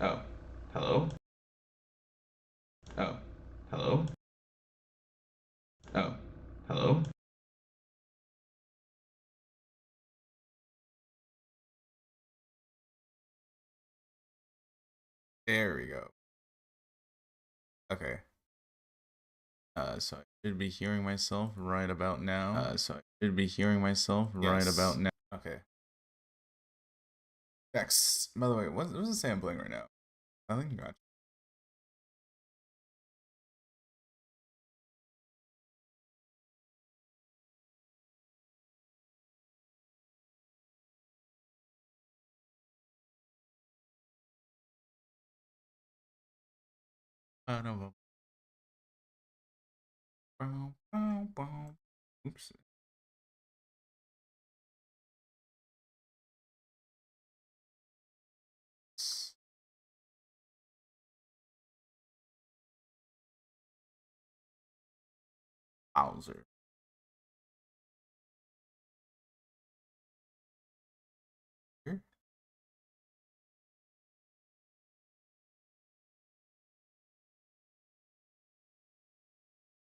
Oh, hello? Oh, hello? Oh, hello? There we go. Okay. So I should be hearing myself right about now. Yes. Okay. Next. By the way, what does it say I'm playing right now? Nothing? Gotcha. No. Oops. Bowser. Here?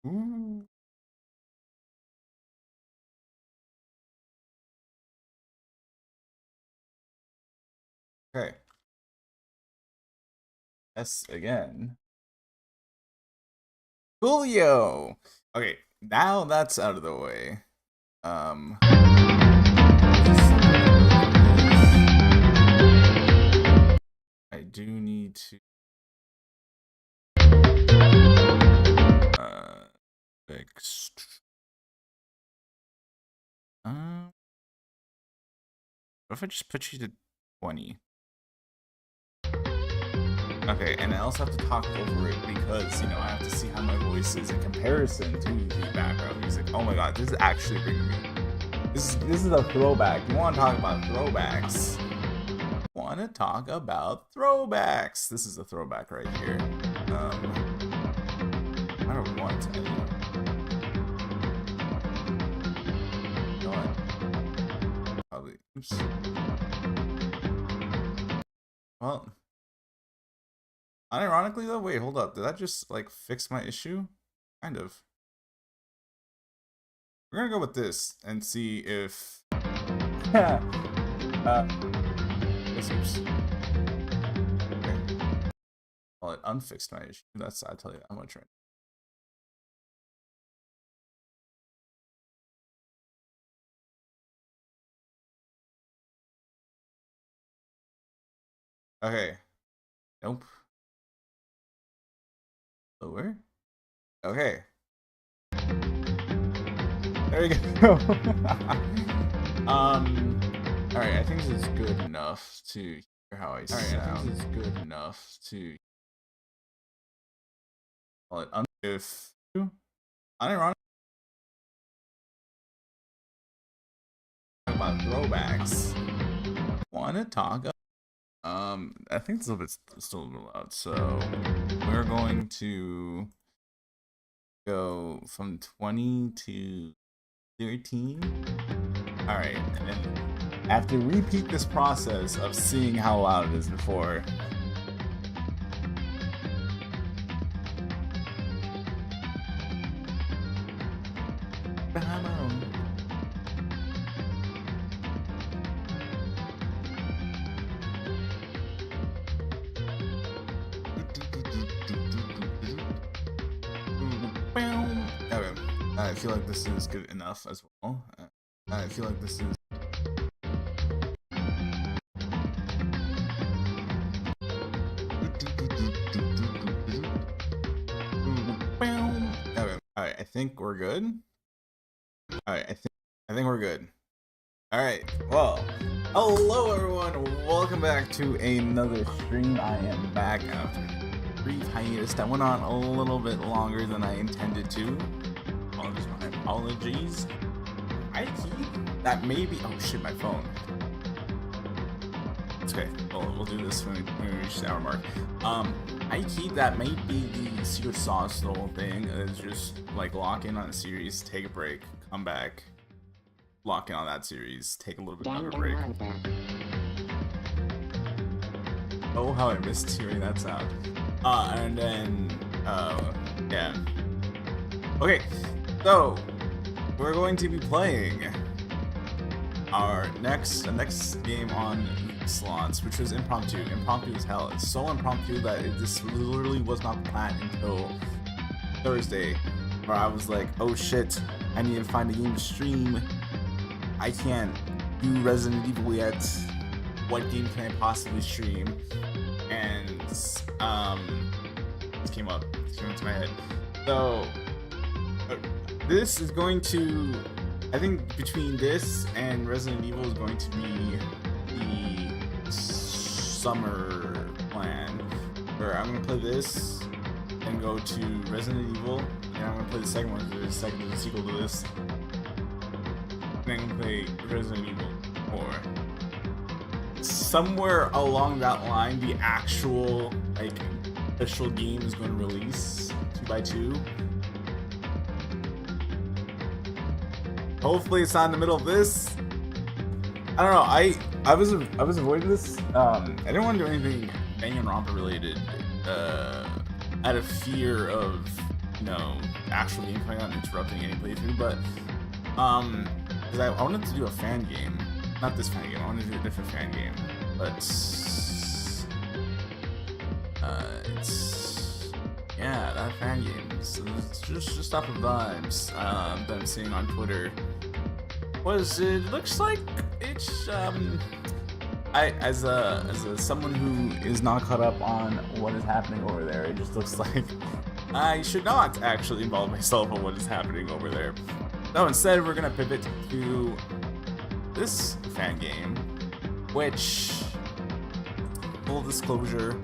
Ooh. Okay. S again. Julio. Okay, now that's out of the way. I do need to fix. What if I just put you to 20? Okay, and I also have to talk over it because, I have to see how my voice is in comparison to the background music. Oh my god, this is actually bringing me. This is a throwback. You want to talk about throwbacks? This is a throwback right here. No matter what, probably. Oops. Well. Unironically though, wait, hold up. Did that just fix my issue? Kind of. We're gonna go with this and see if oops. Okay. Well, it unfixed my issue. I'll tell you how much right. Okay. Nope. Lower. Okay. There you go. Alright, I think this is good enough to hear how I sound. Well, if unironic about throwbacks. Wanna talk I think it's a little bit still a little loud, so we're going to go from 20 to 13. Alright, and then I have to repeat this process of seeing how loud it is before. Okay, I feel like this is good enough as well. I feel like this is. Okay, alright, I think we're good. Alright, I think we're good. Alright, well, hello everyone, welcome back to another stream. I am back after a brief hiatus that went on a little bit longer than I intended to. My apologies. I keep that maybe. Oh shit, my phone. It's okay. We'll do this when we reach the hour mark. I keep that may be the secret sauce. The whole thing is just lock in on a series, take a break, come back, lock in on that series, take a little bit of a break. Oh, how I missed hearing that sound. And then, yeah. Okay, so we're going to be playing our next game on slots, which was impromptu. Impromptu as hell. It's so impromptu that this literally was not planned until Thursday, where I was like, oh shit, I need to find a game to stream. I can't do Resident Evil yet. What game can I possibly stream? And this came into my head. So this is going to, I think between this and Resident Evil is going to be the summer plan, where I'm gonna play this and go to Resident Evil, and I'm gonna play the second one because the sequel to this. And then I'm gonna play Resident Evil 4. Somewhere along that line, the actual official game is going to release 2x2. Hopefully, it's not in the middle of this. I don't know. I was avoiding this. I didn't want to do anything Danganronpa related, out of fear of actual game coming out and interrupting any playthrough. But because I wanted to do a fan game. Not this fan game, I want to do a different fan game, but it's yeah, that fan game. So it's just off of vibes that I'm seeing on Twitter. It looks like it's I as someone who is not caught up on what is happening over there, it just looks like I should not actually involve myself on what is happening over there. No, instead we're gonna pivot to this fan game, which, full disclosure,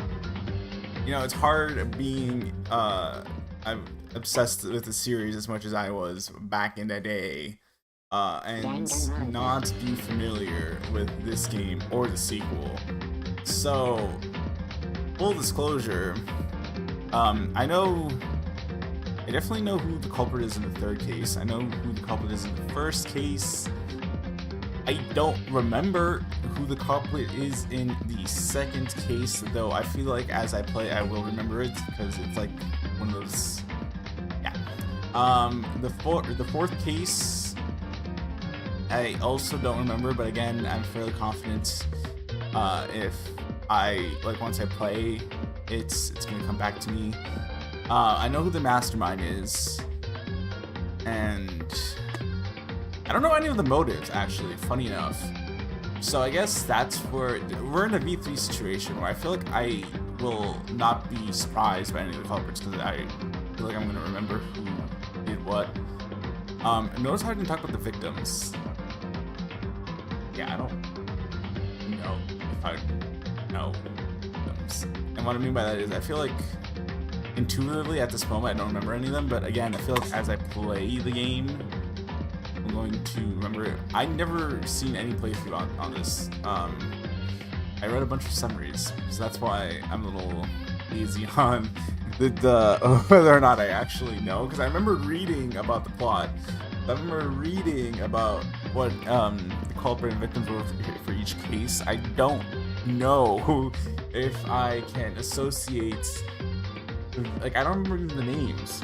it's hard being I'm obsessed with the series as much as I was back in the day, and not be familiar with this game or the sequel. So, full disclosure, I definitely know who the culprit is in the third case. I know who the culprit is in the first case. I don't remember who the culprit is in the second case, though I feel like as I play I will remember it, because it's like one of those, yeah. The fourth case I also don't remember, but again, I'm fairly confident if once I play it's gonna come back to me. I know who the mastermind is, and I don't know any of the motives, actually, funny enough. So I guess that's where we're in a V3 situation where I feel like I will not be surprised by any of the culprits, because I feel like I'm going to remember who did what. Notice how I didn't talk about the victims. Yeah, I don't know if I know victims. And what I mean by that is I feel like intuitively at this moment I don't remember any of them, but again, I feel like as I play the game, I'm going to remember it. I never seen any playthrough on this. I read a bunch of summaries, so that's why I'm a little lazy on the whether or not I actually know, because I remember reading about the plot. I remember reading about what the culprit and victims were for each case. I don't know if I can associate, I don't remember the names.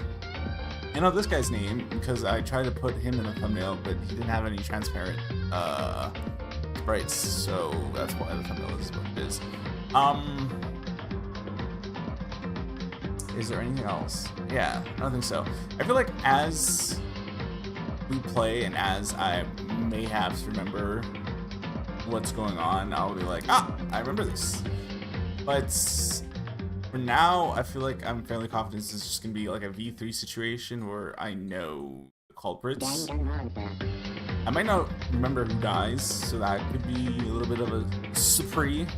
I know this guy's name because I tried to put him in the thumbnail, but he didn't have any transparent sprites, so that's why the thumbnail is what it is. Is there anything else? Yeah, I don't think so. I feel like as we play and as I may have to remember what's going on, I'll be like, I remember this. But for now, I feel like I'm fairly confident this is just gonna be like a V3 situation where I know the culprits. I might not remember who dies, so that could be a little bit of a surprise.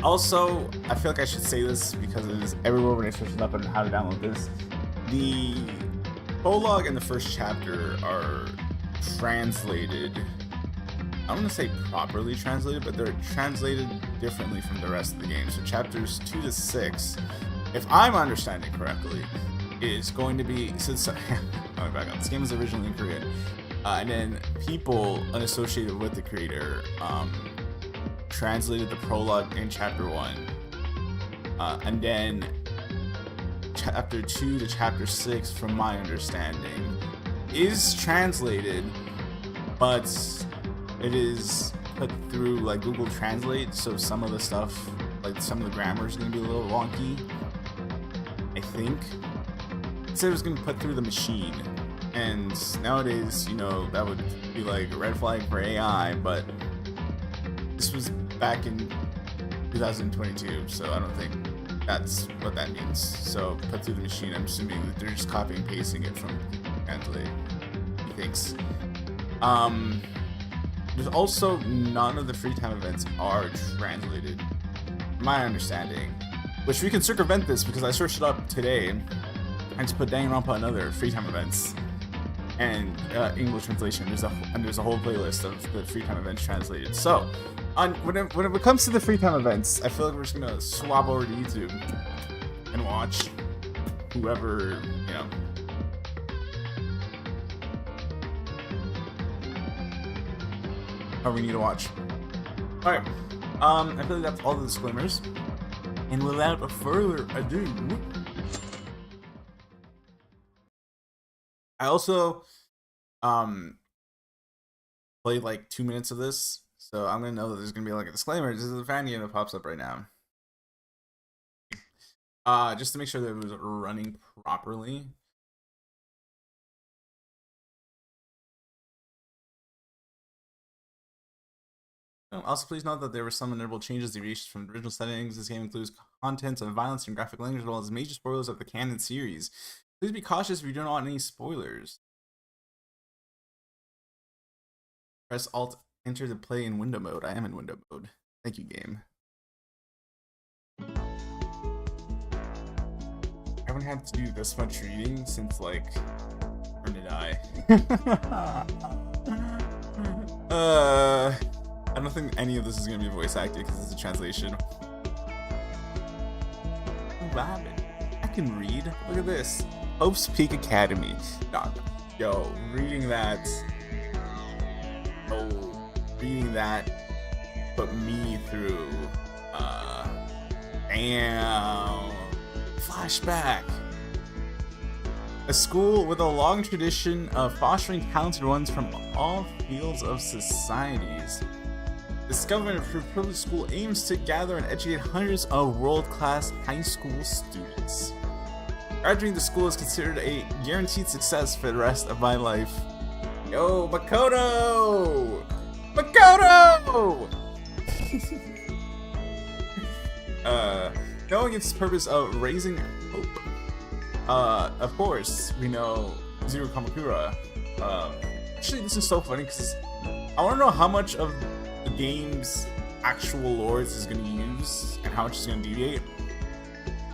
Also, I feel like I should say this because it is everywhere when I search it up on how to download this. The prologue and the first chapter are translated. I don't want to say properly translated, but they're translated differently from the rest of the game. So chapters 2 to 6, if I'm understanding correctly, is going to be, since going back up, this game was originally in Korean, and then people unassociated with the creator translated the prologue in chapter 1. And then chapter 2 to chapter 6, from my understanding, is translated, but it is put through like Google Translate, so some of the stuff, like some of the grammar is going to be a little wonky, I think. It said it was going to put through the machine, and nowadays, you know, that would be like a red flag for AI, but this was back in 2022, so I don't think that's what that means. So put through the machine, I'm assuming that they're just copying and pasting it from Translate, he thinks. There's also none of the free time events are translated, my understanding, which we can circumvent this because I searched it up today and just put Danganronpa and other free time events and English translation. There's a whole playlist of the free time events translated. So when it comes to the free time events, I feel like we're just gonna swap over to YouTube and watch whoever, you know. We need to watch. Alright, I feel like that's all the disclaimers. And without further ado, I also played like 2 minutes of this, so I'm gonna know that there's gonna be like a disclaimer. This is the fan game that pops up right now. Just to make sure that it was running properly. Also, please note that there were some notable changes, deviations from the original settings. This game includes contents of violence and graphic language, as well as major spoilers of the canon series. Please be cautious if you don't want any spoilers. Press Alt, enter to play in window mode. I am in window mode. Thank you, game. I haven't had to do this much reading since, like, Turn to Die. I don't think any of this is going to be voice acted because it's a translation. I'm vibing. I can read. Look at this. Hope's Peak Academy. Yo, reading that. Oh, reading that put me through. Damn. Flashback. A school with a long tradition of fostering talented ones from all fields of societies. This government-approved privileged school aims to gather and educate hundreds of world-class high school students. Graduating the school is considered a guaranteed success for the rest of my life. Yo, Makoto! Makoto! Knowing its purpose of raising hope. Of course, we know Zero Kamakura. Actually, this is so funny because I want to know how much of the game's actual lore is going to use and how much is going to deviate,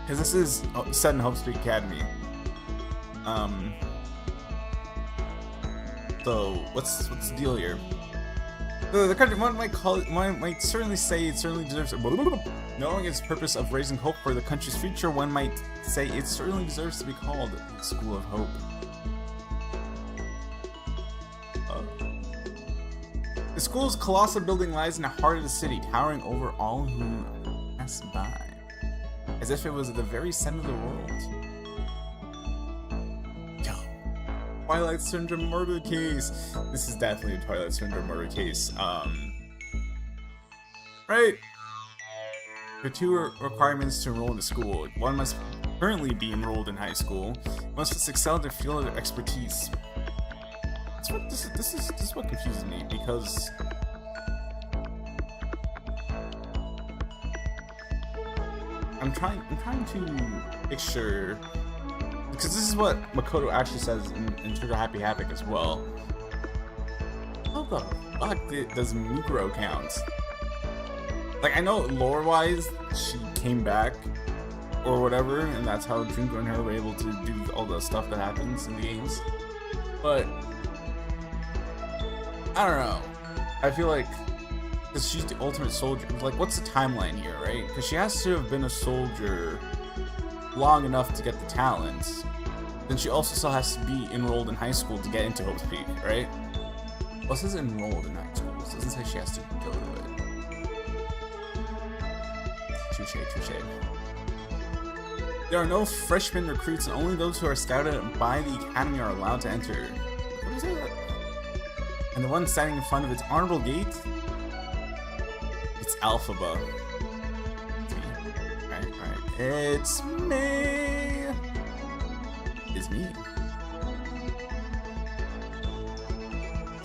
because this is set in Hope's Peak Academy. So what's the deal here? The country, one might certainly say it certainly deserves. Knowing its purpose of raising hope for the country's future, one might say it certainly deserves to be called the School of Hope. The school's colossal building lies in the heart of the city, towering over all who pass by, as if it was at the very center of the world. Yo, Twilight Syndrome murder case. This is definitely a Twilight Syndrome murder case. Right. There are two requirements to enroll in the school. One must currently be enrolled in high school. One must excel in their field of expertise. This is what confuses me, because I'm trying to picture, because this is what Makoto actually says in Trigger Happy Havoc as well. How the fuck does Mikuro count? Like, I know lore-wise she came back or whatever, and that's how Junko and her were able to do all the stuff that happens in the games, but I don't know. I feel like, because she's the ultimate soldier, like, what's the timeline here, right? Because she has to have been a soldier long enough to get the talents. Then she also still has to be enrolled in high school to get into Hope's Peak, right? Well, it says enrolled in high school. It doesn't say she has to go to it. touche. There are no freshman recruits, and only those who are scouted by the academy are allowed to enter. What is that? And the one standing in front of its honorable gate? It's Alphaba. It's me. Right. It's me. It's me.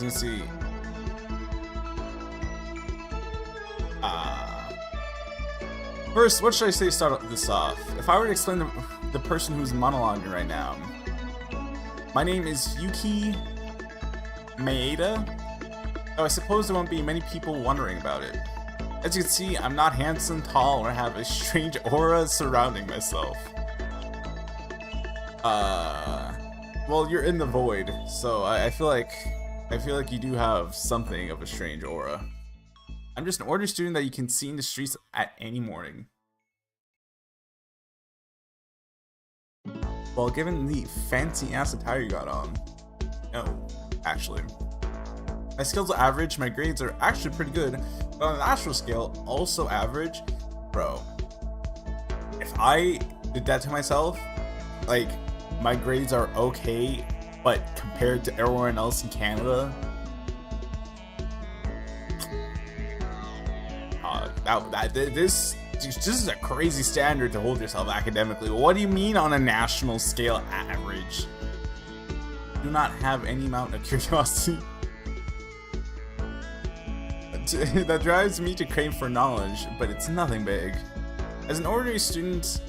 Let's see. First, what should I say to start this off? If I were to explain the person who's monologuing right now, my name is Yuki Maeda, though I suppose there won't be many people wondering about it. As you can see, I'm not handsome, tall, or have a strange aura surrounding myself. Well, you're in the void, so I feel like you do have something of a strange aura. I'm just an ordinary student that you can see in the streets at any morning. Well, given the fancy-ass attire you got on, no, actually. My skills are average, my grades are actually pretty good, but on an astral scale, also average. Bro, if I did that to myself, like, my grades are okay, but compared to everyone else in Canada, this is a crazy standard to hold yourself academically. What do you mean on a national scale average? Do not have any amount of curiosity that drives me to crave for knowledge, but it's nothing big. As an ordinary student,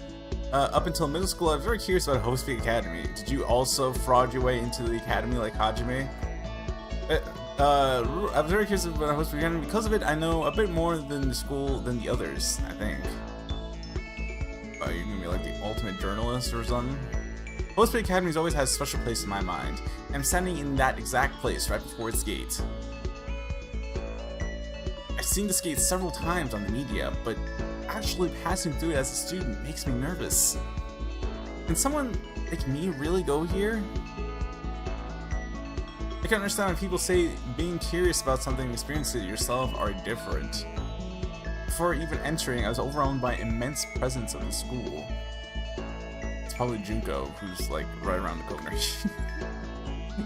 up until middle school, I was very curious about Hope's Academy. Did you also fraud your way into the academy like Hajime? I was very curious about Hope's Academy. Because of it, I know a bit more than the school than the others, I think. Oh, you're gonna be like the ultimate journalist or something? Hope's Academy always has a special place in my mind. I'm standing in that exact place right before its gate. I've seen this gate several times on the media, but actually passing through it as a student makes me nervous. Can someone like me really go here? I can understand when people say being curious about something and experiencing it yourself are different. Before even entering, I was overwhelmed by immense presence of the school. It's probably Junko, who's like right around the corner.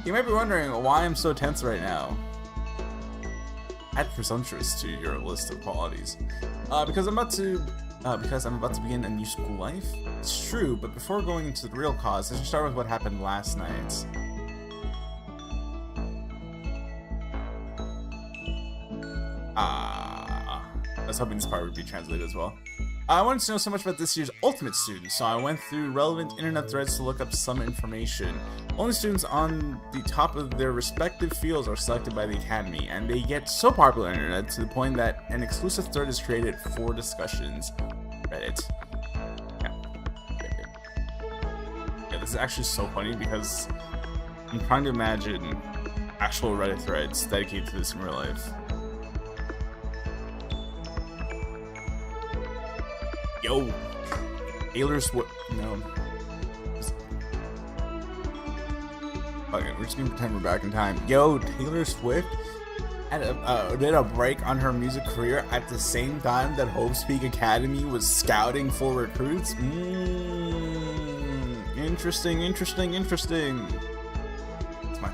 You might be wondering why I'm so tense right now. Add presumptuous to your list of qualities. Because I'm about to begin a new school life. It's true, but before going into the real cause, let's start with what happened last night. I was hoping this part would be translated as well. I wanted to know so much about this year's Ultimate student, so I went through relevant internet threads to look up some information. Only students on the top of their respective fields are selected by the Academy, and they get so popular on the internet to the point that an exclusive thread is created for discussions. Reddit. Yeah, this is actually so funny because I'm trying to imagine actual Reddit threads dedicated to this in real life. Yo, Taylor Swift. No. Okay, we're just gonna pretend we're back in time. Yo, Taylor Swift did a break on her music career at the same time that Hope's Academy was scouting for recruits. Interesting. It's my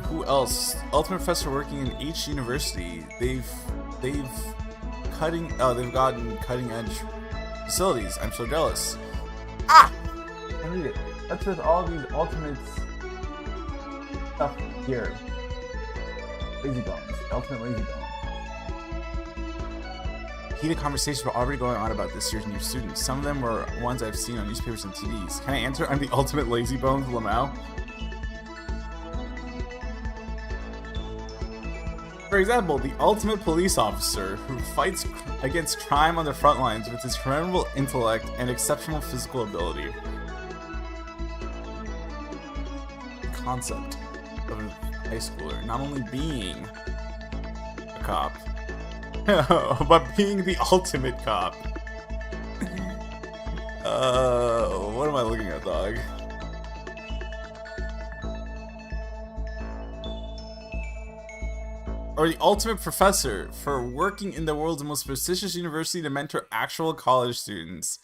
who else? Ultimate Professor working in H University. They've gotten cutting edge facilities. I'm so jealous. I read it. That's with all these Ultimates stuff here. Lazy Bones. Ultimate Lazy Bone. Heated conversations were already going on about this year's new students. Some of them were ones I've seen on newspapers and TVs. Can I answer? I'm the Ultimate Lazy Bones, Lamau. For example, the ultimate police officer who fights against crime on the front lines with his formidable intellect and exceptional physical ability. The concept of a high schooler not only being a cop, but being the ultimate cop. What am I looking at, dog? or the ultimate professor for working in the world's most prestigious university to mentor actual college students.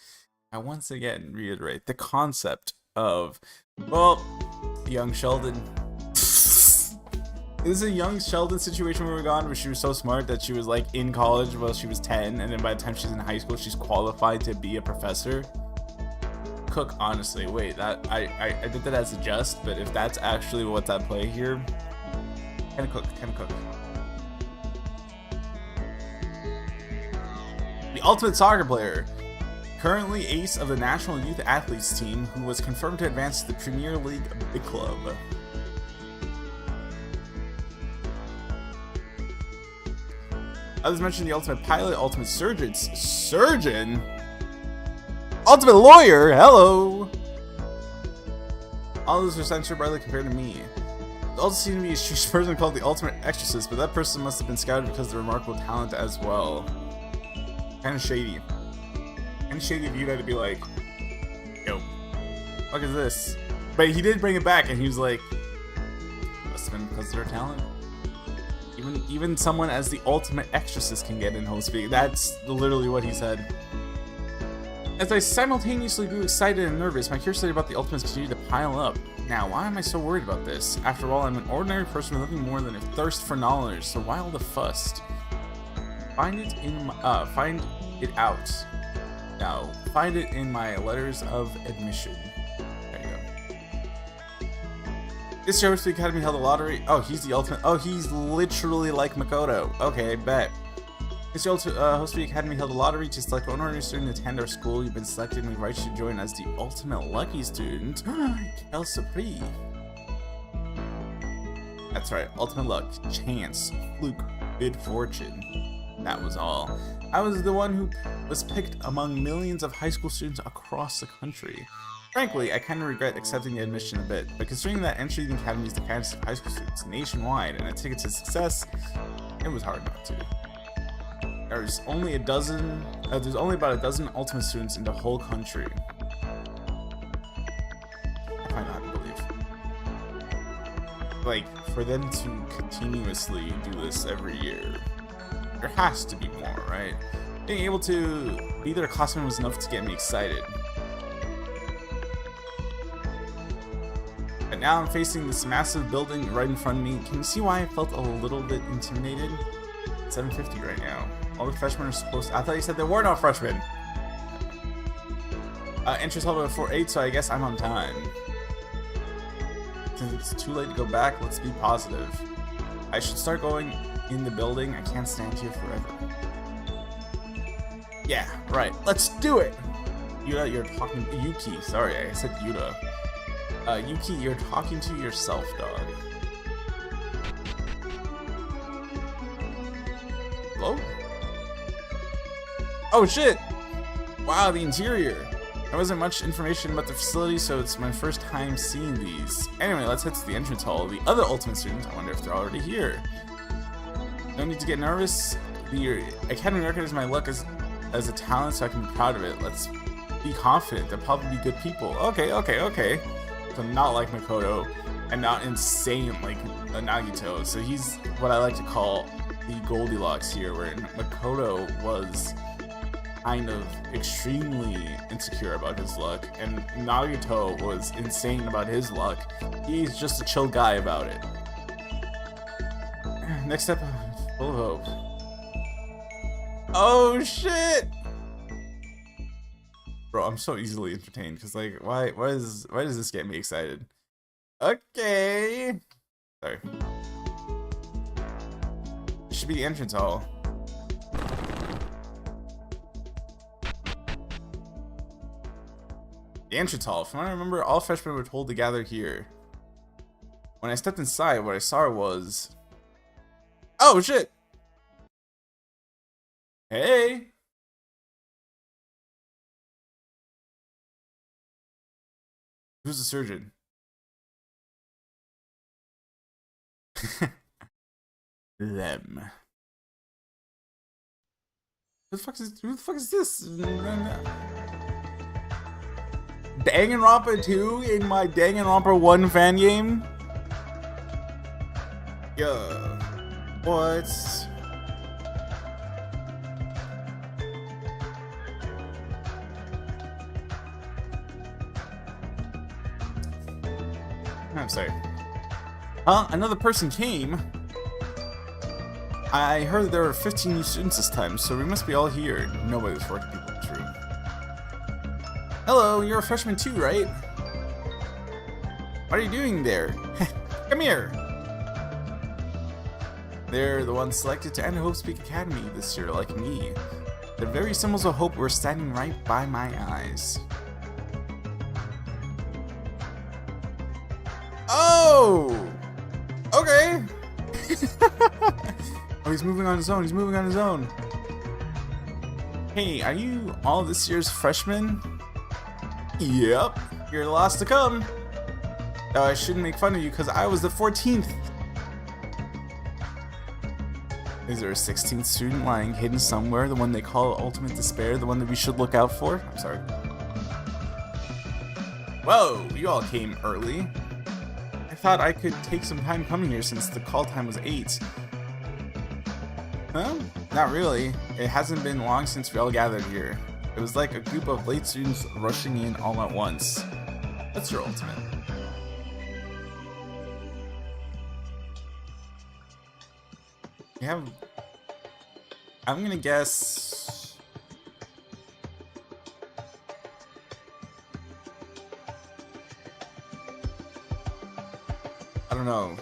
I once again reiterate the concept of, well, young Sheldon. This is a young Sheldon situation where we're gone, where she was so smart that she was like in college while she was 10, and then by the time she's in high school, she's qualified to be a professor. Cook, honestly, wait, that I did that as a jest, but if that's actually what's at play here, Ken Cook. The ultimate soccer player, currently ace of the national youth athletes team, who was confirmed to advance to the Premier League big club. Others mentioned the ultimate pilot, ultimate surgeon, ultimate lawyer. Hello. All those are censored brightly compared to me. It also seemed to be a strange person called the ultimate exorcist, but that person must have been scouted because of the remarkable talent as well. Kind of shady. Kind of shady of you to be like, yo, what is this? But he did bring it back, and he was like, must have been because of their talent. Even someone as the ultimate exorcist can get in host speak. That's literally what he said. As I simultaneously grew excited and nervous, my curiosity about the ultimates continued to pile up. Now, why am I so worried about this? After all, I'm an ordinary person with nothing more than a thirst for knowledge, so why all the fuss? Find it out. Now, find it in my letters of admission. There you go. This year, the Academy held a lottery. Oh, he's the ultimate. Oh, he's literally like Makoto. Okay, bet. This year, Host of the Academy held a lottery to select one ordinary student to attend our school. You've been selected and we invite you to join as the ultimate lucky student. Quel surprise. That's right, ultimate luck, chance, fluke, good fortune. That was all. I was the one who was picked among millions of high school students across the country. Frankly, I kind of regret accepting the admission a bit, but considering that entry to the academy is the fantasy of high school students nationwide and a ticket to success, it was hard not to. There's only about a dozen ultimate students in the whole country. I find that hard to believe. Like, for them to continuously do this every year, there has to be more, right? Being able to be their classroom was enough to get me excited. But now I'm facing this massive building right in front of me. Can you see why I felt a little bit intimidated? 750 right now. All the freshmen are supposed to... I thought you said there were no freshmen. Entrance held before 8, so I guess I'm on time. Since it's too late to go back, let's be positive. I should start going in the building. I can't stand here forever. Yeah, right. Let's do it! Yuta, you're talking... Yuki, sorry, I said Yuta. Yuki, you're talking to yourself, dog. Hello? Oh shit! Wow, the interior. There wasn't much information about the facility, so it's my first time seeing these. Anyway, let's head to the entrance hall. The other ultimate students, I wonder if they're already here. No need to get nervous. The Academy recognizes my luck as a talent, so I can be proud of it. Let's be confident. They'll probably be good people. Okay. So not like Makoto, and not insane like Nagito. So he's what I like to call the Goldilocks here, where Makoto was kind of extremely insecure about his luck, and Nagito was insane about his luck. He's just a chill guy about it. Next step, full of hope. Oh shit! Bro, I'm so easily entertained because like why does this get me excited? Okay. Sorry. It should be the entrance hall. The entrance hall. From what I remember, all freshmen were told to gather here. When I stepped inside, what I saw was... Oh shit! Hey! Who's the surgeon? Them. Who the fuck is this? Danganronpa 2 in my Danganronpa 1 fan game? Yeah. What? I'm sorry. Huh? Another person came? I heard there were 15 new students this time, so we must be all here. Nobody's working people in this room. Hello, you're a freshman too, right? What are you doing there? Come here! They're the ones selected to enter Hope Speak Academy this year, like me. The very symbols of hope were standing right by my eyes. Oh! Okay! Oh, he's moving on his own, he's moving on his own. Hey, are you all this year's freshmen? Yep, you're the last to come. Now, I shouldn't make fun of you because I was the 14th. Is there a 16th student lying hidden somewhere? The one they call Ultimate Despair? The one that we should look out for? I'm sorry. Whoa, you all came early. I thought I could take some time coming here since the call time was 8. Huh? Not really. It hasn't been long since we all gathered here. It was like a group of late students rushing in all at once. What's your ultimate? You have... I'm gonna guess... I don't know.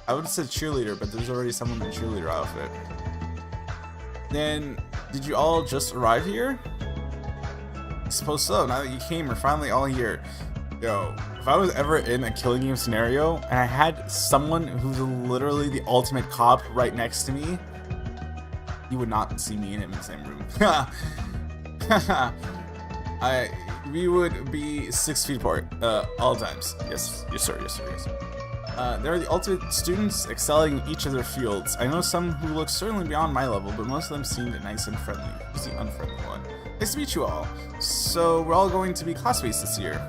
I would have said cheerleader, but there's already someone in the cheerleader outfit. Then, did you all just arrive here? I suppose so. Now that you came, we're finally all here. Yo, if I was ever in a killing game scenario and I had someone who's literally the ultimate cop right next to me, you would not see me and him in the same room. We would be 6 feet apart, all times. Yes, yes sir, yes sir, yes sir. They're the ultimate students excelling in each of their fields. I know some who look certainly beyond my level, but most of them seemed nice and friendly. Who's the unfriendly one? Nice to meet you all. So we're all going to be classmates this year.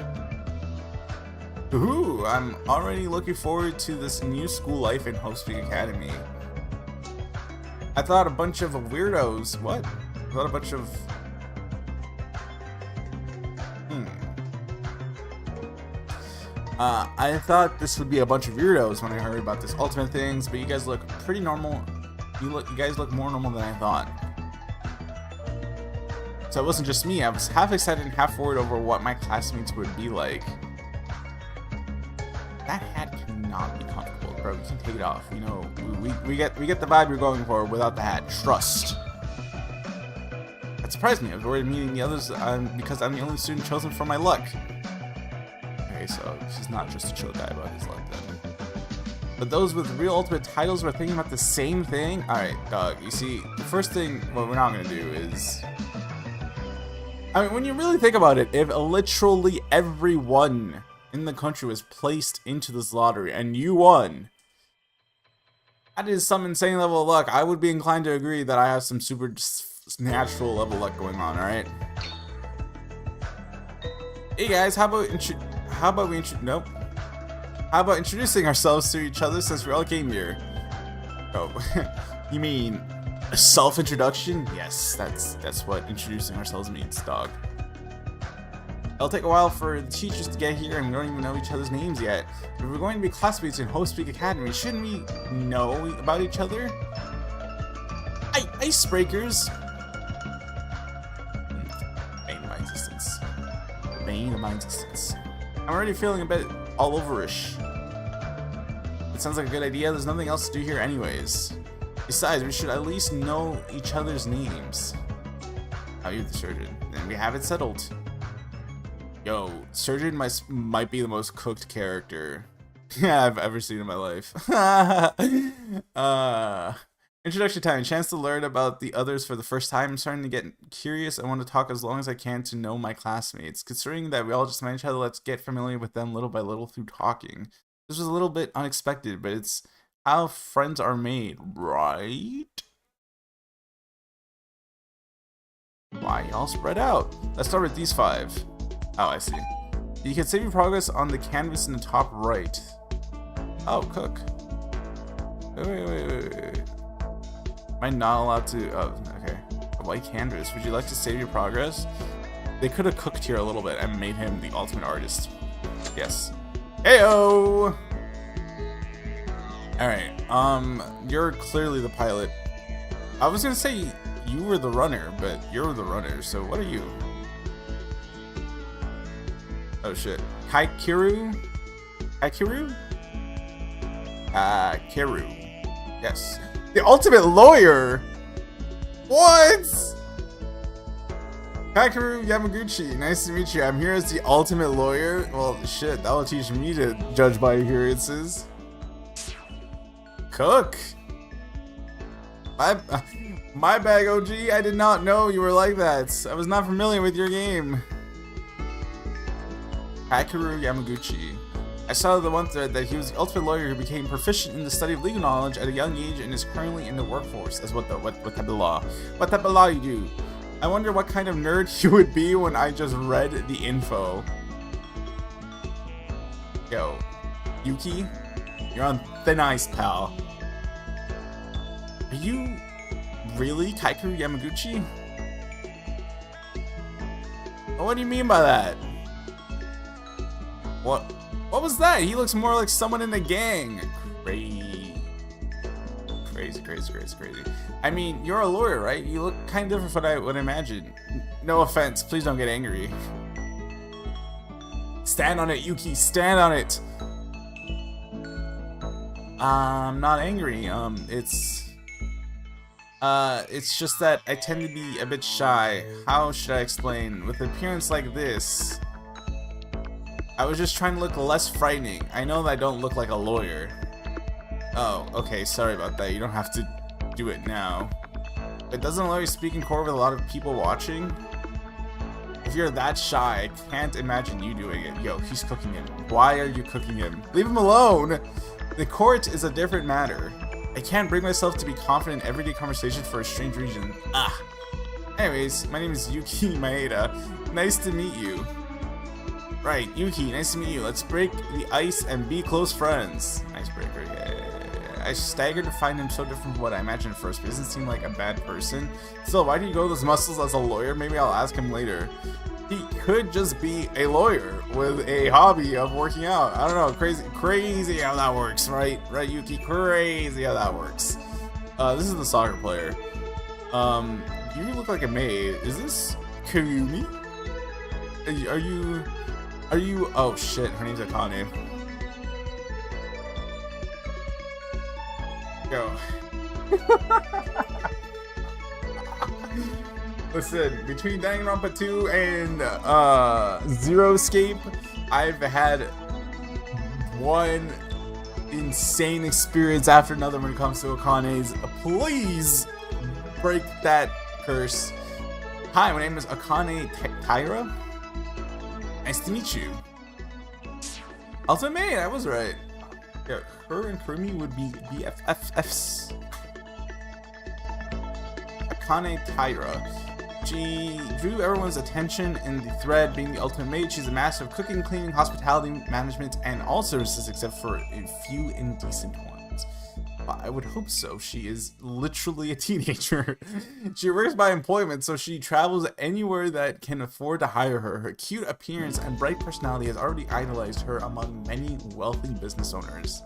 Woohoo! I'm already looking forward to this new school life in Hope Speak Academy. I thought a bunch of weirdos. What? I thought a bunch of... I thought this would be a bunch of weirdos when I heard about this ultimate things, but you guys look pretty normal. You guys look more normal than I thought. So it wasn't just me. I was half excited and half worried over what my classmates would be like. That hat cannot be comfortable, bro. You can take it off. You know, we get the vibe you're going for without the hat. Trust. That surprised me. I was worried meeting the others because I'm the only student chosen for my luck. Okay, so she's not just a chill guy about his luck then. But those with real ultimate titles were thinking about the same thing? Alright, dog, you see, the first thing what we're not gonna do is... I mean, when you really think about it, if literally everyone in the country was placed into this lottery and you won, that is some insane level of luck. I would be inclined to agree that I have some super natural level luck going on, alright? Hey guys, how about introducing ourselves to each other since we all came here? Oh, you mean a self-introduction? Yes, that's what introducing ourselves means, dog. It'll take a while for the teachers to get here and we don't even know each other's names yet. If we're going to be classmates in Hope Speak Academy, shouldn't we know about each other? Icebreakers! Bane of my existence. Bane of my existence. I'm already feeling a bit all overish. It sounds like a good idea. There's nothing else to do here anyways. Besides, we should at least know each other's names. How are you, the surgeon? Then we have it settled. Yo, surgeon might be the most cooked character I've ever seen in my life. Introduction time. Chance to learn about the others for the first time. I'm starting to get curious. I want to talk as long as I can to know my classmates. Considering that we all just met each other, let's get familiar with them little by little through talking. This was a little bit unexpected, but it's how friends are made, right? Why y'all spread out? Let's start with these 5. Oh, I see. You can save your progress on the canvas in the top right. Oh, cook. Wait. I not allowed to? Oh, okay. A white canvas. Would you like to save your progress? They could have cooked here a little bit and made him the ultimate artist. Yes. Heyo! Alright, you're clearly the pilot. I was gonna say you were the runner, but you're the runner, so what are you? Oh shit. Kaikiru? Kaikiru? Kiru. Yes. The ultimate lawyer! What? Kakeru Yamaguchi, nice to meet you. I'm here as the ultimate lawyer. Well, shit, that will teach me to judge by appearances. Cook! My bag, OG. I did not know you were like that. I was not familiar with your game. Kakeru Yamaguchi. I saw the one thread that he was the ultimate lawyer who became proficient in the study of legal knowledge at a young age and is currently in the workforce. As what type of law? What type of law you do? I wonder what kind of nerd you would be when I just read the info. Yo, Yuki, you're on thin ice, pal. Are you really Kaikeru Yamaguchi? What do you mean by that? What was that? He looks more like someone in the gang. Crazy. I mean, you're a lawyer, right? You look kind of different from what I would imagine. No offense, please don't get angry. Stand on it, Yuki, stand on it. I'm not angry. It's just that I tend to be a bit shy. How should I explain? With an appearance like this, I was just trying to look less frightening. I know that I don't look like a lawyer. Oh, okay, sorry about that. You don't have to do it now. But doesn't a lawyer speak in court with a lot of people watching? If you're that shy, I can't imagine you doing it. Yo, he's cooking him. Why are you cooking him? Leave him alone! The court is a different matter. I can't bring myself to be confident in everyday conversation for a strange reason. Anyways, my name is Yuki Maeda. Nice to meet you. Right, Yuki, nice to meet you. Let's break the ice and be close friends. Icebreaker, yeah. I staggered to find him so different from what I imagined at first, but he doesn't seem like a bad person. Still, why do you grow those muscles as a lawyer? Maybe I'll ask him later. He could just be a lawyer with a hobby of working out. I don't know, crazy how that works, right? Right, Yuki, crazy how that works. This is the soccer player. You look like a maid. Is this Kayumi? Are you, oh shit, her name's Akane. Go. Listen, between Danganronpa 2 and Zero Escape, I've had one insane experience after another when it comes to Akane's. Please break that curse. Hi, my name is Akane Taira. Nice to meet you. Ultimate Maid, I was right. Yeah, her and Kurumi would be BFFs. Akane Taira. She drew everyone's attention in the thread being the ultimate maid. She's a master of cooking, cleaning, hospitality, management, and all services except for a few indecent ones. I would hope so. She is literally a teenager. She works by employment, so she travels anywhere that can afford to hire her. Her cute appearance and bright personality has already idolized her among many wealthy business owners.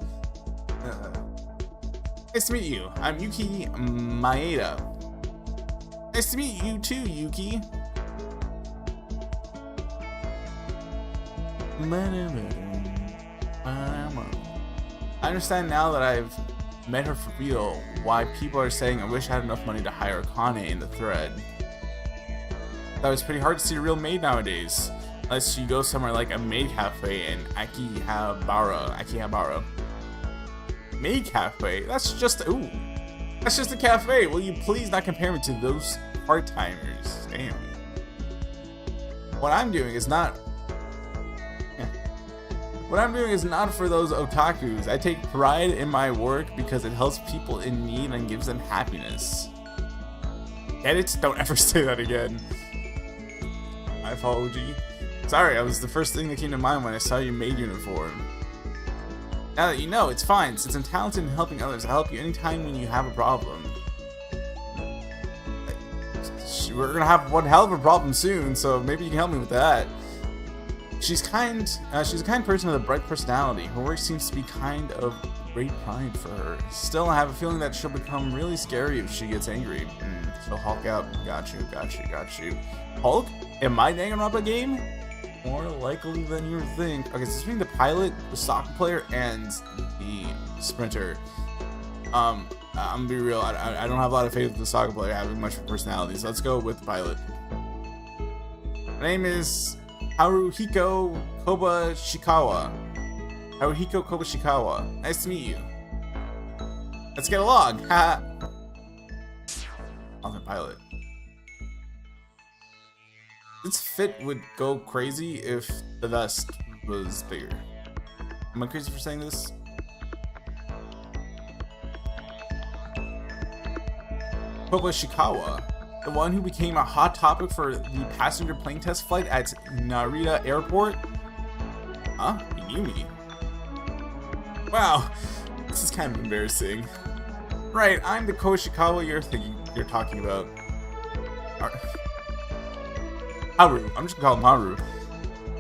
Nice to meet you. I'm Yuki Maeda. Nice to meet you too, Yuki. I understand now that I've met her for real why people are saying I wish I had enough money to hire Akane in the thread. That was pretty hard to see a real maid nowadays, unless you go somewhere like a maid cafe in Akihabara. Maid cafe? That's just a cafe. Will you please not compare me to those part-timers? Damn. What I'm doing is not for those otakus. I take pride in my work because it helps people in need and gives them happiness. Get it? Don't ever say that again. My fault, OG. Sorry, that was the first thing that came to mind when I saw your maid uniform. Now that you know, it's fine. Since I'm talented in helping others, I'll help you anytime when you have a problem. we're gonna have one hell of a problem soon, so maybe you can help me with that. She's kind. She's a kind person with a bright personality. Her work seems to be kind of great pride for her. Still, I have a feeling that she'll become really scary if she gets angry. She'll Hulk out. Got you. Hulk? Am I Danganronpa game? More likely than you think. Okay, so between the pilot, the soccer player, and the sprinter, I'm gonna be real. I don't have a lot of faith with the soccer player having much of a personality. So let's go with the pilot. My name is Haruhiko Kobashikawa. Haruhiko Kobashikawa. Nice to meet you. Let's get along. Ha. On the pilot. This fit would go crazy if the vest was bigger. Am I crazy for saying this? Kobashikawa, the one who became a hot topic for the passenger plane test flight at Narita Airport? Huh? You knew me. Wow, this is kind of embarrassing. Right, I'm the Kobashikawa you're talking about. Haru. I'm just gonna call him Haru.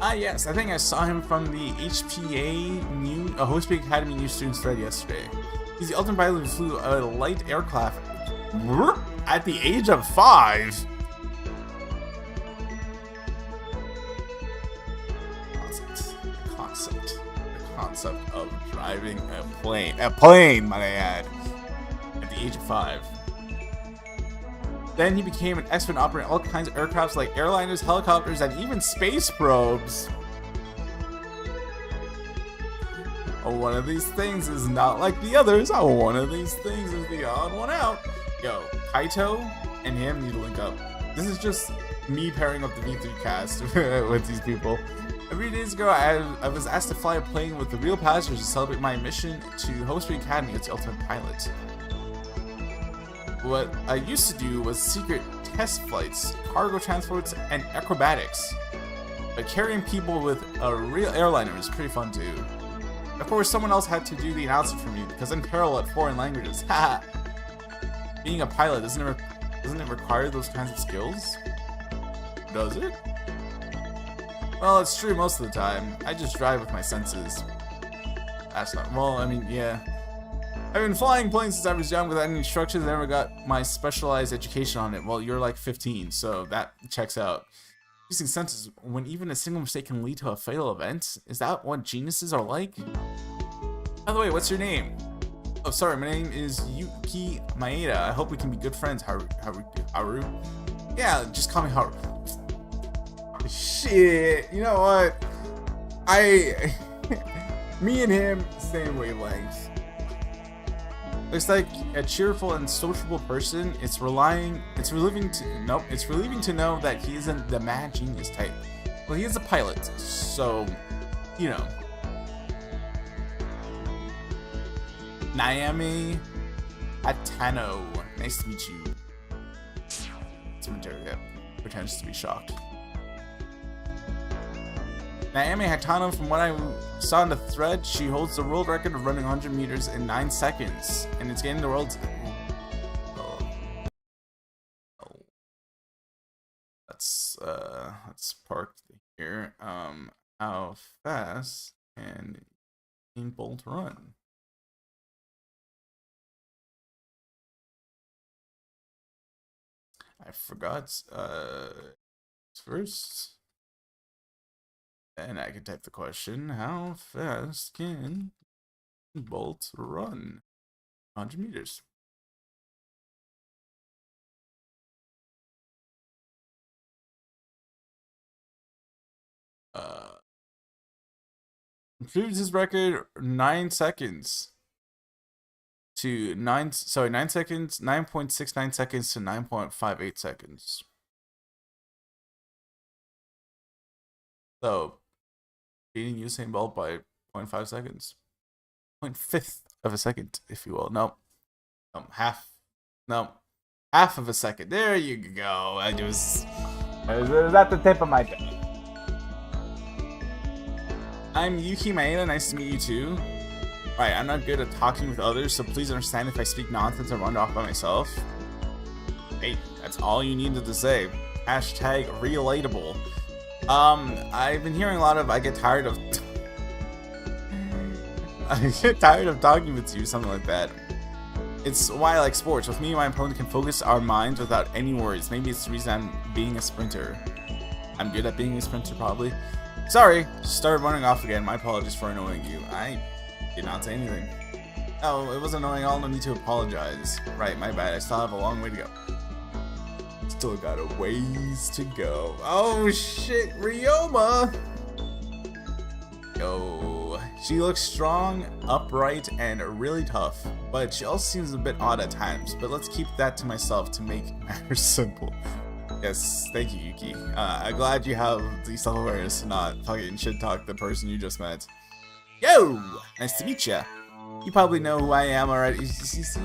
Ah, yes. I think I saw him from the HPA Hospital Academy New Students thread yesterday. He's the ultimate pilot who flew a light aircraft at the age of 5. The concept of driving a plane, might I add, at the age of 5. Then he became an expert in operating all kinds of aircrafts like airliners, helicopters, and even space probes. Oh, one of these things is not like the others. Oh, one of these things is the odd one out. Yo, Kaito and him need to link up. This is just me pairing up the V3 cast with these people. A few days ago, I was asked to fly a plane with the real passengers to celebrate my mission to Hospital Academy as the ultimate pilot. What I used to do was secret test flights, cargo transports, and acrobatics. But carrying people with a real airliner was pretty fun too. Of course, someone else had to do the announcement for me because I'm terrible at foreign languages. Haha. Being a pilot doesn't it require those kinds of skills? Does it? Well, it's true most of the time. I just drive with my senses. That's not. Well, I mean, yeah. I've been flying planes since I was young without any instructions. I never got my specialized education on it. Well, you're like 15, so that checks out. Using senses when even a single mistake can lead to a fatal event? Is that what geniuses are like? By the way, what's your name? Oh, sorry, my name is Yuki Maeda. I hope we can be good friends, Haru. Yeah, just call me Haru. Shit, you know what? Me and him, same wavelength. Looks like a cheerful and sociable person. It's relieving to know that he isn't the mad genius type. Well, he is a pilot, so, you know. Naomi Hatano. Nice to meet you. Cemetery pretends to be shocked. Naomi Hatano, from what I saw in the thread, she holds the world record of running 100 meters in 9 seconds, and it's getting the world's. Let's park here. How fast can Usain Bolt run? I forgot. First. And I can type the question, how fast can Bolt run? 100 meters. Improves his record 9 seconds to 9 seconds, 9.69 seconds to 9.58 seconds. So beating Usain Bolt by 0.5 seconds. 0.5 of a second, if you will. No. Half of a second. There you go. It was at the tip of my tongue. I'm Yuki Maeda. Nice to meet you too. Alright, I'm not good at talking with others, so please understand if I speak nonsense or run off by myself. Hey, that's all you needed to say. Hashtag relatable. I've been hearing a lot of I get tired of I get tired of talking with you, something like that. It's why I like sports. With me and my opponent can focus our minds without any worries. Maybe it's the reason I'm being a sprinter. I'm good at being a sprinter, probably. Sorry, started running off again. My apologies for annoying you. I did not say anything. Oh, it was annoying. I'll no need to apologize. Right, my bad. I still have a long way to go. Still got a ways to go. Oh shit, Ryoma! Yo, she looks strong, upright, and really tough, but she also seems a bit odd at times. But let's keep that to myself to make matters simple. Yes, thank you, Yuki. I'm glad you have the self-awareness to not fucking shit talk the person you just met. Yo, nice to meet ya. You probably know who I am already. You see?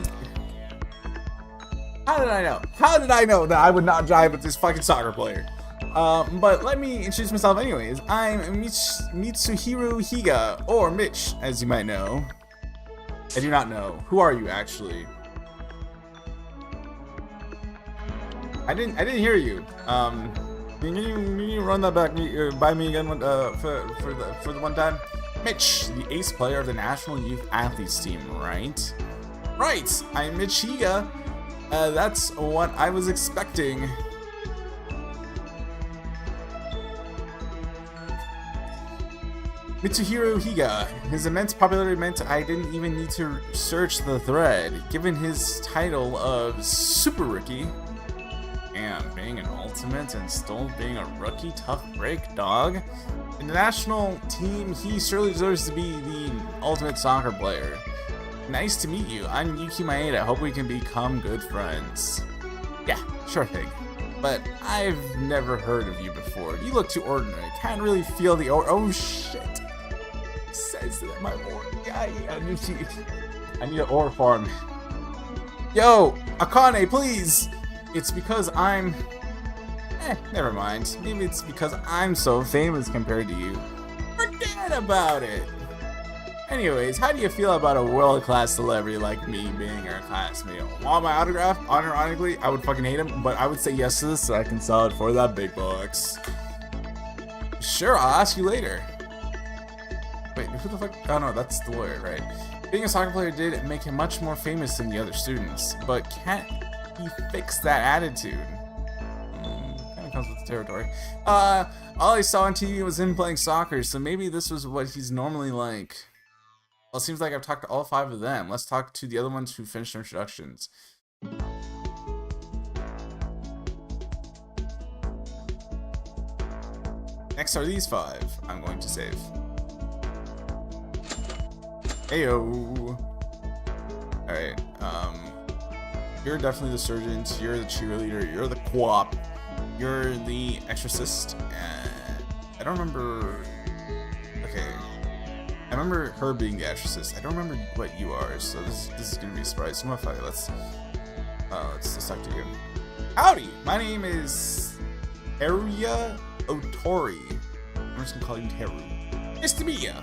How did I know? How did I know that I would not jive with this fucking soccer player? But let me introduce myself anyways. I'm Mitsuhiro Higa, or Mitch, as you might know. I do not know. Who are you, actually? I didn't hear you. Can you run that back by me again for the one time? Mitch, the ace player of the National Youth Athletes team, right? Right, I'm Mitch Higa. That's what I was expecting. Mitsuhiro Higa. His immense popularity meant I didn't even need to search the thread. Given his title of Super Rookie, and being an ultimate and still being a rookie tough break dog, in the national team, he surely deserves to be the ultimate soccer player. Nice to meet you. I'm Yuki Maeda. Hope we can become good friends. Yeah, sure thing. But I've never heard of you before. You look too ordinary. Can't really feel the oh shit. It says that my ore. Yeah, I need an ore farm. Yo, Akane, please. It's because I'm. Never mind. Maybe it's because I'm so famous compared to you. Forget about it. Anyways, how do you feel about a world-class celebrity like me being our classmate? Want my autograph? Ironically, I would fucking hate him, but I would say yes to this so I can sell it for that big bucks. Sure, I'll ask you later. Wait, who the fuck? Oh no, that's the lawyer, right? Being a soccer player did make him much more famous than the other students, but can't he fix that attitude? Kind of comes with the territory. All I saw on TV was him playing soccer, so maybe this was what he's normally like. Well, it seems like I've talked to all 5 of them. Let's talk to the other ones who finished their introductions. Next are these 5. I'm going to save. Heyo. Alright, you're definitely the surgeon, you're the cheerleader, you're the co-op, you're the exorcist, and I don't remember. Okay. I remember her being the exorcist. I don't remember what you are, so this is gonna be a surprise. Let's talk to you. Howdy! My name is Teruya Otori. I'm just gonna call you Teru. Nice to meet ya.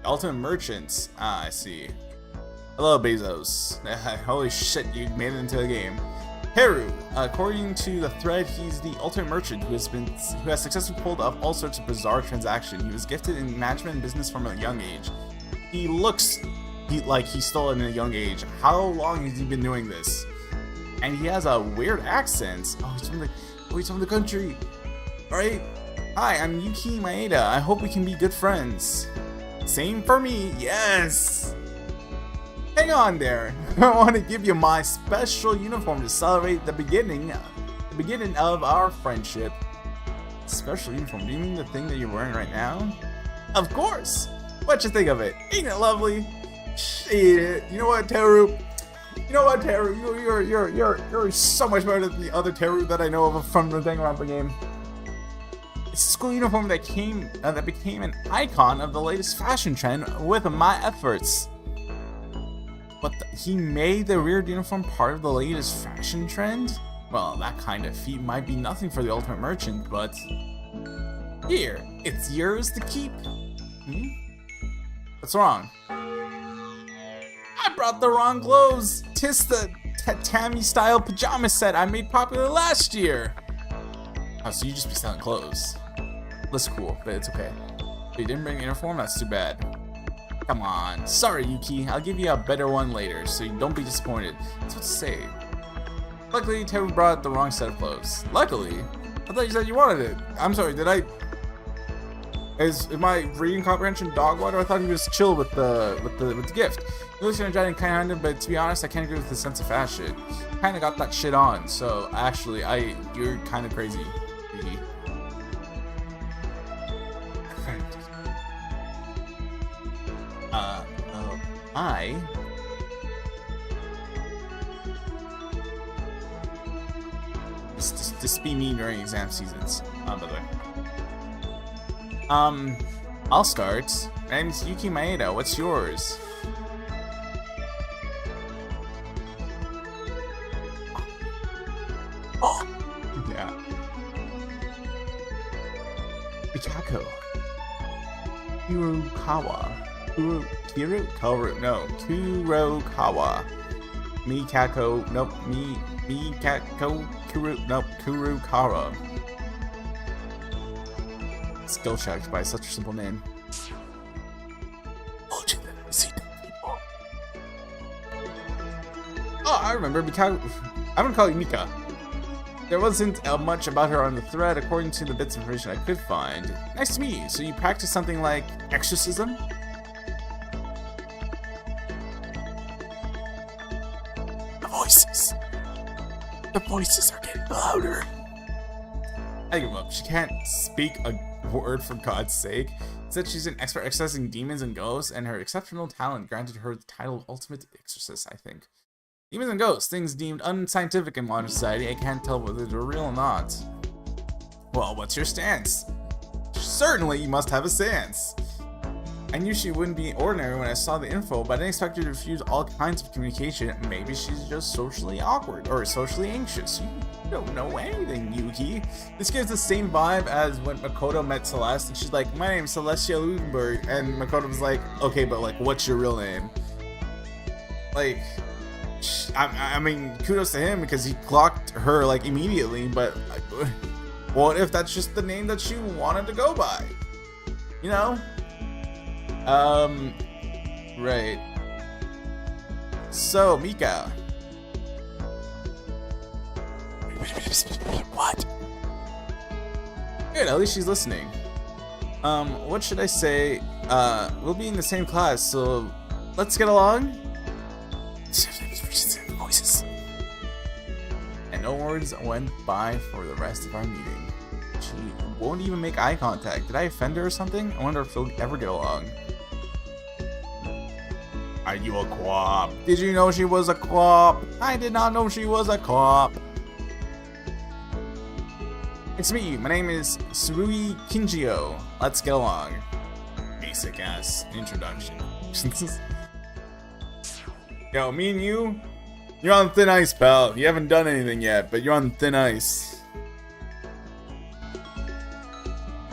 Ultimate Merchants. Ah, I see. Hello, Bezos. Holy shit, you made it into the game. Teru, according to the thread, he's the ultimate merchant who has successfully pulled off all sorts of bizarre transactions. He was gifted in management and business from a young age. He looks like he stole it in a young age. How long has he been doing this? And he has a weird accent. Oh, he's from the country. Alright. Hi, I'm Yuki Maeda. I hope we can be good friends. Same for me. Yes. Hang on there. I want to give you my special uniform to celebrate the beginning of our friendship. Special uniform? Do you mean the thing that you're wearing right now? Of course. What you think of it? Ain't it lovely? Shit. You know what, Teru? You're so much better than the other Teru that I know of from the Danganronpa game. It's a school uniform that became an icon of the latest fashion trend with my efforts. But he made the weird uniform part of the latest fashion trend? Well, that kind of feat might be nothing for the ultimate merchant, but here, it's yours to keep. What's wrong? I brought the wrong clothes. Tis tatami style pajama set I made popular last year. Oh, so you just be selling clothes. Looks cool, but it's okay. But you didn't bring an uniform? That's too bad. Come on. Sorry, Yuki. I'll give you a better one later, so you don't be disappointed. That's what to say. Luckily, Teru brought the wrong set of clothes. Luckily? I thought you said you wanted it. I'm sorry, did I... Is my reading comprehension dog water? I thought he was chill with the gift. He looks energetic and kind-handed, but to be honest, I can't agree with his sense of fashion. Kinda got that shit on, so actually, you're kinda crazy. This be me during exam seasons. By the way. I'll start. My name's Yuki Maeda. What's yours? Oh! Yeah. Mikako. Kurokawa. Kurokawa. Mikako. Nope. Mikako. Kurokawa. Skill checked by such a simple name. Oh, I remember. I'm gonna call you Mika. There wasn't much about her on the thread, according to the bits of information I could find. Nice to meet you. So you practice something like exorcism? The voices are getting louder. I give up. She can't speak a word for God's sake. Said she's an expert exorcising demons and ghosts, and her exceptional talent granted her the title of Ultimate Exorcist, I think. Demons and ghosts, things deemed unscientific in modern society. I can't tell whether they're real or not. Well, what's your stance? Certainly you must have a stance. I knew she wouldn't be ordinary when I saw the info, but I didn't expect her to refuse all kinds of communication. Maybe she's just socially awkward or socially anxious. You don't know anything, Yuki. This gives the same vibe as when Makoto met Celeste and she's like, my name's Celestia Ludenberg, and Makoto was like, okay, but like, what's your real name? Like, I mean, kudos to him because he clocked her like immediately, but like, what if that's just the name that she wanted to go by? You know? Right. So, Mika. What? Good, at least she's listening. What should I say? We'll be in the same class, so let's get along? Voices. And no words went by for the rest of our meeting. She won't even make eye contact. Did I offend her or something? I wonder if they'll ever get along. Are you a co-op? Did you know she was a co-op? I did not know she was a co-op. It's me. My name is Surui Kinjio. Let's get along. Basic ass introduction. Yo, me and you're on thin ice, pal. You haven't done anything yet, but you're on thin ice.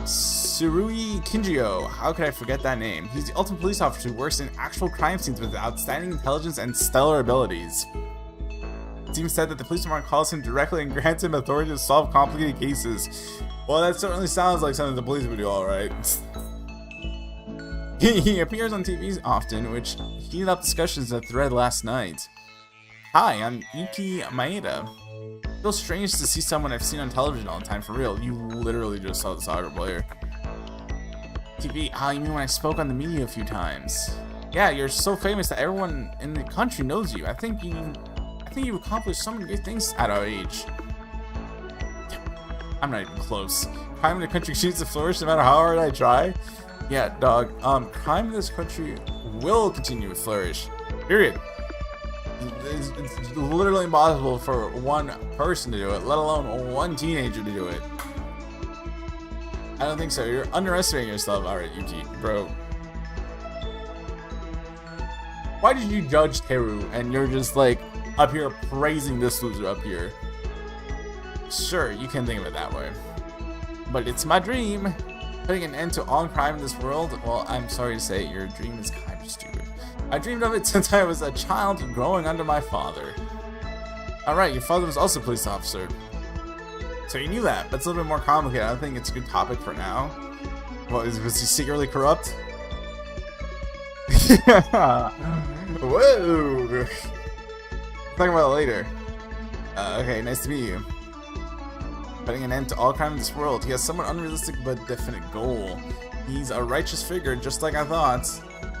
Surui Kinjio. How could I forget that name? He's the ultimate police officer who works in actual crime scenes with outstanding intelligence and stellar abilities. It's even said that the police department calls him directly and grants him authority to solve complicated cases. Well, that certainly sounds like something the police would do, alright. He appears on TV often, which heated up discussions in the thread last night. Hi, I'm Yuki Maeda. It feels strange to see someone I've seen on television all the time, for real. You literally just saw the soccer player. TV, you mean when I spoke on the media a few times? Yeah, you're so famous that everyone in the country knows you. I think you've accomplished so many great things at our age. I'm not even close. Crime in the country continues to flourish no matter how hard I try. Yeah, dog. Crime in this country will continue to flourish. Period. It's literally impossible for one person to do it, let alone one teenager to do it. I don't think so. You're underestimating yourself. Alright, Yuki, bro. Why did you judge Teru and you're just like up here praising this loser up here? Sure, you can think of it that way. But it's my dream. Putting an end to all crime in this world, well, I'm sorry to say, your dream is kind of stupid. I dreamed of it since I was a child growing under my father. Alright, your father was also a police officer. So you knew that, but it's a little bit more complicated. I don't think it's a good topic for now. What, was he secretly corrupt? Whoa! Talk about it later. Okay, nice to meet you. Putting an end to all crime in this world. He has somewhat unrealistic but definite goal. He's a righteous figure, just like I thought.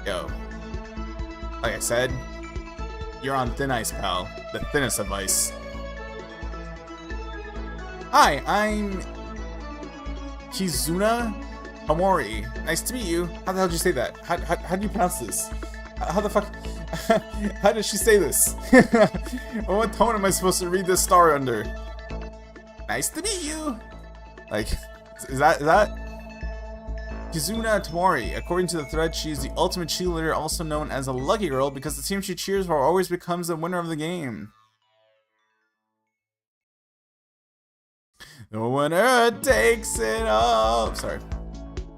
Yo. Like I said, you're on thin ice, pal. The thinnest of ice. Hi, I'm Kizuna Homori. Nice to meet you. How the hell did you say that? How do you pronounce this? How the fuck? How did she say this? What tone am I supposed to read this star under? Nice to meet you. Like, is that Kizuna Tomori? According to the thread, she is the ultimate cheerleader, also known as a lucky girl, because the team she cheers for always becomes the winner of the game. The winner takes it all. Sorry.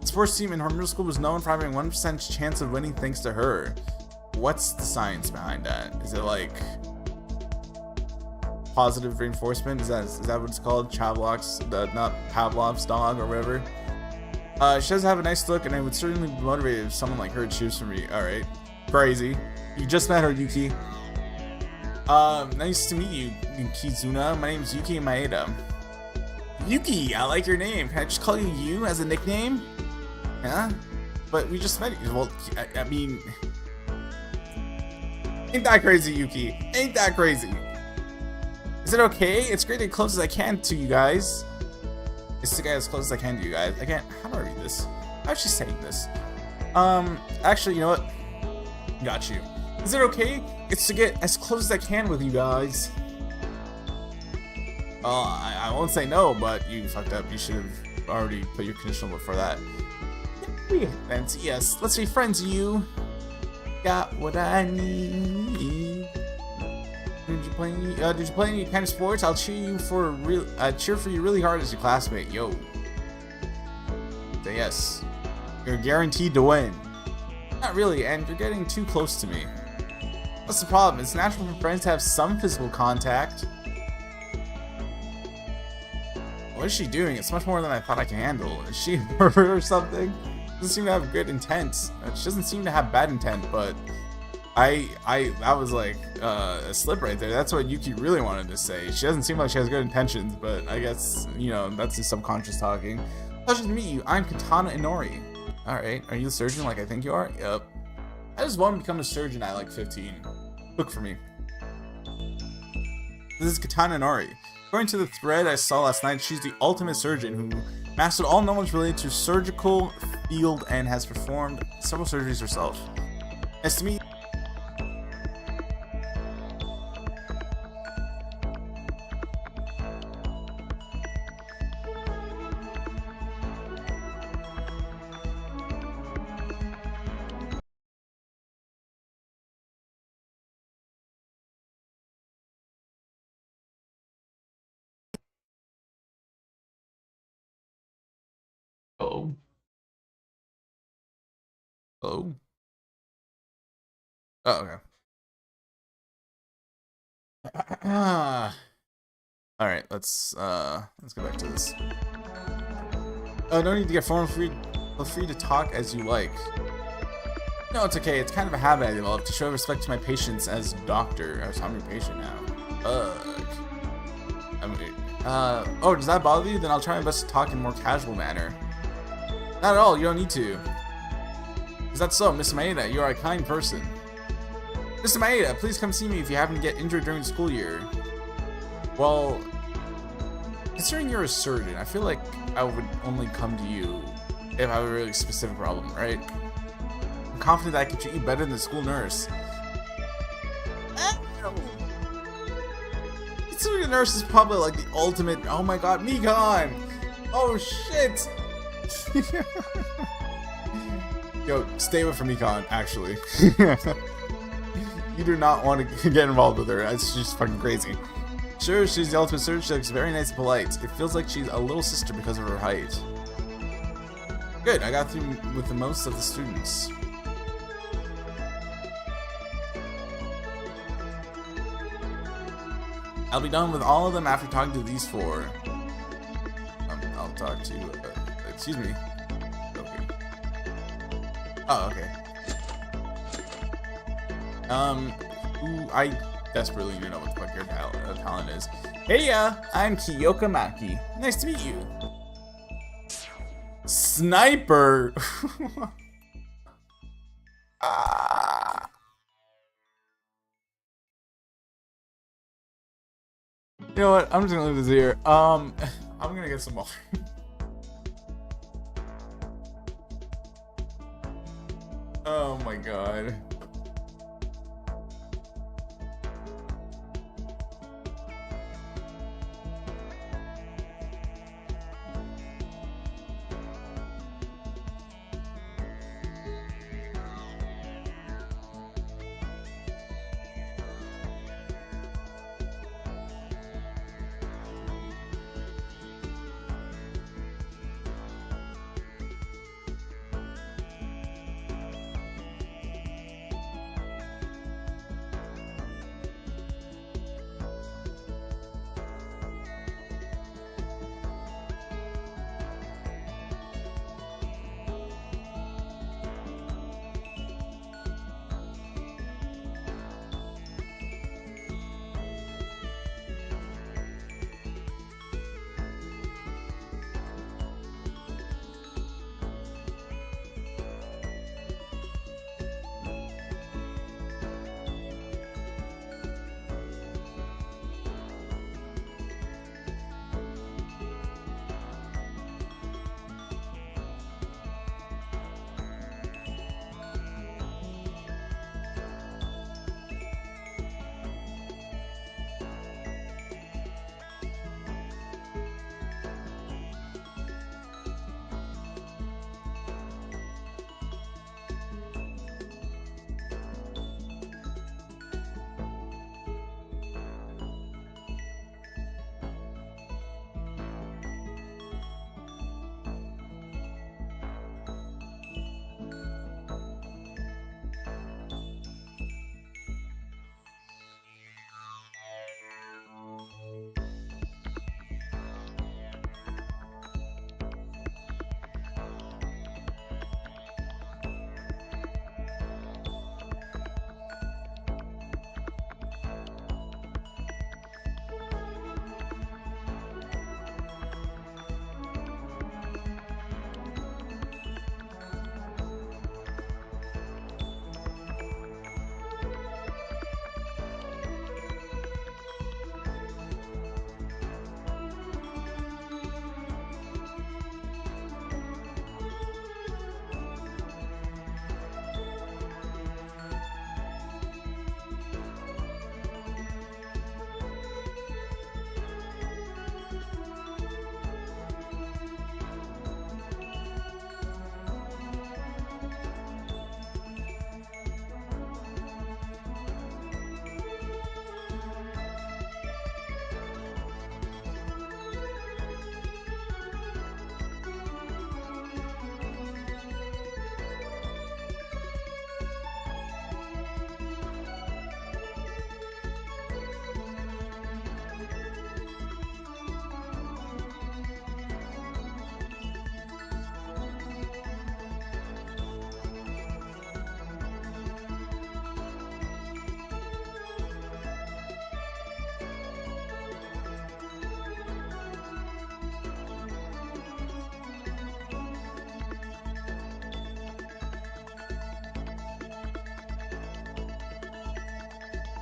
The sports team in her middle school was known for having 1% chance of winning thanks to her. What's the science behind that? Is it like positive reinforcement? Is that what it's called? Not Pavlov's dog or whatever. She does have a nice look, and I would certainly be motivated if someone like her choose for me. Alright. Crazy. You just met her, Yuki. Nice to meet you, Kizuna. My name is Yuki Maeda. Yuki, I like your name. Can I just call you as a nickname? Yeah? But we just met you. Well, I mean... Ain't that crazy, Yuki? Ain't that crazy? Is it okay? It's great to get close as I can to you guys. It's to get as close as I can to you guys. I can't... How do I read this? How's she saying this? Actually, you know what? Got you. Is it okay? It's to get as close as I can with you guys. I won't say no, but you fucked up. You should have already put your conditional before that. Friends, yes. Let's be friends, you. Got what I need. Did you play any kind of sports? I'll cheer for you really hard as your classmate. Yo. Say yes. You're guaranteed to win. Not really, and you're getting too close to me. What's the problem? It's natural for friends to have some physical contact. What is she doing? It's much more than I thought I could handle. Is she a pervert or something? Doesn't seem to have good intent. She doesn't seem to have bad intent, but that was like a slip right there. That's what Yuki really wanted to say. She doesn't seem like she has good intentions, but I guess, you know, that's his subconscious talking. Pleasure to meet you. I'm Katana Inori. Alright, are you a surgeon like I think you are? Yep. I just want to become a surgeon at like 15. Look for me. This is Katana Inori. According to the thread I saw last night, she's the ultimate surgeon who mastered all knowledge related to surgical field and has performed several surgeries herself. Nice to meet you. Hello. Hello? Oh, okay. Alright, let's go back to this. Oh, no need to get formal. Feel free to talk as you like. No, it's okay. It's kind of a habit I developed to show respect to my patients as doctor. I'm your patient now. Oh, does that bother you? Then I'll try my best to talk in a more casual manner. Not at all, you don't need to. Is that so, Miss Maeda? You are a kind person. Mr. Maeda, please come see me if you happen to get injured during the school year. Well, considering you're a surgeon, I feel like I would only come to you if I have a really specific problem, right? I'm confident that I can treat you better than the school nurse. Considering the nurse is probably like the ultimate. Oh my god, Mikan! Oh shit! Yo, stay away from Mikan, actually. You do not want to get involved with her. It's just fucking crazy. Sure, she's the ultimate surgeon. She looks very nice and polite. It feels like she's a little sister because of her height. Good, I got through with the most of the students. I'll be done with all of them after talking to these four. I'll talk to, excuse me. Okay. Oh, okay. Ooh, I desperately need to know what the fuck your talent is. Hey, I'm Kiyoka Maki. Nice to meet you. Sniper! Ah. You know what? I'm just gonna leave this here. I'm gonna get some more. Oh my god.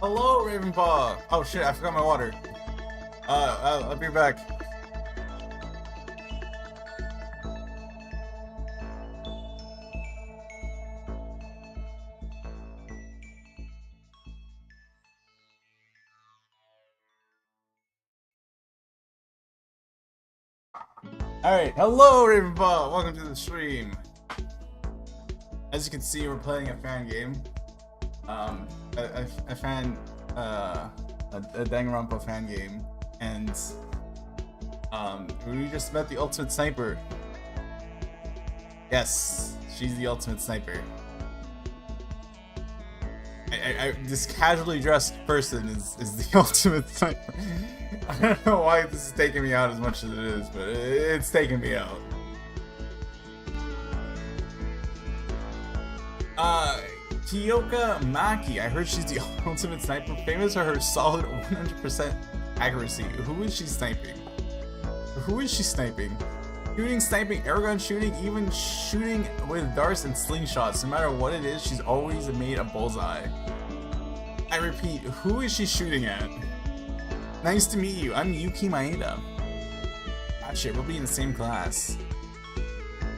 Hello, Ravenpaw. Oh shit, I forgot my water. I'll be back. Alright, hello Ravenpaw! Welcome to the stream. As you can see, we're playing a fan game. A Danganronpa fan game. And we just met the ultimate sniper. Yes, she's the ultimate sniper. this casually dressed person is the ultimate sniper. I don't know why this is taking me out as much as it is, but it's taking me out. Kyoka Maki. I heard she's the ultimate sniper, famous for her solid 100% accuracy. Who is she sniping? Who is she sniping? Shooting, sniping, airgun shooting, even shooting with darts and slingshots. No matter what it is, she's always made a bullseye. I repeat, who is she shooting at? Nice to meet you. I'm Yuki Maeda. Ah shit, we'll be in the same class.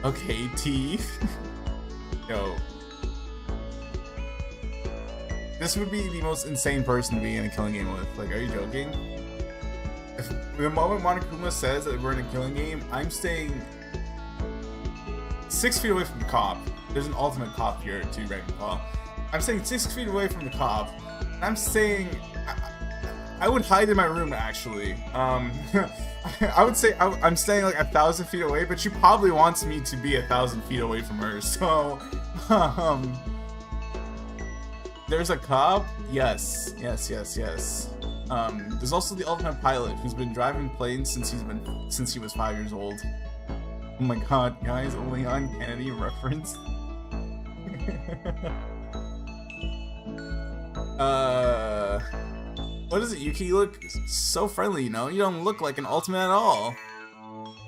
Okay, T. Yo. This would be the most insane person to be in a killing game with. Like, are you joking? If, the moment Monokuma says that we're in a killing game, I'm staying 6 feet away from the cop. There's an ultimate cop here too, right, Paul? I'm staying 6 feet away from the cop. And I'm staying... I would hide in my room, actually. I would say I'm staying like 1,000 feet away, but she probably wants me to be 1,000 feet away from her, so... There's a cop? Yes. There's also the ultimate pilot who's been driving planes since he was 5 years old. Oh my god, guys, a Leon Kennedy reference. What is it, Yuki? You look so friendly, you know? You don't look like an ultimate at all.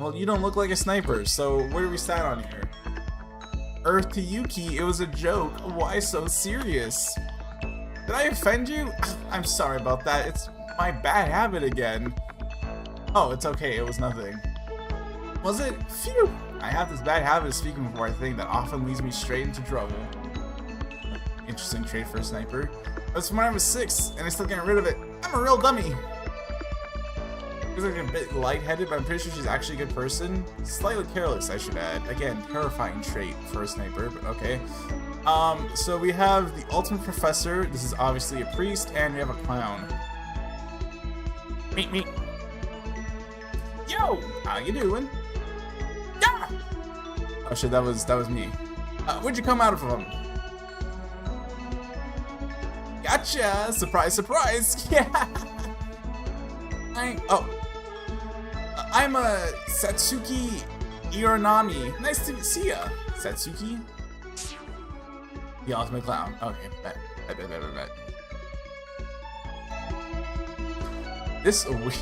Well, you don't look like a sniper, so where do we stand on here? Earth to Yuki, it was a joke. Why so serious? Did I offend you? I'm sorry about that. It's my bad habit again. Oh, it's okay. It was nothing. Was it? Phew! I have this bad habit of speaking before I think that often leads me straight into trouble. Interesting trait for a sniper. That's from when I was 6, and I still getting rid of it. I'm a real dummy. She's like a bit lightheaded, but I'm pretty sure she's actually a good person. Slightly careless, I should add. Again, terrifying trait for a sniper, but okay. So we have the ultimate professor. This is obviously a priest, and we have a clown. Meet me. Yo, how you doing? Yeah. Oh shit, that was me. Where'd you come out from? Gotcha! Surprise, surprise! Yeah! I'm a Satsuki Ironami. Nice to see ya, Satsuki. The ultimate clown. Okay, bet. This a weird...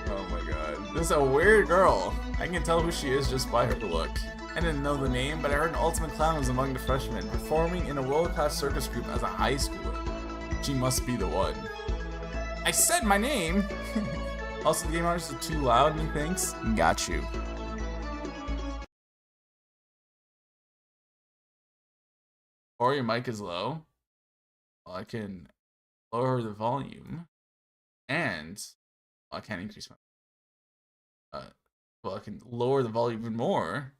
Oh my god. This is a weird girl. I can tell who she is just by her look. I didn't know the name, but I heard an ultimate clown was among the freshmen, performing in a world-class circus group as a high schooler. She must be the one. I said my name! Also, the game artists are too loud, and he thinks, got you. Or your mic is low. Well, I can lower the volume. And I can't increase my... well, I can lower the volume even more.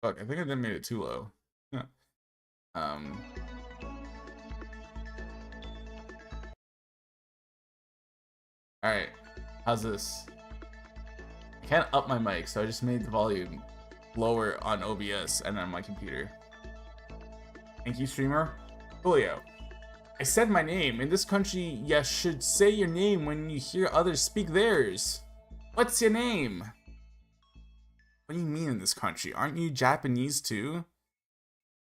Fuck, I think I done made it too low. Alright, how's this? I can't up my mic, so I just made the volume lower on OBS and on my computer. Thank you, streamer. Julio. I said my name. In this country, you should say your name when you hear others speak theirs. What's your name? What do you mean in this country? Aren't you Japanese too?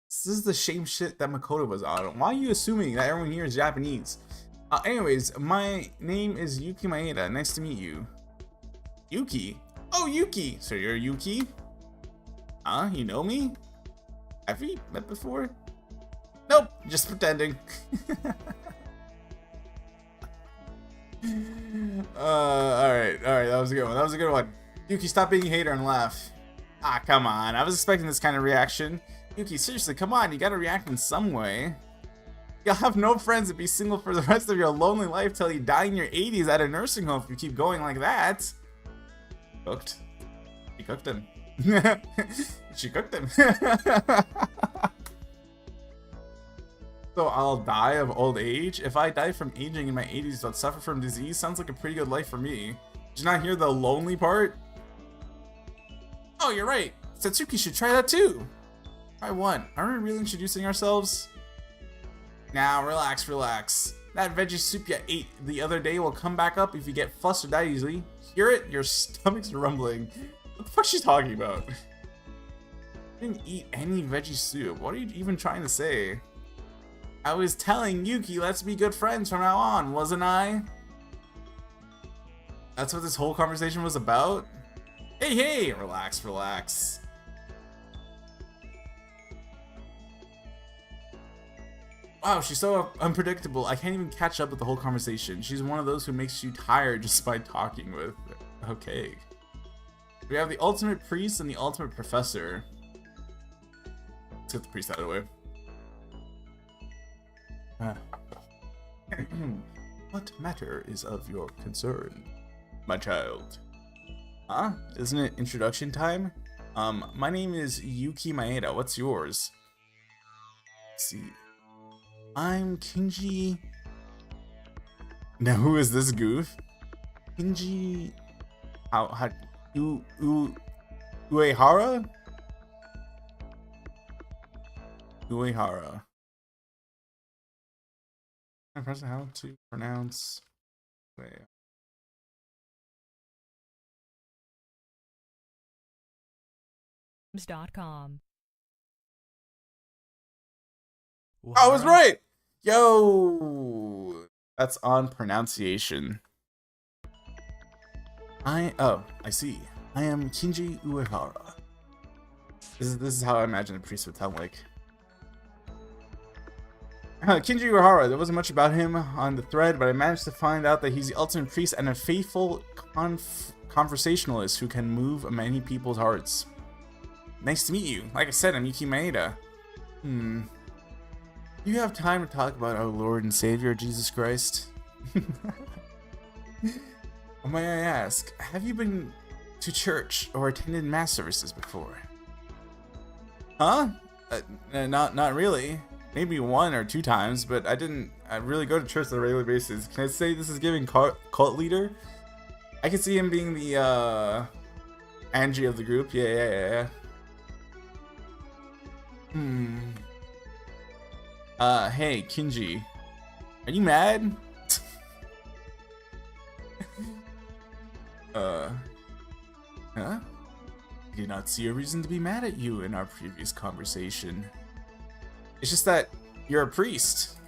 This is the same shit that Makoto was on. Why are you assuming that everyone here is Japanese? Anyways, my name is Yuki Maeda. Nice to meet you. Yuki? Oh, Yuki! So you're Yuki? Huh? You know me? Have we met before? Nope, just pretending. Alright, that was a good one. Yuki, stop being a hater and laugh. Ah, come on, I was expecting this kind of reaction. Yuki, seriously, come on, you gotta react in some way. You'll have no friends and be single for the rest of your lonely life till you die in your 80s at a nursing home if you keep going like that. Cooked. She cooked him. She cooked him. So I'll die of old age? If I die from aging in my 80s but suffer from disease, sounds like a pretty good life for me. Did you not hear the lonely part? Oh, you're right. Satsuki should try that too. I won. Are we really introducing ourselves? Now, relax, relax. That veggie soup you ate the other day will come back up if you get flustered that easily. Hear it? Your stomach's rumbling. What the fuck's she talking about? I didn't eat any veggie soup. What are you even trying to say? I was telling Yuki, let's be good friends from now on, wasn't I? That's what this whole conversation was about? Hey, hey! Relax, relax. Wow, she's so unpredictable. I can't even catch up with the whole conversation. She's one of those who makes you tired just by talking with. Okay. We have the ultimate priest and the ultimate professor. Let's get the priest out of the way. What matter is of your concern, my child? Huh? Isn't it introduction time? My name is Yuki Maeda. What's yours? Let's see. I'm Kinji. Now who is this goof? Kinji. Uehara? Uehara. I press how to pronounce. .com. I was right! Yo! That's on pronunciation. I see. I am Kinji Uehara. This is how I imagine a priest would sound like. Kinji Uehara, there wasn't much about him on the thread, but I managed to find out that he's the ultimate priest and a faithful conversationalist who can move many people's hearts. Nice to meet you. Like I said, I'm Yuki Maeda. Do you have time to talk about our Lord and Savior, Jesus Christ? May I ask, have you been to church or attended mass services before? Huh? Not really. Maybe 1 or 2 times, but I didn't really go to church on a regular basis. Can I say this is giving cult leader? I can see him being the Angie of the group. Yeah. Hey, Kinji. Are you mad? Huh? I did not see a reason to be mad at you in our previous conversation. It's just that you're a priest.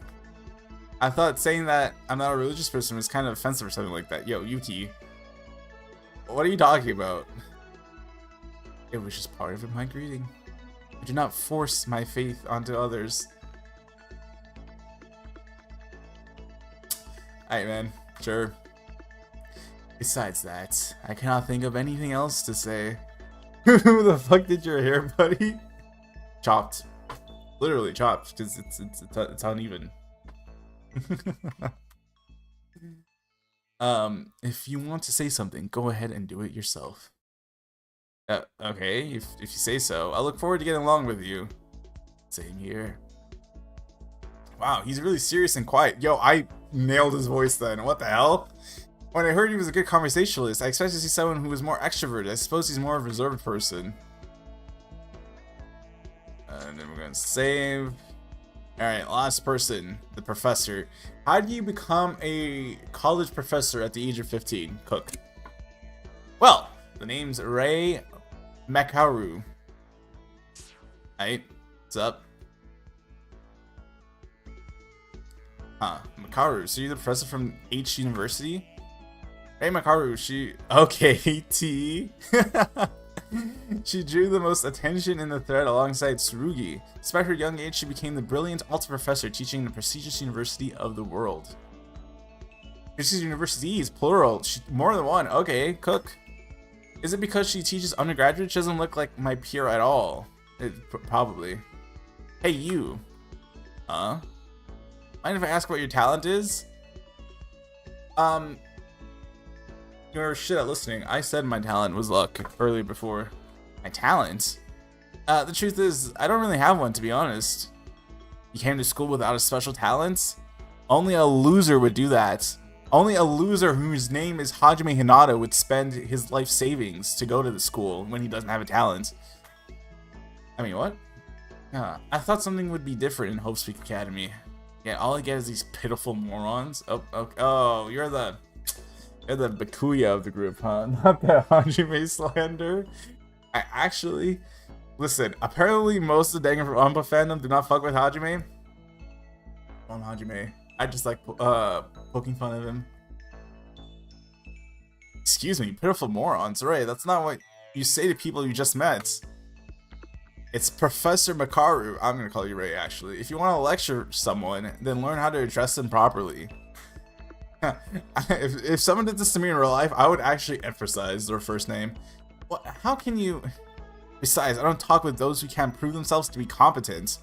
I thought saying that I'm not a religious person was kind of offensive or something like that. Yo, Yuki. What are you talking about? It was just part of my greeting. I do not force my faith onto others. Alright, man. Sure. Besides that, I cannot think of anything else to say. Who the fuck did your hair, buddy? Chopped. Literally chopped, because it's uneven. If you want to say something, go ahead and do it yourself. Okay, if you say so. I look forward to getting along with you. Same here. Wow, he's really serious and quiet. Yo, I nailed his voice then. What the hell? When I heard he was a good conversationalist, I expected to see someone who was more extroverted. I suppose he's more of a reserved person. And then we're gonna save. Alright, last person, the professor. How do you become a college professor at the age of 15? Cook. Well, the name's Ray Makaru. Alright, what's up? Huh, Makaru, so you're the professor from H University? Ray Makaru, she... Okay, T. She drew the most attention in the thread alongside Tsurugi. Despite her young age, she became the brilliant Alta Professor teaching in the prestigious university of the world. Prestigious universities, plural. More than one. Okay, Cook. Is it because she teaches undergraduates? She doesn't look like my peer at all. Probably. Hey, you. Huh? Mind if I ask what your talent is? You're shit at listening. I said my talent was luck earlier before. My talent? The truth is, I don't really have one, to be honest. You came to school without a special talent? Only a loser would do that. Only a loser whose name is Hajime Hinata would spend his life savings to go to the school when he doesn't have a talent. I mean, what? I thought something would be different in Hope Speak Academy. Yeah, all I get is these pitiful morons. Oh, you're the Bakuya of the group, huh? Not the Hajime slander. I actually, listen, apparently most of the Danganronpa fandom do not fuck with Hajime. On Hajime. I just like poking fun of him. Excuse me, pitiful morons. Right, that's not what you say to people you just met. It's Professor Makaru. I'm gonna call you Ray, actually. If you want to lecture someone, then learn how to address them properly. if someone did this to me in real life, I would actually emphasize their first name. What? How can you? Besides, I don't talk with those who can't prove themselves to be competent.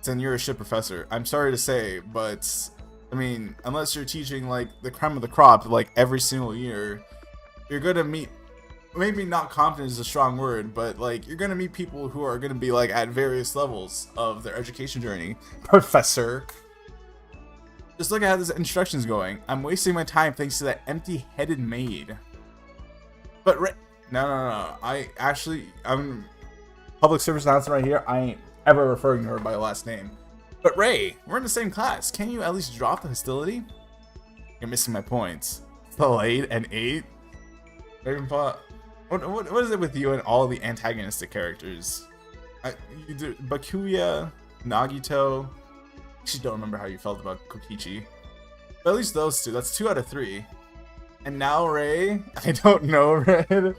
Then you're a shit professor. I'm sorry to say, but I mean, unless you're teaching like the creme of the crop, like every single year, you're gonna meet. Maybe not competent is a strong word, but like you're gonna meet people who are gonna be like at various levels of their education journey. Professor. Just look at how this instruction's going. I'm wasting my time thanks to that empty-headed maid. But no. I'm public service announcement right here. I ain't ever referring to her by last name. But Ray, we're in the same class. Can you at least drop the hostility? You're missing my points. Delayed and 8. Ravenpaw. What is it with you and all the antagonistic characters? You do Bakuya, Nagito. I actually don't remember how you felt about Kokichi. But at least those two. That's 2 out of 3. And now Ray. I don't know, Red.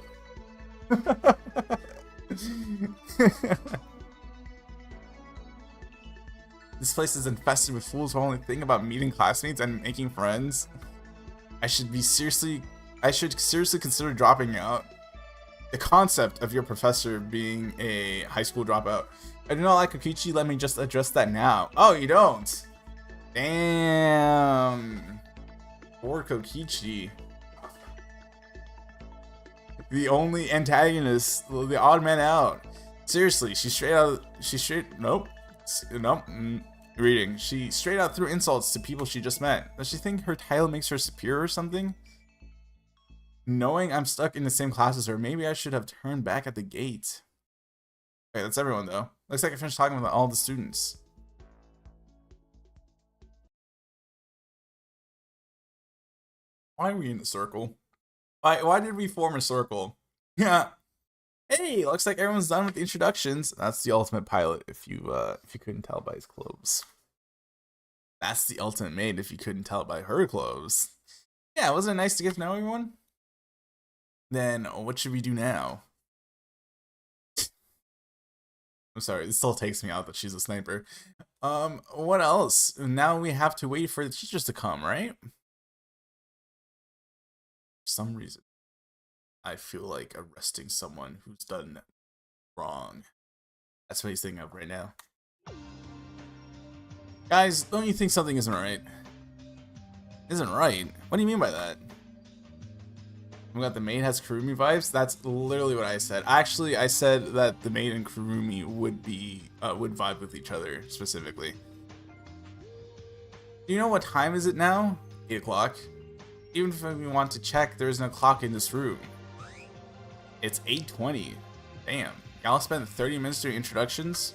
This place is infested with fools who only think about meeting classmates and making friends. I should seriously consider dropping out. The concept of your professor being a high school dropout. I do not like Kokichi, let me just address that now. Oh, you don't? Damn. Poor Kokichi. The only antagonist, the odd man out. Seriously, she straight out threw insults to people she just met. Does she think her title makes her superior or something? Knowing I'm stuck in the same class as her, maybe I should have turned back at the gate. Okay, that's everyone though. Looks like I finished talking with all the students. Why are we in a circle? Why did we form a circle? Yeah. Hey, looks like everyone's done with the introductions. That's the ultimate pilot if you couldn't tell by his clothes. That's the ultimate maid if you couldn't tell by her clothes. Yeah, wasn't it nice to get to know everyone? Then what should we do now? I'm sorry, this still takes me out that she's a sniper. What else? Now we have to wait for the teachers to come, right? For some reason, I feel like arresting someone who's done wrong. That's what he's thinking of right now. Guys, don't you think something isn't right? Isn't right? What do you mean by that? We got the maid has Kurumi vibes. That's literally what I said. Actually, I said that the maid and Kurumi would vibe with each other specifically. Do you know what time is it now? 8 o'clock. Even if we want to check, there isn't a clock in this room. It's 8:20. Damn. Y'all spent 30 minutes doing introductions?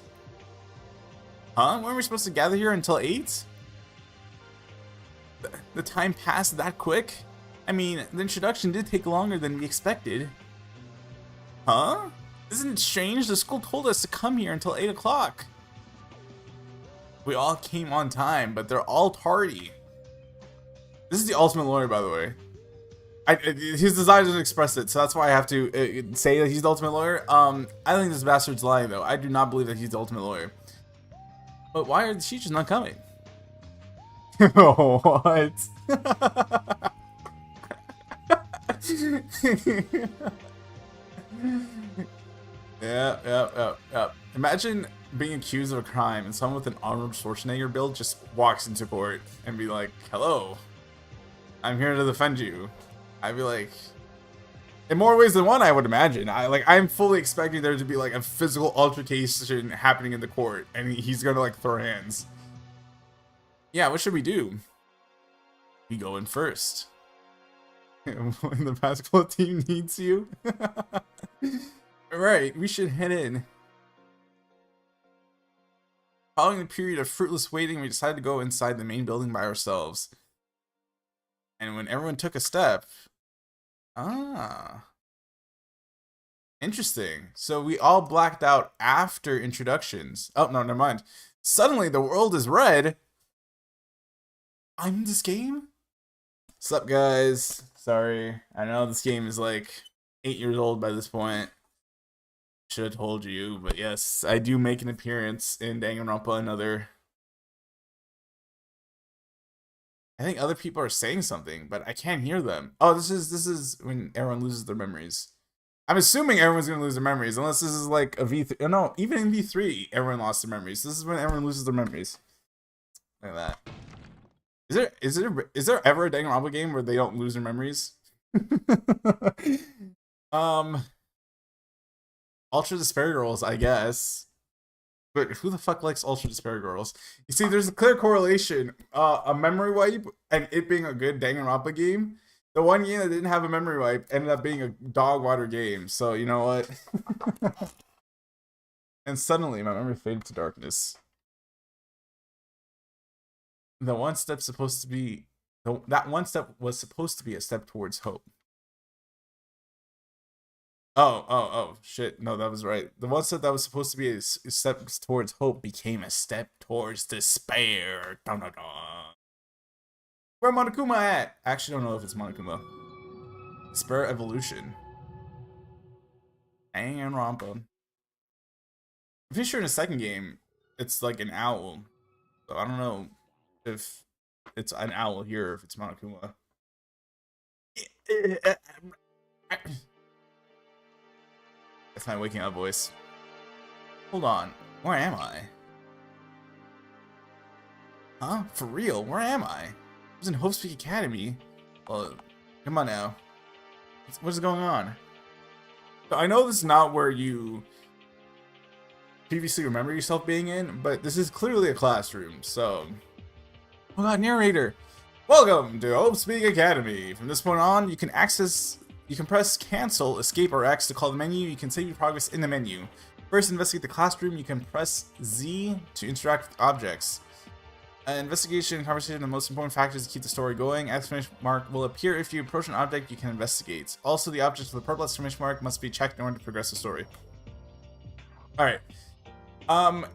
Huh? Weren't we supposed to gather here until 8? The time passed that quick? I mean, the introduction did take longer than we expected. Huh? Isn't it strange? The school told us to come here until 8 o'clock. We all came on time, but they're all tardy. This is the ultimate lawyer, by the way. His design doesn't express it, so that's why I have to say that he's the ultimate lawyer. I think this bastard's lying, though. I do not believe that he's the ultimate lawyer. But why are the teachers not coming? What? Yeah. Imagine being accused of a crime and someone with an Arnold Schwarzenegger build just walks into court and be like, "Hello, I'm here to defend you." I'd be like, in more ways than one, I would imagine. I'm fully expecting there to be like a physical altercation happening in the court, and he's gonna like throw hands. Yeah, what should we do? We go in first. When the basketball team needs you. Right, we should head in. Following the period of fruitless waiting, we decided to go inside the main building by ourselves. And when everyone took a step... Interesting. So we all blacked out after introductions. Oh, no, never mind. Suddenly, the world is red. I'm in this game? What's up, guys? Sorry. I know this game is like 8 years old by this point. Should have told you, but yes, I do make an appearance in Danganronpa Another. I think other people are saying something, but I can't hear them. Oh, this is when everyone loses their memories. I'm assuming everyone's gonna lose their memories, unless this is like a V3. No, even in V3, everyone lost their memories. This is when everyone loses their memories. Look at that. Is there ever a Danganronpa game where they don't lose their memories? Ultra Despair Girls, I guess. But who the fuck likes Ultra Despair Girls? You see, there's a clear correlation. A memory wipe and it being a good Danganronpa game. The one game that didn't have a memory wipe ended up being a dog water game. So, you know what? And suddenly, my memory faded to darkness. The one step supposed to be... That one step was supposed to be a step towards hope. Oh, shit. No, that was right. The one step that was supposed to be a step towards hope became a step towards despair. Dun, dun, dun. Where Monokuma at? I actually don't know if it's Monokuma. Despair Evolution. Danganronpa. I'm pretty sure in the second game, it's like an owl. So I don't know if it's an owl here or if it's Monokuma. That's my waking up voice. Hold on. Where am I? Huh? For real? Where am I? I was in Hope's Peak Academy. Well, come on now. What is going on? So I know this is not where you previously remember yourself being in, but this is clearly a classroom, so... Oh god, narrator! Welcome to Hope's Peak Academy! From this point on, you can press cancel, escape, or X to call the menu. You can save your progress in the menu. First, investigate the classroom. You can press Z to interact with objects. Investigation and conversation are the most important factors to keep the story going. Exclamation mark will appear if you approach an object you can investigate. Also, the object with the purple exclamation mark must be checked in order to progress the story. Alright. From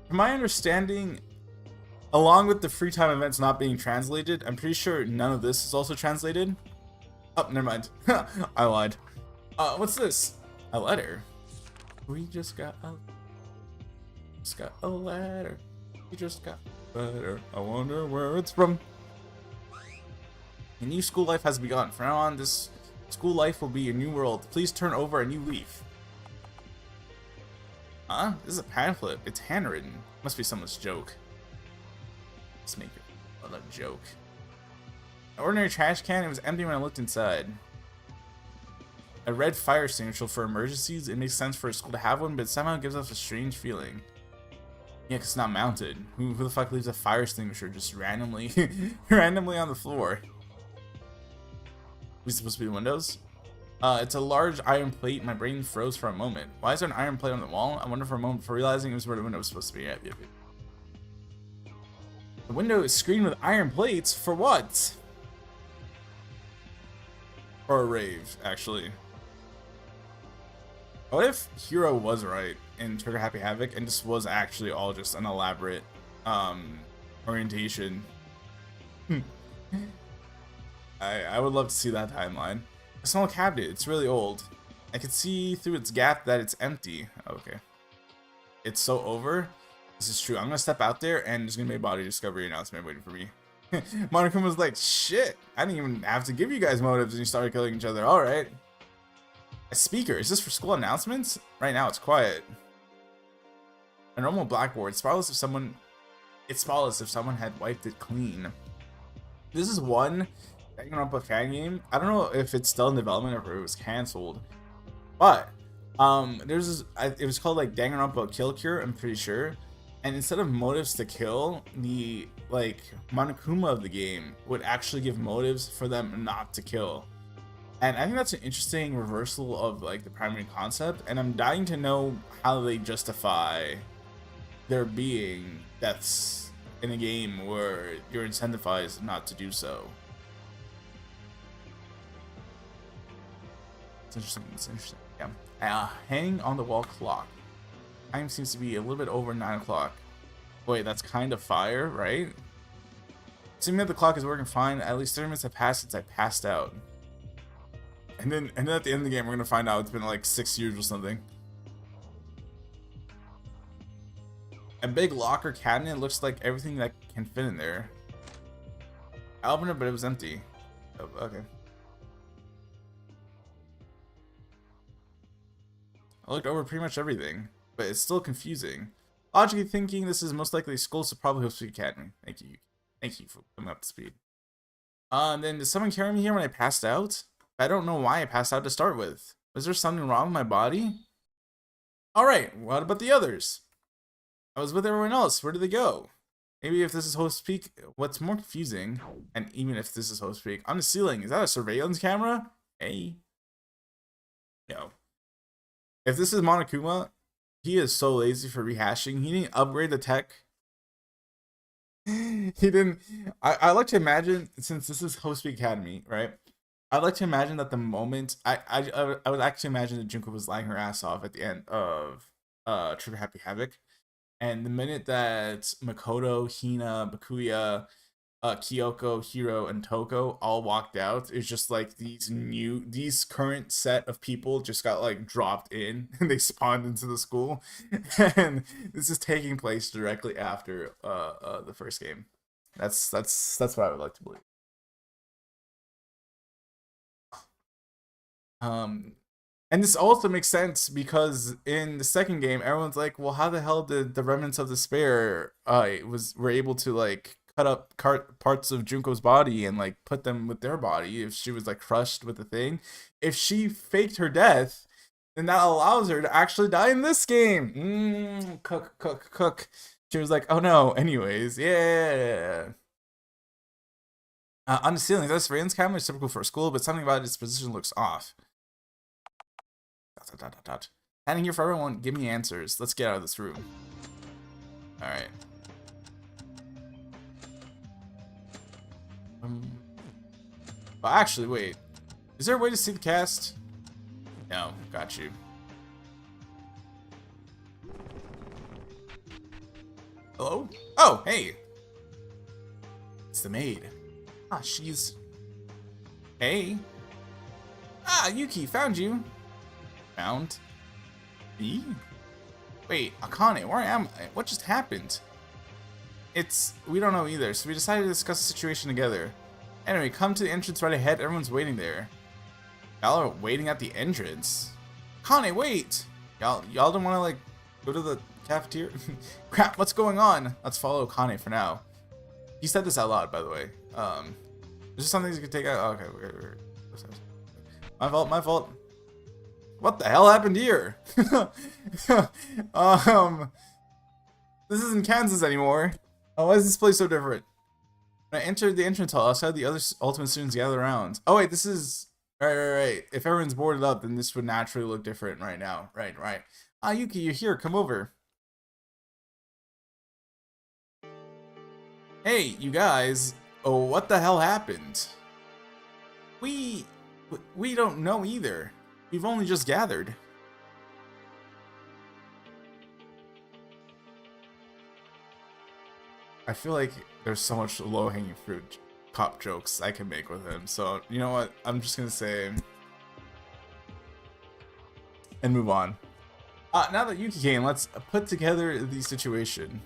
my understanding, along with the free time events not being translated, I'm pretty sure none of this is also translated. Oh, never mind. I lied. What's this? A letter. We just got a letter. We just got a letter. I wonder where it's from. A new school life has begun. From now on, this school life will be a new world. Please turn over a new leaf. Huh? This is a pamphlet. It's handwritten. Must be someone's joke. Let's make it a joke. An ordinary trash can, it was empty when I looked inside. A red fire extinguisher for emergencies. It makes sense for a school to have one, but somehow it gives us a strange feeling. Yeah, 'cause it's not mounted. Who the fuck leaves a fire extinguisher just randomly randomly on the floor? Is it supposed to be the windows? It's a large iron plate. My brain froze for a moment. Why is there an iron plate on the wall? I wonder for a moment before realizing it was where the window was supposed to be. Yeah. The window is screened with iron plates. For what? Or a rave, actually. What if Hero was right in Trigger Happy Havoc and this was actually all just an elaborate orientation? I would love to see that timeline. A small cabinet, it's really old. I can see through its gap that it's empty. Okay. It's so over. This is true. I'm gonna step out there and there's gonna be a body discovery announcement waiting for me. Monokuma was like, shit, I didn't even have to give you guys motives and you started killing each other. Alright. A speaker, is this for school announcements? Right now it's quiet. A normal blackboard, it's spotless if someone had wiped it clean. This is one Danganronpa fan game. I don't know if it's still in development or if it was cancelled. But there's this, it was called like Danganronpa Kill Cure, I'm pretty sure. And instead of motives to kill, the like Monokuma of the game would actually give motives for them not to kill. And I think that's an interesting reversal of like the primary concept, and I'm dying to know how they justify there being deaths in a game where you're incentivized not to do so. It's interesting. It's interesting. Yeah. Hanging on the wall clock. Time seems to be a little bit over 9 o'clock. Wait, that's kind of fire, right? Assuming that the clock is working fine, at least 30 minutes have passed since I passed out. And then at the end of the game, we're gonna find out it's been like 6 years or something. A big locker cabinet looks like everything that can fit in there. I opened it, but it was empty. Oh, okay. I looked over pretty much everything, but it's still confusing. Logically thinking, this is most likely school, so probably Hope Speed Academy. Thank you. Thank you for coming up to speed. And then did someone carry me here when I passed out? I don't know why I passed out to start with. Was there something wrong with my body? Alright, what about the others? I was with everyone else. Where did they go? Maybe if this is Hope Speak, what's more confusing, and even if this is Hope Speak, on the ceiling, is that a surveillance camera? Hey. No. If this is Monokuma, he is so lazy for rehashing. He didn't upgrade the tech. He didn't. I like to imagine, since this is Hope Speak Academy, right? I'd like to imagine that the moment I would actually imagine that Junko was lying her ass off at the end of Trigger Happy Havoc, and the minute that Makoto, Hina, Bakuya, Kyoko, Hiro, and Toko all walked out, it's just like these current set of people just got like dropped in and they spawned into the school, and this is taking place directly after the first game. That's what I would like to believe. And this also makes sense because in the second game, everyone's like, well, how the hell did the remnants of despair were able to like cut up parts of Junko's body and like put them with their body if she was like crushed with the thing? If she faked her death, then that allows her to actually die in this game. Cook. She was like, oh no, anyways, yeah. On the ceiling, that surveillance camera is typical for a school, but something about its position looks off. Standing here for everyone, give me answers. Let's get out of this room. Alright. Well, actually, wait. Is there a way to see the cast? No, got you. Hello? Oh, hey! It's the maid. Ah, she's... Hey! Ah, Yuki, found you! Found? Me? Wait, Akane, where am I? What just happened? We don't know either, so we decided to discuss the situation together. Anyway, come to the entrance right ahead, everyone's waiting there. Y'all are waiting at the entrance? Akane, wait! Y'all don't wanna, like, go to the cafeteria? Crap, what's going on? Let's follow Akane for now. He said this out loud, by the way. Is there something you could take out? Oh, okay. My fault. What the hell happened here? This isn't Kansas anymore. Oh, why is this place so different? When I entered the entrance hall, outside the other Ultimate students gathered around. Oh wait, this is... Right. If everyone's boarded up, then this would naturally look different right now. Right. Ah, Yuki, you're here. Come over. Hey, you guys. Oh, what the hell happened? We don't know either. We've only just gathered. I feel like there's so much low-hanging fruit cop jokes I can make with him. So, you know what? I'm just gonna say... and move on. Now that Yuki came, let's put together the situation.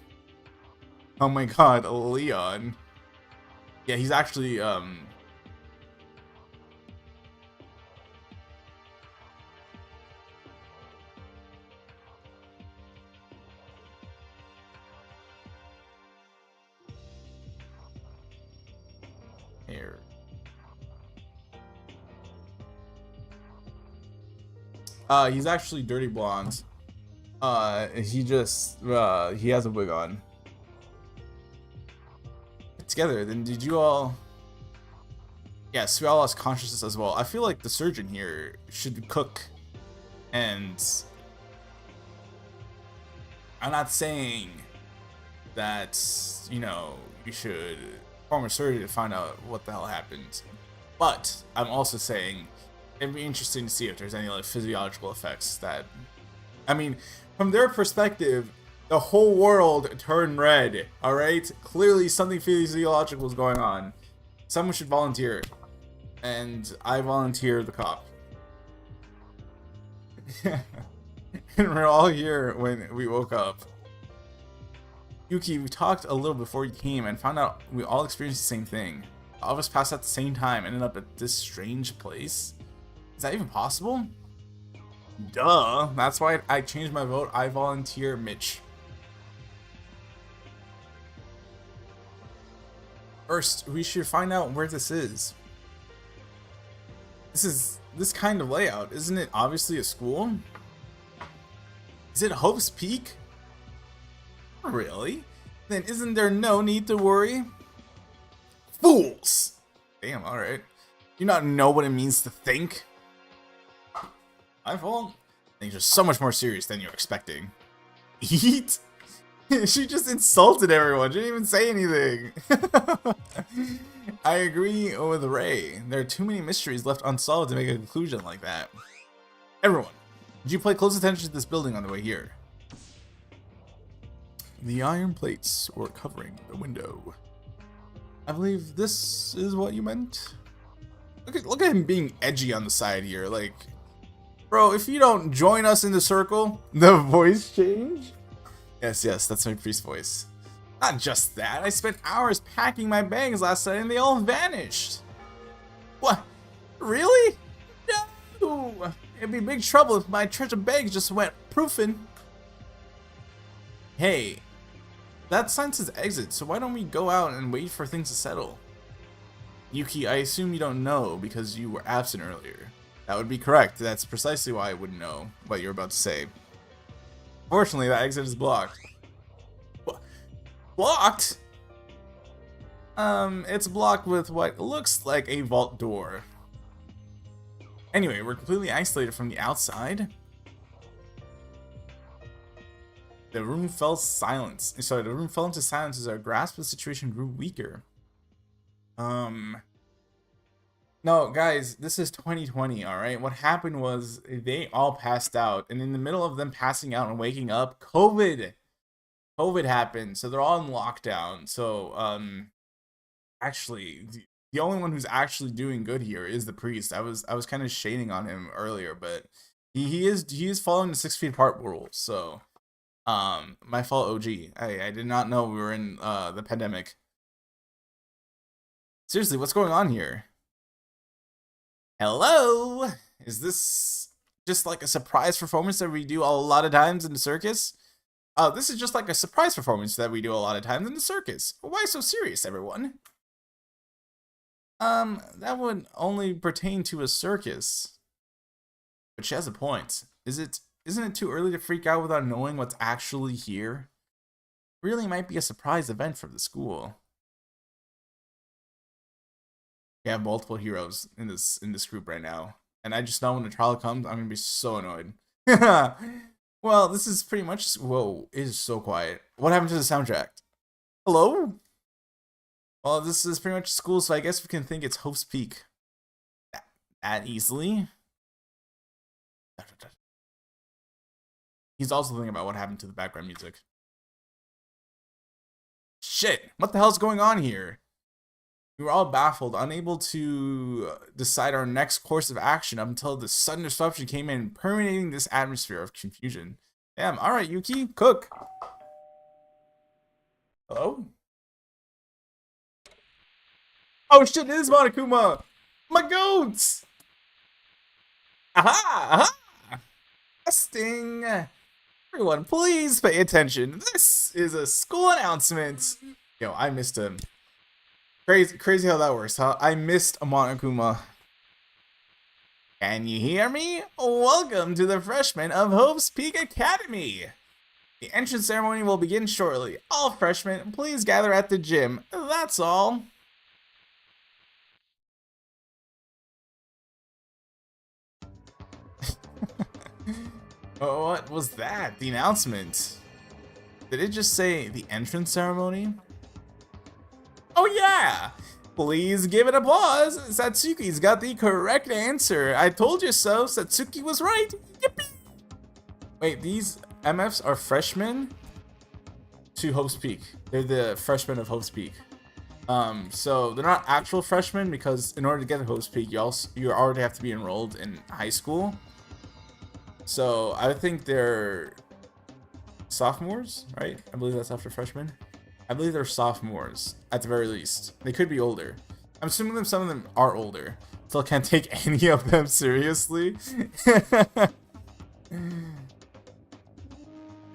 Oh my god, Leon. Yeah, he's actually, here. He's actually dirty blonde. He has a wig on. Together, then did you all... Yes, we all lost consciousness as well. I feel like the surgeon here should cook, and I'm not saying that, you know, you should perform a surgery to find out what the hell happened. But I'm also saying it'd be interesting to see if there's any like physiological effects that, I mean, from their perspective, the whole world turned red. All right, clearly something physiological is going on. Someone should volunteer, and I volunteer the cop. And we're all here when we woke up. Yuki, we talked a little before you came and found out we all experienced the same thing. All of us passed out at the same time, ended up at this strange place. Is that even possible? Duh. That's why I changed my vote. I volunteer Mitch. First, we should find out where this is. This kind of layout. Isn't it obviously a school? Is it Hope's Peak? Really? Then isn't there no need to worry? Fools! Damn, alright. You not know what it means to think? My fault? Things are so much more serious than you're expecting. Eat? She just insulted everyone. She didn't even say anything. I agree with Ray. There are too many mysteries left unsolved to make a conclusion like that. Everyone, did you pay close attention to this building on the way here? The iron plates were covering the window. I believe this is what you meant. Look at him being edgy on the side here. Like, bro, if you don't join us in the circle, the voice change. Yes, that's my priest voice. Not just that, I spent hours packing my bags last night and they all vanished. What? Really? No! It'd be big trouble if my treasure bags just went proofing. Hey, that sign says exit, so why don't we go out and wait for things to settle? Yuki, I assume you don't know because you were absent earlier. That would be correct. That's precisely why I wouldn't know what you're about to say. Fortunately, that exit is blocked. Blocked? It's blocked with what looks like a vault door. Anyway, we're completely isolated from the outside. The room fell into silence as our grasp of the situation grew weaker. No, guys, this is 2020, alright? What happened was they all passed out, and in the middle of them passing out and waking up, COVID happened, so they're all in lockdown. So, actually, the only one who's actually doing good here is the priest. I was kind of shading on him earlier, but he is following the 6 feet apart rule. So, my fault, OG. I did not know we were in the pandemic. Seriously, what's going on here? Hello? Is this just like a surprise performance that we do a lot of times in the circus? This is just like a surprise performance that we do a lot of times in the circus. Why so serious, everyone? That would only pertain to a circus. But she has a point. Isn't it too early to freak out without knowing what's actually here? Really might be a surprise event for the school. We have multiple heroes in this group right now, and I just know when the trial comes, I'm gonna be so annoyed. Well, this is pretty much. Whoa, it is so quiet. What happened to the soundtrack? Hello? Well, this is pretty much school, so I guess we can think it's Hope's Peak. That easily. He's also thinking about what happened to the background music. Shit! What the hell's going on here? We were all baffled, unable to decide our next course of action up until the sudden disruption came in, permeating this atmosphere of confusion. Damn, alright, Yuki, cook. Hello? Oh shit, it is Monokuma! My goats! Aha! Aha! Testing! Everyone, please pay attention. This is a school announcement. Yo, I missed him. Crazy how that works, huh? I missed a Monokuma. Can you hear me? Welcome to the freshmen of Hope's Peak Academy. The entrance ceremony will begin shortly. All freshmen, please gather at the gym. That's all. What was that? The announcement. Did it just say the entrance ceremony? Oh yeah! Please give it applause. Satsuki's got the correct answer. I told you so. Satsuki was right. Yippee! Wait, these MFs are freshmen to Hope's Peak. They're the freshmen of Hope's Peak. So they're not actual freshmen because in order to get to Hope's Peak, you already have to be enrolled in high school. So I think they're sophomores, right? I believe that's after freshmen. I believe they're sophomores at the very least. They could be older. I'm assuming some of them are older. Still can't take any of them seriously.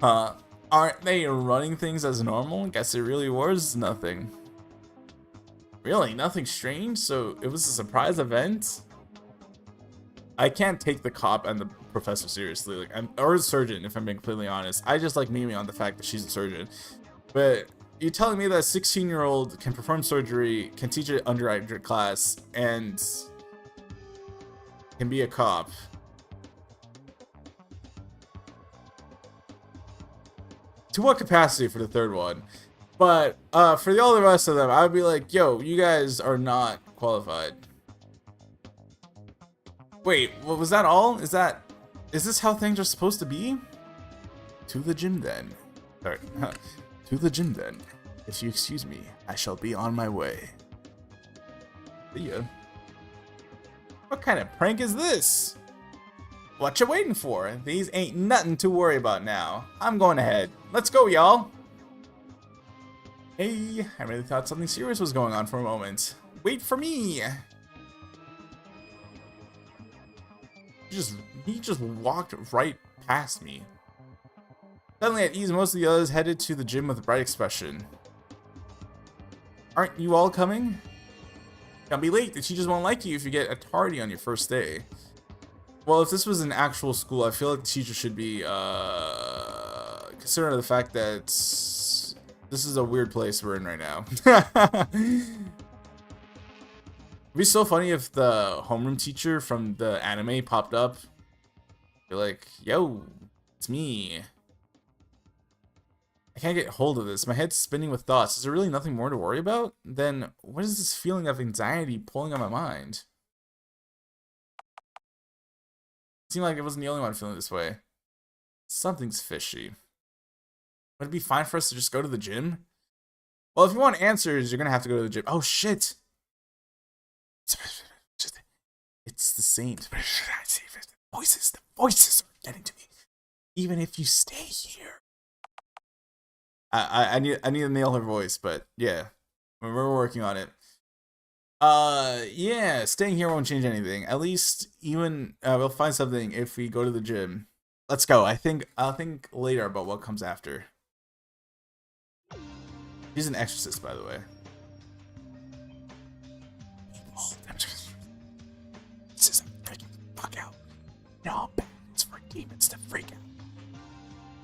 Aren't they running things as normal? Guess it really was nothing. Really, nothing strange? So it was a surprise event? I can't take the cop and the professor seriously, like, or the surgeon, if I'm being completely honest. I just like Mimi on the fact that she's a surgeon. But you're telling me that a 16-year-old can perform surgery, can teach an undergraduate class, and can be a cop. To what capacity for the third one? But for all the rest of them, I would be like, yo, you guys are not qualified. Wait, what was that all? Is this how things are supposed to be? To the gym then. Sorry. To the gym then. If you excuse me, I shall be on my way. See ya. What kind of prank is this? What you waiting for? These ain't nothing to worry about now. I'm going ahead. Let's go, y'all. Hey, I really thought something serious was going on for a moment. Wait for me. He just walked right past me. Suddenly at ease, most of the others headed to the gym with a bright expression. Aren't you all coming? Don't be late. The teachers won't like you if you get a tardy on your first day. Well, if this was an actual school, I feel like the teacher should be considerate of the fact that this is a weird place we're in right now. It'd be so funny if the homeroom teacher from the anime popped up. You're like, yo, it's me. I can't get hold of this. My head's spinning with thoughts. Is there really nothing more to worry about? Then what is this feeling of anxiety pulling on my mind? It seemed like I wasn't the only one feeling this way. Something's fishy. Would it be fine for us to just go to the gym? Well, if you want answers, you're gonna have to go to the gym. Oh shit! It's the same. The voices are getting to me. Even if you stay here. I need to nail her voice, but yeah. We're working on it. Yeah, staying here won't change anything. At least even we'll find something if we go to the gym. Let's go. I'll think later about what comes after. He's an exorcist, by the way. This is a freaking fuck out. No, it's for demons to freak out.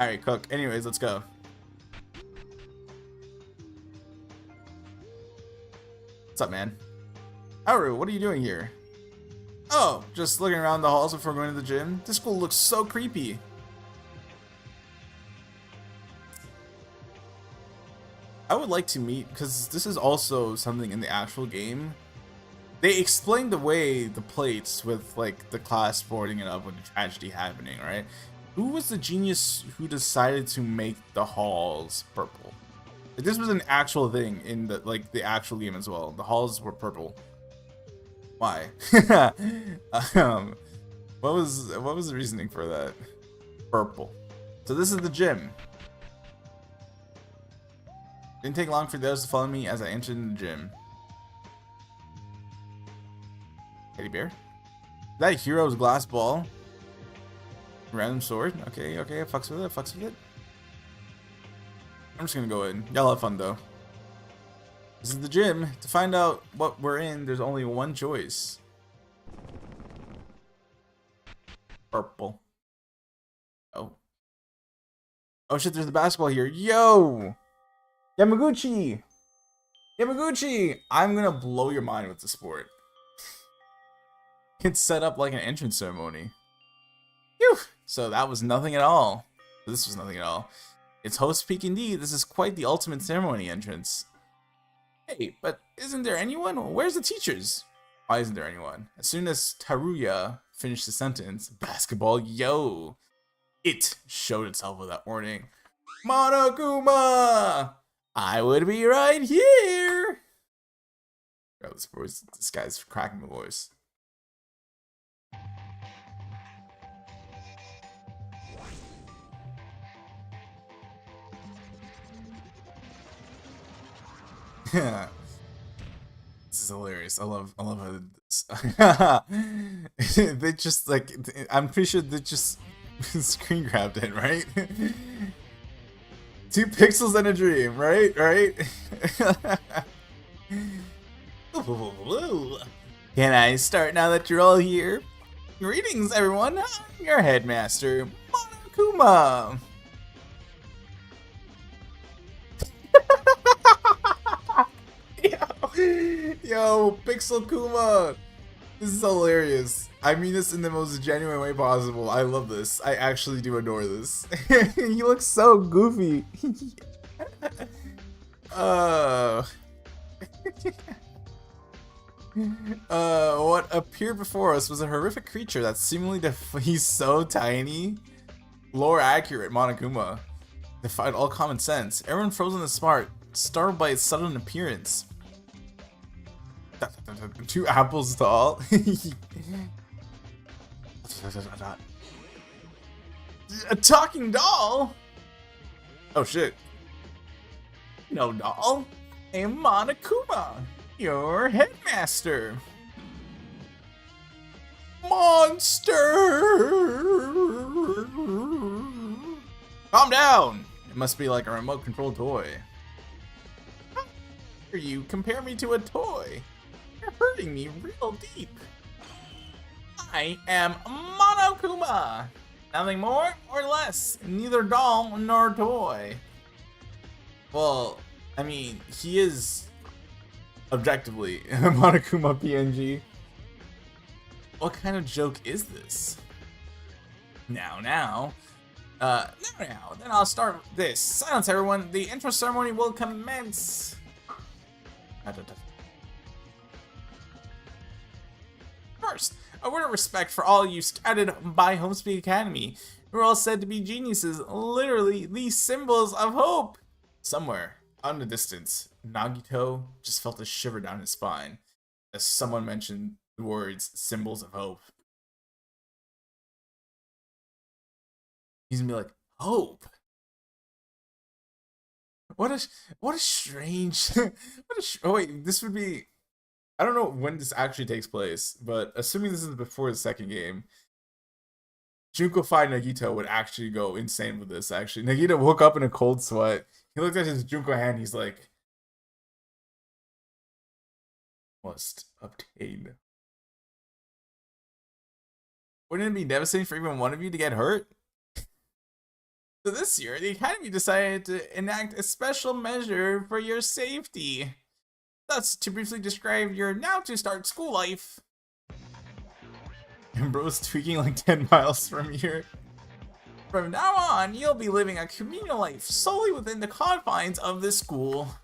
Alright, Cook. Anyways, let's go. What's up, man? Haru, what are you doing here? Oh, just looking around the halls before going to the gym. This school looks so creepy. I would like to meet, because this is also something in the actual game. They explained away the plates with, like, the class boarding it up with the tragedy happening, right? Who was the genius who decided to make the halls purple? This was an actual thing in the, like, the actual game as well. The halls were purple. Why? What was the reasoning for that? Purple. So this is the gym. Didn't take long for the others to follow me as I entered the gym. Teddy bear? Is that a hero's glass ball? Random sword? Okay, fucks with it. I'm just gonna go in. Y'all have fun though. This is the gym. To find out what we're in, there's only one choice. Purple. Oh. Oh shit, there's the basketball here. Yo! Yamaguchi! Yamaguchi! I'm gonna blow your mind with the sport. It's set up like an entrance ceremony. Phew! So that was nothing at all. This was nothing at all. It's host peak indeed. This is quite the ultimate ceremony entrance. Hey, but isn't there anyone? Where's the teachers? Why isn't there anyone? As soon as Taruya finished the sentence, basketball yo! It showed itself without warning. Monokuma! I would be right here! Bro, this guy's cracking the voice. This is hilarious. I love how this, they just like, I'm pretty sure they just screen grabbed it, right? 2 pixels and a dream, right? Can I start now that you're all here? Greetings, everyone. I'm your headmaster, Monokuma. Yo, Pixel Kuma! This is hilarious. I mean this in the most genuine way possible. I love this. I actually do adore this. He looks so goofy. What appeared before us was a horrific creature that seemingly he's so tiny. Lore accurate, Monokuma. Defied all common sense. Everyone frozen and smart, startled by its sudden appearance. 2 apples tall. A talking doll? Oh shit. No doll. I'm Monokuma, your headmaster. Monster! Calm down. It must be like a remote control toy. How dare you compare me to a toy? You're hurting me real deep. I am Monokuma. Nothing more or less. Neither doll nor toy. Well, I mean, he is objectively a Monokuma PNG. What kind of joke is this? Now, then I'll start this. Silence, everyone. The intro ceremony will commence. First, a word of respect for all you started by Homespeed Academy. You're all said to be geniuses, literally the symbols of hope. Somewhere, out in the distance, Nagito just felt a shiver down his spine as someone mentioned the words symbols of hope. He's gonna be like, hope? What a strange, oh wait, this would be, I don't know when this actually takes place, but assuming this is before the second game, Junko Fight Nagito would actually go insane with this, actually. Nagito woke up in a cold sweat. He looked at his Junko hand, he's like, must obtain. Wouldn't it be devastating for even one of you to get hurt? So this year, the Academy decided to enact a special measure for your safety. Thus, to briefly describe your now to start school life. And bro's tweaking like 10 miles from here. From now on, you'll be living a communal life solely within the confines of this school.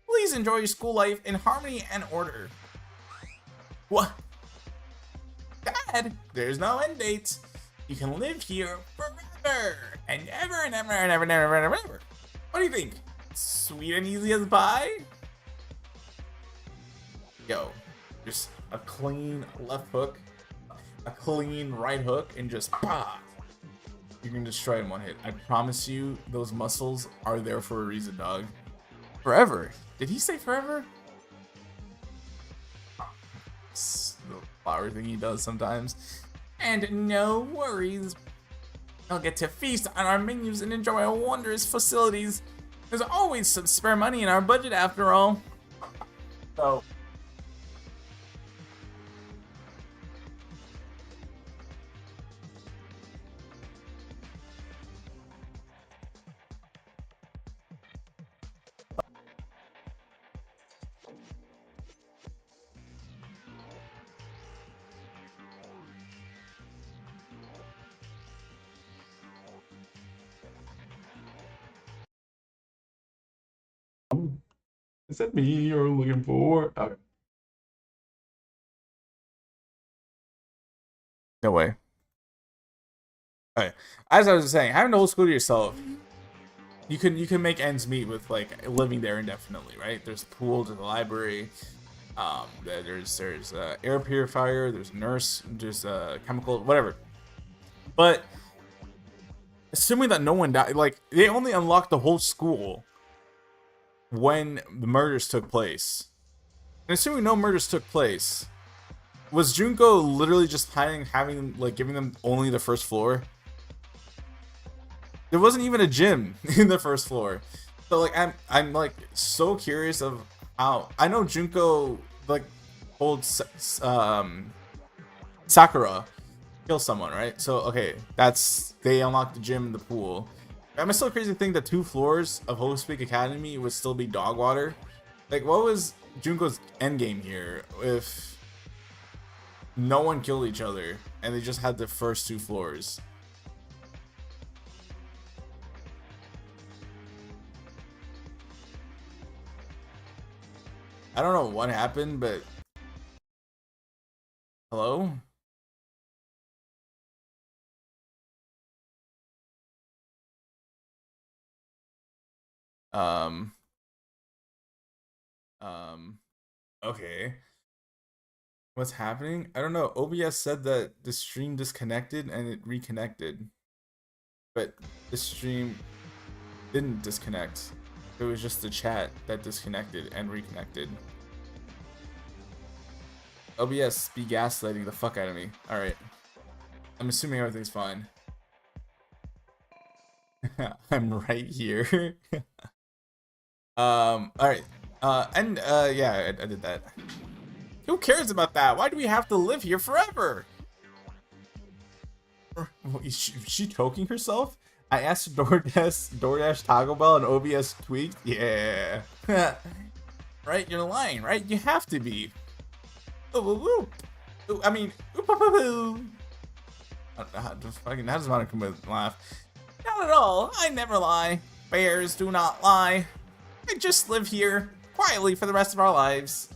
Please enjoy your school life in harmony and order. What? Dad, there's no end date. You can live here forever and ever and ever and ever and ever and ever and ever. What do you think? Sweet and easy as pie? Yo, just a clean left hook, a clean right hook, and just bah! You can destroy in one hit. I promise you, those muscles are there for a reason, dog. Forever. Did he say forever? It's the flower thing he does sometimes. And no worries. I'll get to feast on our menus and enjoy our wondrous facilities. There's always some spare money in our budget after all. So Is that me you're looking for? Okay. No way. Alright. As I was saying, having the whole school to yourself, you can make ends meet with like living there indefinitely, right? There's a pool, there's a library, there's air purifier, there's a nurse, there's chemical, whatever. But assuming that no one died, like they only unlocked the whole school when the murders took place. And assuming no murders took place, was Junko literally just planning having like giving them only the first floor? There wasn't even a gym in the first floor. So like I'm like so curious of how I know Junko like told Sakura kill someone, right? So okay, they unlocked the gym and the pool. I'm still crazy to think that 2 floors of Host Peak Academy would still be dog water. Like what was Junko's endgame here if no one killed each other and they just had the first 2 floors? I don't know what happened, but hello? Um okay. What's happening? I don't know. OBS said that the stream disconnected and it reconnected. But the stream didn't disconnect. It was just the chat that disconnected and reconnected. OBS be gaslighting the fuck out of me. Alright. I'm assuming everything's fine. I'm right here. Alright. Yeah, I did that. Who cares about that? Why do we have to live here forever? Is she choking herself? I asked DoorDash Taco Bell and OBS tweaked. Yeah. Right? You're lying, right? You have to be. Ooh. I mean, how does Monica laugh? Not at all. I never lie. Bears do not lie. I just live here quietly for the rest of our lives.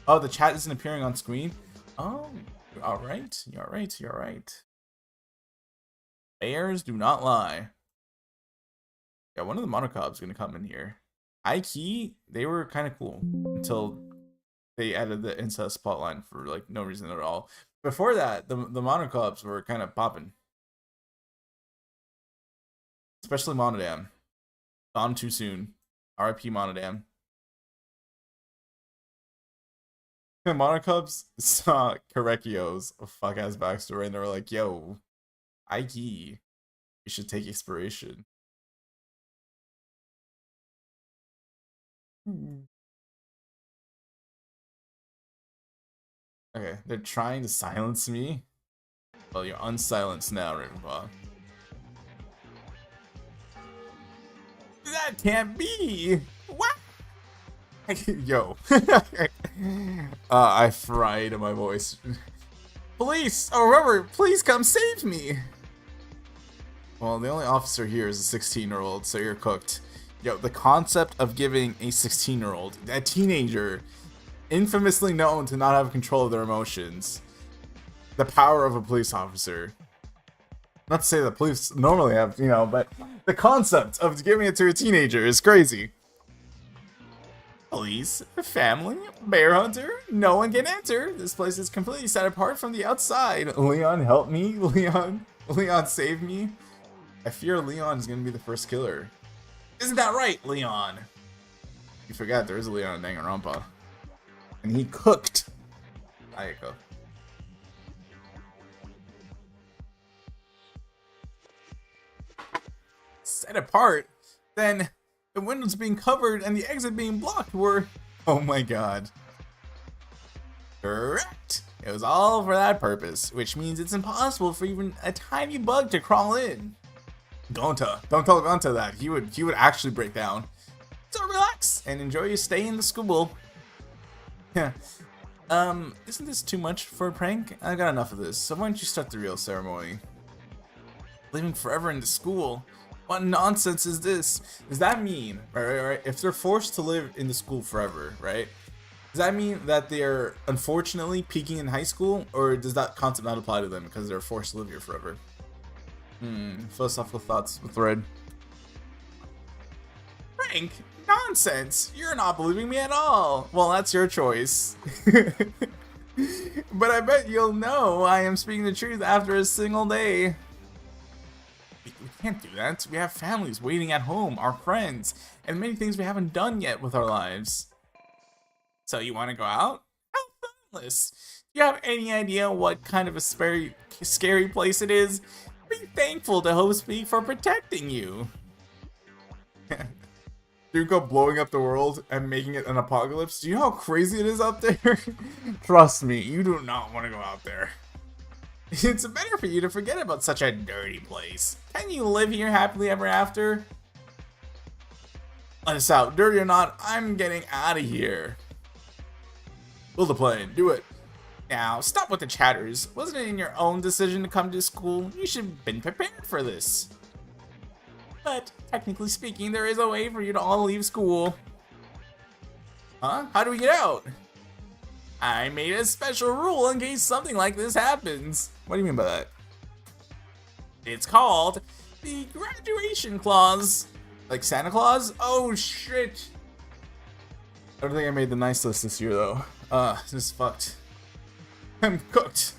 Oh, the chat isn't appearing on screen? Oh, you're alright. You're alright. You're alright. Bears do not lie. Yeah, one of the monocobs is gonna come in here. High key, they were kind of cool until they added the incest plotline for like no reason at all. Before that, the monocobs were kind of popping. Especially Monodam. Gone too soon. RIP Monodam. The monocubs saw Karekio's fuck ass backstory and they were like, yo, Ike, you should take inspiration. Okay, they're trying to silence me. Well, you're unsilenced now, Ravenpaw. That can't be! What? Yo. I fried my voice. Police! Oh, Robert, please come save me! Well, the only officer here is a 16-year-old, so you're cooked. Yo, the concept of giving a 16-year-old, a teenager, infamously known to not have control of their emotions, the power of a police officer. Not to say that police normally have, you know, but the concept of giving it to a teenager is crazy. Police, family, bear hunter, no one can enter. This place is completely set apart from the outside. Leon, help me. Leon, save me. I fear Leon is gonna be the first killer. Isn't that right, Leon? You forgot there is a Leon in Danganronpa. And he cooked. Ayako. Set apart? Then the windows being covered and the exit being blocked were... Oh my god. Correct! It was all for that purpose, which means it's impossible for even a tiny bug to crawl in. Don't tell Gonta that. He would actually break down. So relax and enjoy your stay in the school. Yeah. Isn't this too much for a prank? I got enough of this, so why don't you start the real ceremony? Living forever in the school? What nonsense is this? Does that mean, right, if they're forced to live in the school forever, right? Does that mean that they're unfortunately peaking in high school, or does that concept not apply to them because they're forced to live here forever? Philosophical thoughts with Red. Frank, nonsense! You're not believing me at all. Well, that's your choice. But I bet you'll know I am speaking the truth after a single day. We can't do that. We have families waiting at home, our friends, and many things we haven't done yet with our lives. So you want to go out? How thoughtless. Do you have any idea what kind of a scary place it is? Be thankful to Hope Speak for protecting you. Junko blowing up the world and making it an apocalypse. Do you know how crazy it is out there? Trust me, you do not want to go out there. It's better for you to forget about such a dirty place. Can you live here happily ever after? Let us out. Dirty or not, I'm getting out of here. Build a plane. Do it. Now, stop with the chatters. Wasn't it in your own decision to come to school? You should have been prepared for this. But, technically speaking, there is a way for you to all leave school. Huh? How do we get out? I made a special rule in case something like this happens. What do you mean by that? It's called the graduation clause. Like Santa Claus? Oh shit. I don't think I made the nice list this year though. This is fucked. I'm cooked.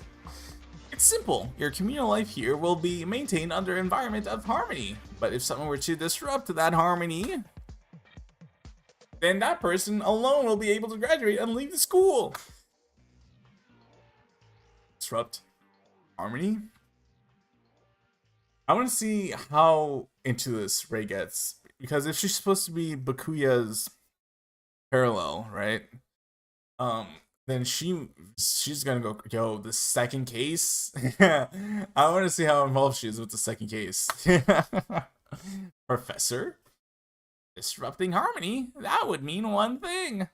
It's simple. Your communal life here will be maintained under an environment of harmony. But if someone were to disrupt that harmony, then that person alone will be able to graduate and leave the school. Disrupt harmony? I want to see how into this Rei gets. Because if she's supposed to be Bakuya's parallel, right? Then she's gonna go, yo, the second case? I want to see how involved she is with the second case. Professor? Disrupting harmony? That would mean one thing.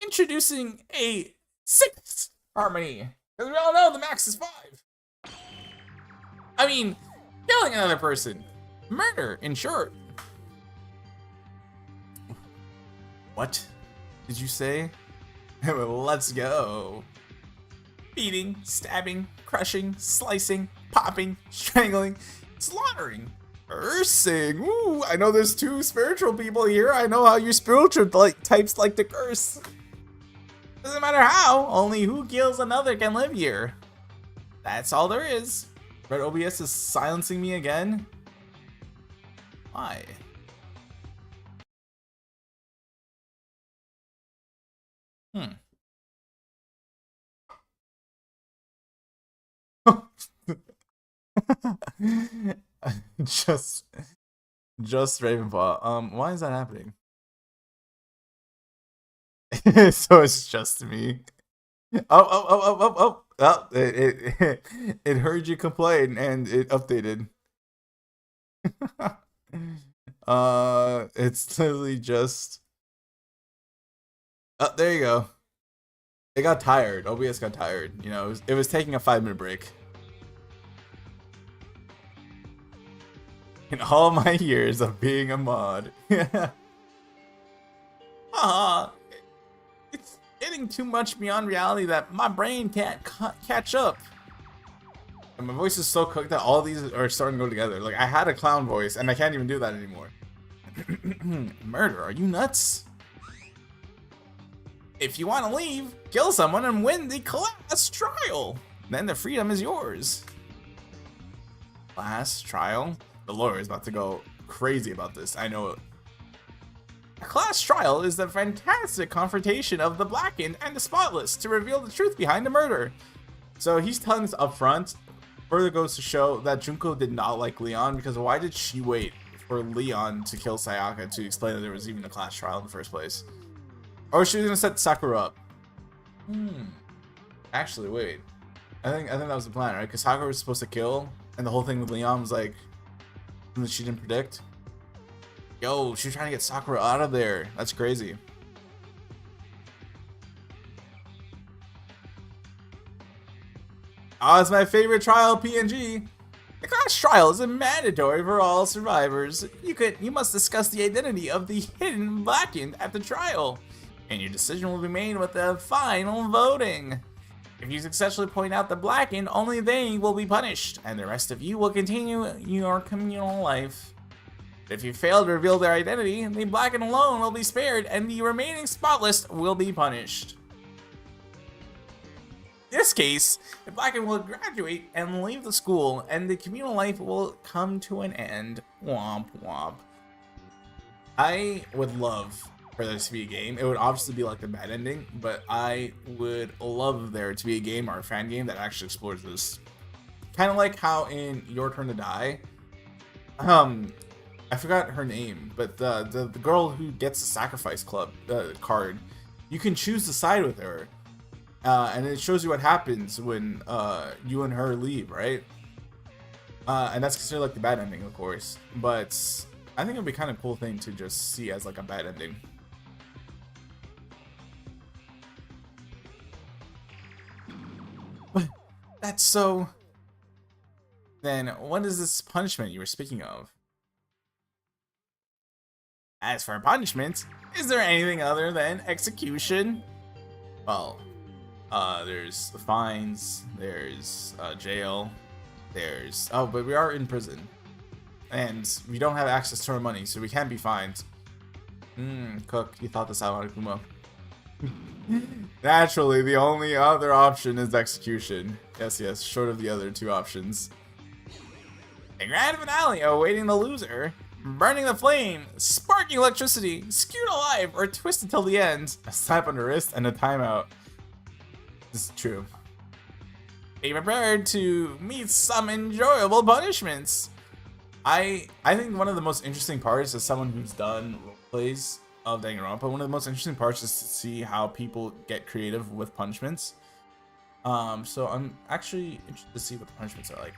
Introducing a sixth harmony. Because we all know the max is 5. I mean, killing another person. Murder, in short. What did you say? Let's go. Beating, stabbing, crushing, slicing, popping, strangling, slaughtering, cursing. Ooh, I know there's 2 spiritual people here. I know how you spiritual types like to curse. Doesn't matter how, only who kills another can live here. That's all there is. Red OBS is silencing me again. Why? just Ravenpaw. Why is that happening? So it's just me. Oh, it heard you complain and it updated. It's literally just. Oh, there you go. It got tired. OBS got tired. You know, it was taking a 5-minute break. In all my years of being a mod. It's getting too much beyond reality that my brain can't catch up. And my voice is so cooked that all these are starting to go together. Like, I had a clown voice, and I can't even do that anymore. Murder, are you nuts? If you want to leave, kill someone and win the class trial. Then the freedom is yours. Class trial? The lawyer is about to go crazy about this. I know it. A class trial is the fantastic confrontation of the blackened and the spotless to reveal the truth behind the murder. So he's telling us up front. Further goes to show that Junko did not like Leon, because why did she wait for Leon to kill Sayaka to explain that there was even a class trial in the first place? Or she was gonna set Sakura up. Actually, wait. I think that was the plan, right? Because Sakura was supposed to kill, and the whole thing with Leon was like something that she didn't predict. Yo, she's trying to get Sakura out of there. That's crazy. Oh, it's my favorite trial PNG. The class trial is mandatory for all survivors. You must discuss the identity of the hidden Blackened at the trial, and your decision will be made with the final voting. If you successfully point out the Blackened, only they will be punished, and the rest of you will continue your communal life. If you fail to reveal their identity, the Blackened alone will be spared, and the remaining spotless will be punished. In this case, the Blackened will graduate and leave the school, and the communal life will come to an end. Womp womp. I would love for there to be a game. It would obviously be like the bad ending, but I would love there to be a game or a fan game that actually explores this. Kind of like how in Your Turn to Die, I forgot her name, but the girl who gets the Sacrifice Club card, you can choose to side with her. And it shows you what happens when you and her leave, right? And that's considered like the bad ending, of course. But I think it'd be kind of cool thing to just see as like a bad ending. But that's so. Then what is this punishment you were speaking of? As for punishment, is there anything other than execution? Well. There's fines, there's jail, there's... Oh, but we are in prison. And we don't have access to our money, so we can't be fined. Cook, you thought this out, Monokuma. Naturally, the only other option is execution. Yes, short of the other two options. A grand finale awaiting the loser. Burning the flame, sparking electricity, skewed alive, or twisted till the end. A slap on the wrist and a timeout. This is true. Be prepared to meet some enjoyable punishments. I think one of the most interesting parts, as someone who's done roleplays of Danganronpa, one of the most interesting parts is to see how people get creative with punishments. So I'm actually interested to see what the punishments are like.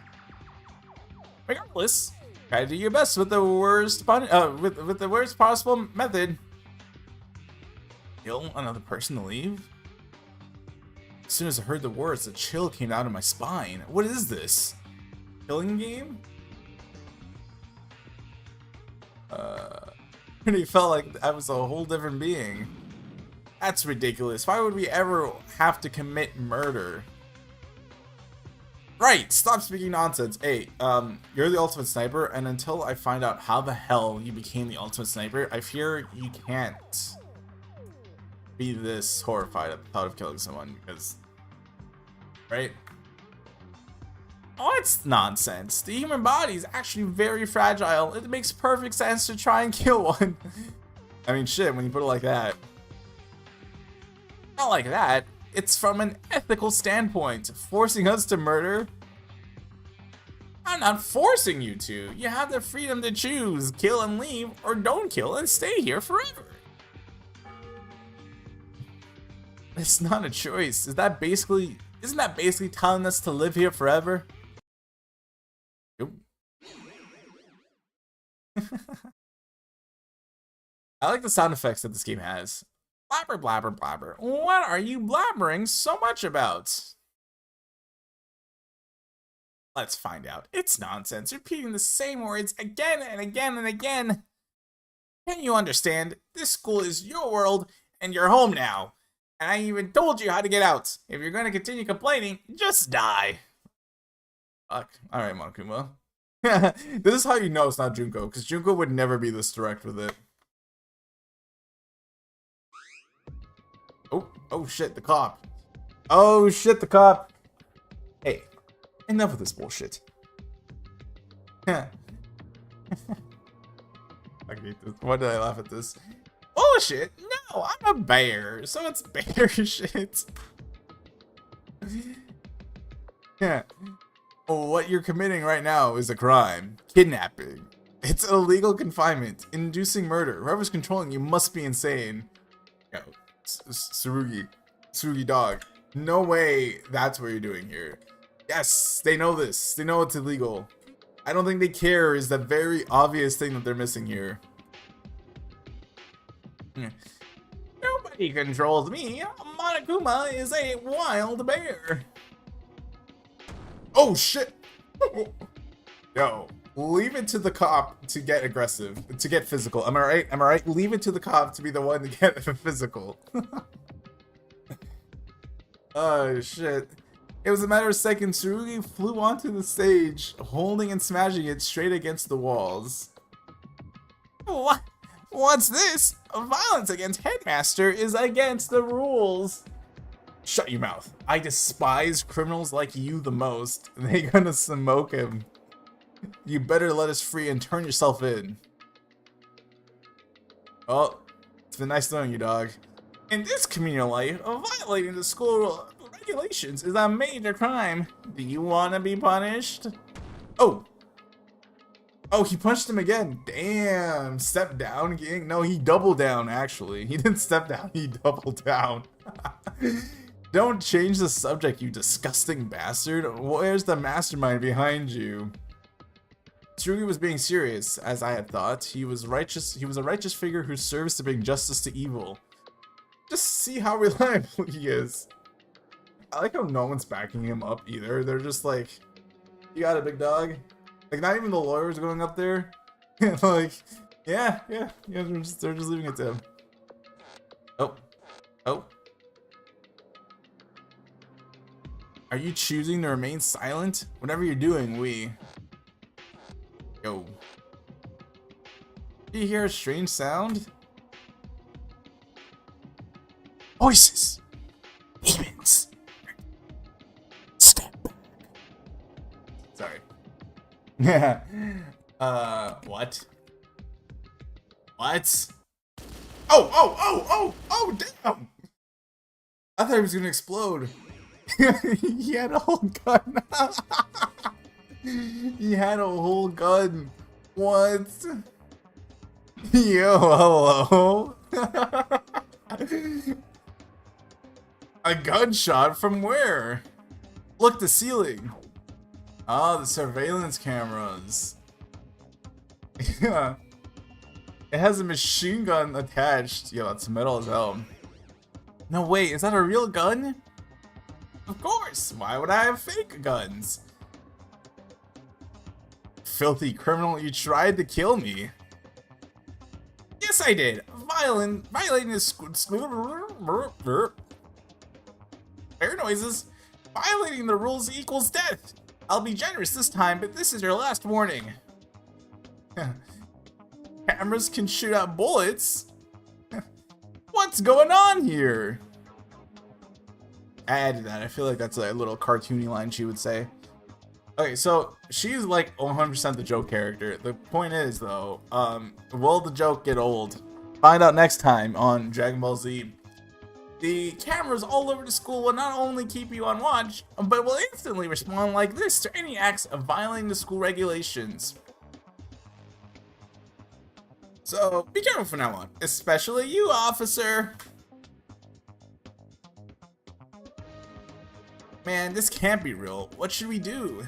Regardless, try to do your best with the worst with the worst possible method. Kill another person to leave. As soon as I heard the words, a chill came out of my spine. What is this? Killing game? It felt like I was a whole different being. That's ridiculous. Why would we ever have to commit murder? Right, stop speaking nonsense. Hey, you're the ultimate sniper, and until I find out how the hell you became the ultimate sniper, I fear you can't be this horrified at the thought of killing someone, because... Right? Oh, it's nonsense. The human body is actually very fragile. It makes perfect sense to try and kill one. I mean, shit, when you put it like that. Not like that. It's from an ethical standpoint. Forcing us to murder? I'm not forcing you to. You have the freedom to choose. Kill and leave, or don't kill and stay here forever. It's not a choice. Isn't that basically telling us to live here forever? Nope. I like the sound effects that this game has. Blabber, blabber, blabber. What are you blabbering so much about? Let's find out. It's nonsense, repeating the same words again and again and again. Can't you understand? This school is your world, and you're home now. And I even told you how to get out. If you're going to continue complaining, just die. Fuck. Alright, Monokuma. This is how you know it's not Junko, because Junko would never be this direct with it. Oh shit, the cop. Oh shit, the cop. Hey, enough of this bullshit. I hate this. Why did I laugh at this? Bullshit? No, I'm a bear, so it's bear shit. Yeah. What you're committing right now is a crime. Kidnapping. It's illegal confinement. Inducing murder. Whoever's controlling you must be insane. Yo, Tsurugi dog. No way that's what you're doing here. Yes, they know this. They know it's illegal. I don't think they care is the very obvious thing that they're missing here. Nobody controls me. Monokuma is a wild bear. Oh shit! Yo, leave it to the cop to get aggressive, to get physical. Am I right? Am I right? Leave it to the cop to be the one to get physical. Oh shit. It was a matter of seconds. Tsurugi flew onto the stage, holding and smashing it straight against the walls. What? What's this? Violence against Headmaster is against the rules. Shut your mouth. I despise criminals like you the most. They gonna smoke him. You better let us free and turn yourself in. Oh, it's been nice knowing you, dog. In this communal life, violating the school regulations is a major crime. Do you want to be punished? Oh. Oh, he punched him again. Damn. Step down, gang. No, he doubled down, actually. He didn't step down. He doubled down. Don't change the subject, you disgusting bastard. Where's the mastermind behind you? Tsurugi was being serious, as I had thought. He was righteous. He was a righteous figure who serves to bring justice to evil. Just see how reliable he is. I like how no one's backing him up either. They're just like, you got it, big dog. Like, not even the lawyer's going up there. Like, yeah, they're just leaving it to him. Oh. Are you choosing to remain silent? Whatever you're doing, Yo. Do you hear a strange sound? Voices! Demons! Step back. Sorry. Yeah. What? What? Oh, damn! I thought he was gonna explode. He had a whole gun. He had a whole gun. What? Yo, hello. A gunshot from where? Look, the ceiling. Ah, the surveillance cameras. Yeah. It has a machine gun attached. Yo, that's metal as hell. No, wait, is that a real gun? Of course. Why would I have fake guns? Filthy criminal, you tried to kill me. Yes, I did. Violating the fair noises. Violating the rules equals death. I'll be generous this time, but this is your last warning. Cameras can shoot out bullets. What's going on here? I added that. I feel like that's a little cartoony line she would say. Okay, so she's like 100% the joke character. The point is, though, will the joke get old? Find out next time on Dragon Ball Z. The cameras all over the school will not only keep you on watch, but will instantly respond like this to any acts of violating the school regulations. So be careful from now on, especially you, officer. Man, this can't be real. What should we do?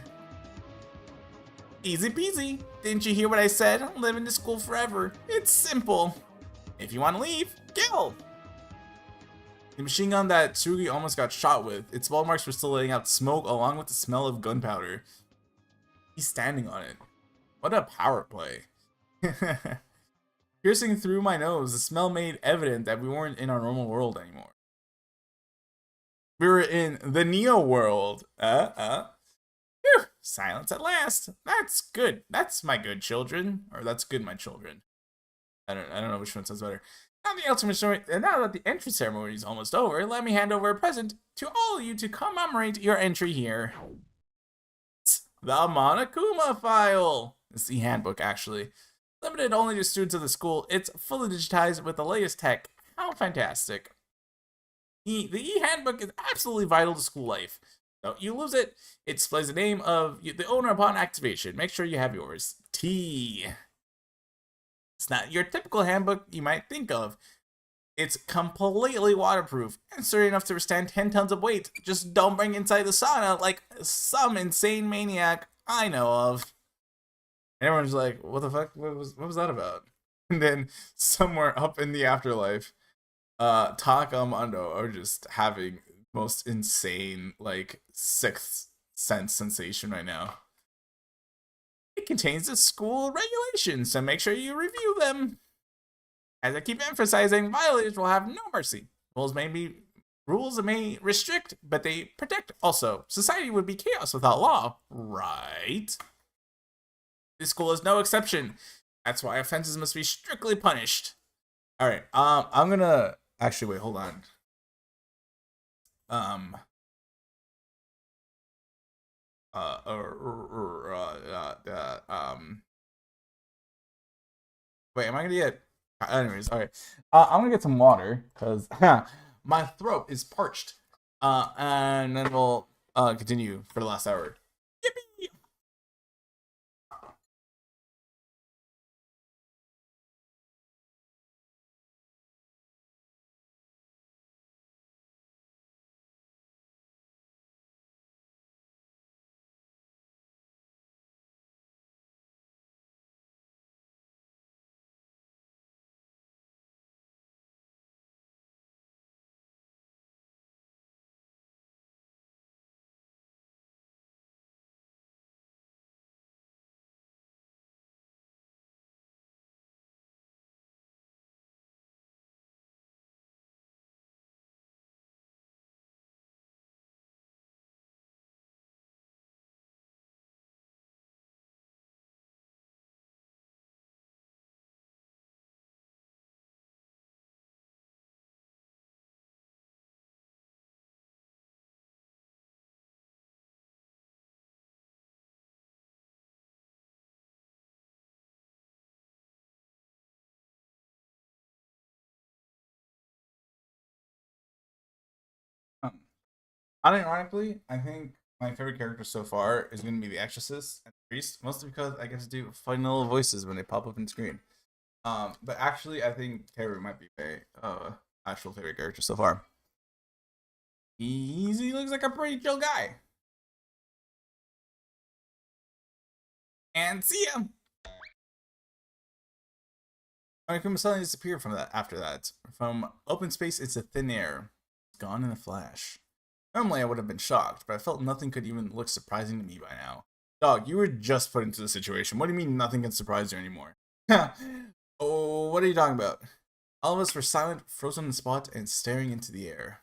Easy peasy. Didn't you hear what I said? Live in the school forever. It's simple. If you want to leave, kill. The machine gun that Tsurugi almost got shot with, its ball marks were still letting out smoke along with the smell of gunpowder. He's standing on it. What a power play. Piercing through my nose, the smell made evident that we weren't in our normal world anymore. We were in the Neo world. Phew, silence at last. That's good. That's my good children. Or that's good, my children. I don't know which one sounds better. Now that the entry ceremony is almost over, let me hand over a present to all of you to commemorate your entry here. It's the Monokuma file. It's the handbook, actually. Limited only to students of the school, it's fully digitized with the latest tech. How fantastic. The e-handbook is absolutely vital to school life. Don't you lose it. It displays the name of the owner upon activation. Make sure you have yours. T. It's not your typical handbook you might think of. It's completely waterproof and sturdy enough to withstand 10 tons of weight. Just don't bring inside the sauna like some insane maniac I know of. And everyone's like, what the fuck? What was that about? And then somewhere up in the afterlife, Taka and Mondo are just having most insane, like, sixth sense sensation right now. It contains the school regulations, so make sure you review them. As I keep emphasizing, violators will have no mercy. Rules may restrict, but they protect also. Society would be chaos without law, right? This school is no exception. That's why offenses must be strictly punished. All right. I'm gonna actually wait. Hold on. Wait. Am I gonna get? Anyways, all right. I'm gonna get some water because my throat is parched. And then we'll continue for the last hour. Yippee! Unironically, I think my favorite character so far is going to be the Exorcist and the Priest, mostly because I get to do funny little voices when they pop up in screen. But actually, I think Terry might be my actual favorite character so far. He looks like a pretty chill guy. And see ya. Monokuma suddenly disappeared from that after that. From open space, it's a thin air. It's gone in a flash. Normally, I would have been shocked, but I felt nothing could even look surprising to me by now. Dog, you were just put into the situation. What do you mean nothing can surprise you anymore? Oh, what are you talking about? All of us were silent, frozen in the spot, and staring into the air.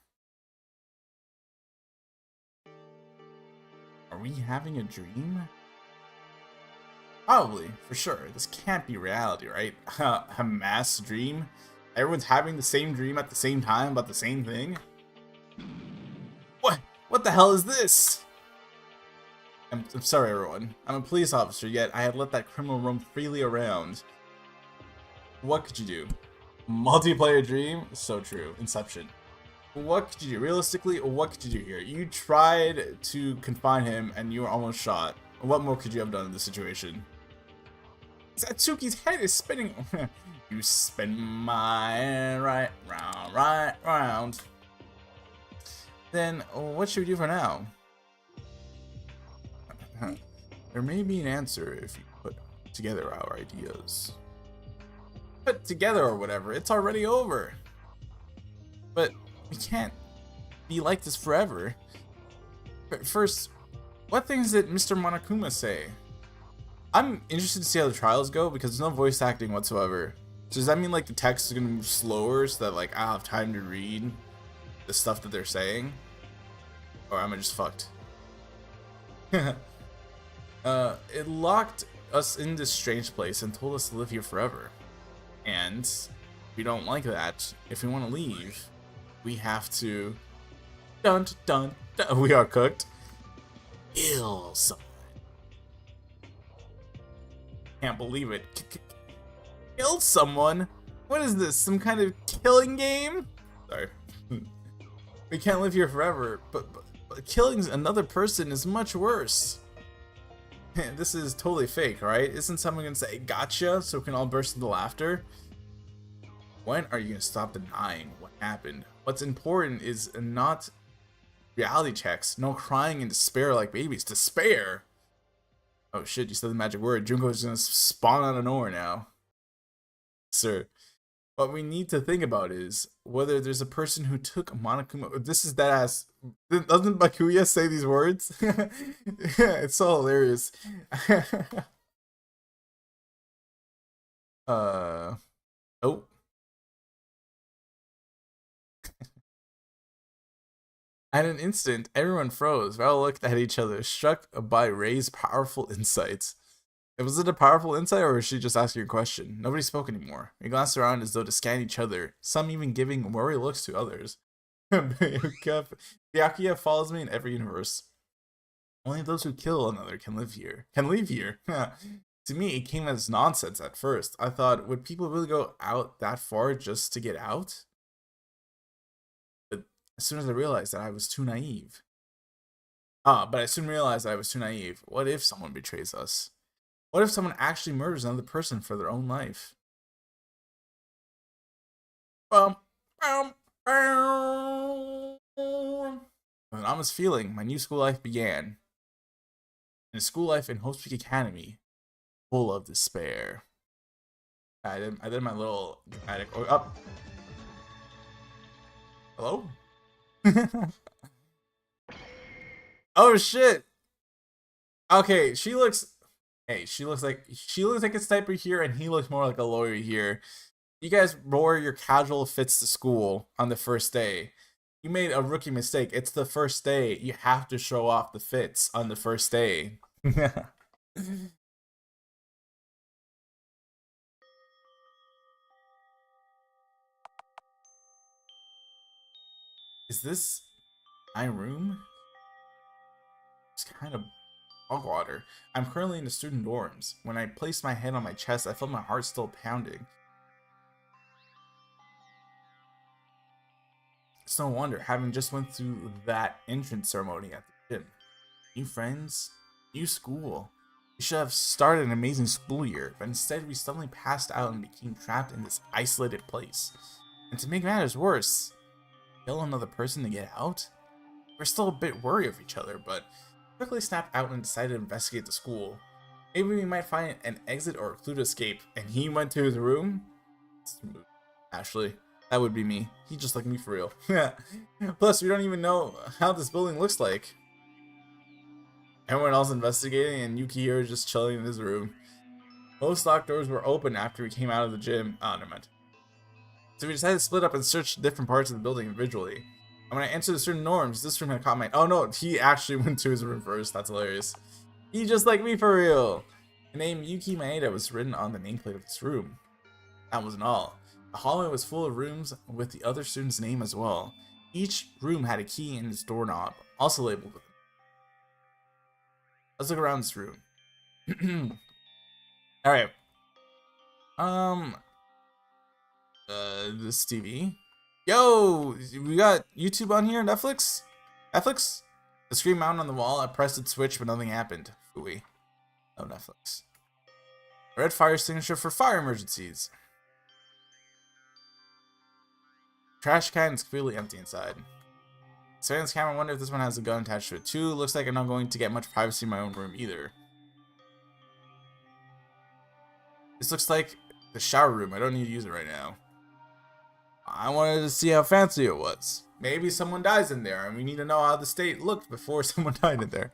Are we having a dream? Probably, for sure. This can't be reality, right? A mass dream? Everyone's having the same dream at the same time about the same thing? What the hell is this? I'm sorry, everyone. I'm a police officer, yet I had let that criminal roam freely around. What could you do? Multiplayer dream? So true. Inception. What could you do? Realistically, what could you do here? You tried to confine him, and you were almost shot. What more could you have done in this situation? Satsuki's head is spinning. You spin my right round. Then, what should we do for now? There may be an answer if you put together our ideas. Put together or whatever, it's already over. But we can't be like this forever. But first, what things did Mr. Monokuma say? I'm interested to see how the trials go because there's no voice acting whatsoever. So does that mean like the text is gonna move slower so that like I'll have time to read the stuff that they're saying? Or am I just fucked? It locked us in this strange place and told us to live here forever. And we don't like that. If we want to leave, we have to dun. We are cooked. Kill someone. Can't believe it. Kill someone? What is this? Some kind of killing game? Sorry. We can't live here forever, but killing another person is much worse. This is totally fake, right? Isn't someone gonna say gotcha so we can all burst into laughter? When are you gonna stop denying what happened? What's important is not reality checks, no crying in despair like babies. Despair? Oh shit, you said the magic word. Junko's gonna spawn out of nowhere now. Sir, what we need to think about is whether there's a person who took Monokuma. This is that ass. Doesn't Bakuya say these words? It's so hilarious. Oh. At an instant, everyone froze. We all looked at each other, struck by Ray's powerful insights. Was it a powerful insight, or was she just asking a question? Nobody spoke anymore. We glanced around as though to scan each other, some even giving worried looks to others. Byakuya follows me in every universe. Only those who kill another can live here. Can leave here. To me, it came as nonsense at first. I thought, would people really go out that far just to get out? But as soon as I realized that I was too naive. But I soon realized that I was too naive. What if someone betrays us? What if someone actually murders another person for their own life? When I was feeling, my new school life began. And a school life in Hope's Peak Academy, full of despair. I did my little dramatic. Oh, up. Hello? Oh shit. Okay, she looks like a sniper here, and he looks more like a lawyer here. You guys wore your casual fits to school on the first day. You made a rookie mistake. It's the first day. You have to show off the fits on the first day. Is this my room? It's kind of bog water. I'm currently in the student dorms. When I placed my head on my chest, I felt my heart still pounding. It's no wonder, having just went through that entrance ceremony at the gym. New friends, new school. We should have started an amazing school year, but instead we suddenly passed out and became trapped in this isolated place. And to make matters worse, kill another person to get out? We're still a bit worried of each other, but quickly snapped out and decided to investigate the school. Maybe we might find an exit or a clue to escape. And he went to his room? Ashley. That would be me. He just like me for real. Plus, we don't even know how this building looks like. Everyone else investigating, and Yukihiro just chilling in his room. Most locked doors were open after we came out of the gym. Oh, never mind. So we decided to split up and search different parts of the building individually. And when I entered the certain norms, this room had caught my... Oh no, he actually went to his room first. That's hilarious. He just like me for real. The name Yuki Maeda was written on the nameplate of this room. That wasn't all. The hallway was full of rooms with the other student's name as well. Each room had a key in its doorknob, also labeled with it. Let's look around this room. Alright. This TV. Yo! We got YouTube on here? Netflix? Netflix? The screen mounted on the wall. I pressed its switch, but nothing happened. Phooey. No Netflix. Red fire extinguisher for fire emergencies. Trash can is completely empty inside. Surveillance camera, I wonder if this one has a gun attached to it too. Looks like I'm not going to get much privacy in my own room either. This looks like the shower room. I don't need to use it right now. I wanted to see how fancy it was. Maybe someone dies in there and we need to know how the state looked before someone died in there.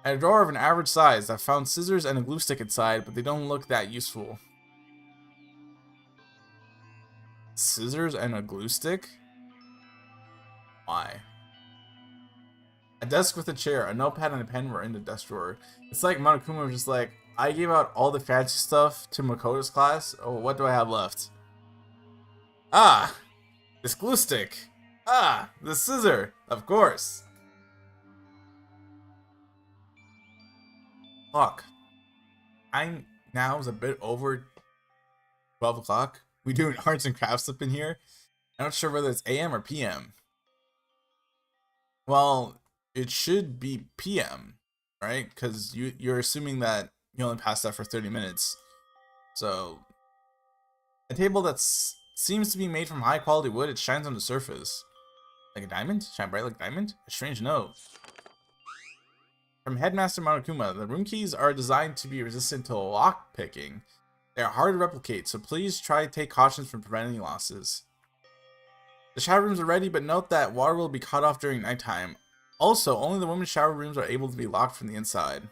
At a drawer of an average size, I found scissors and a glue stick inside, but they don't look that useful. Scissors and a glue stick? Why? A desk with a chair, a notepad and a pen were in the desk drawer. It's like Monokuma was just like, I gave out all the fancy stuff to Makoto's class. Oh, what do I have left? Ah! This glue stick. Ah! The scissor. Of course. Fuck. I'm now is a bit over 12 o'clock. We doing arts and crafts up in here. I'm not sure whether it's AM or PM. Well, it should be PM, right? Because you're assuming that you only passed that for 30 minutes. So, a table that seems to be made from high quality wood. It shines on the surface. Like a diamond? Shine bright like a diamond? A strange note. From Headmaster Monokuma, the room keys are designed to be resistant to lock picking. They are hard to replicate, so please try to take cautions from preventing losses. The shower rooms are ready, but note that water will be cut off during nighttime. Also, only the women's shower rooms are able to be locked from the inside.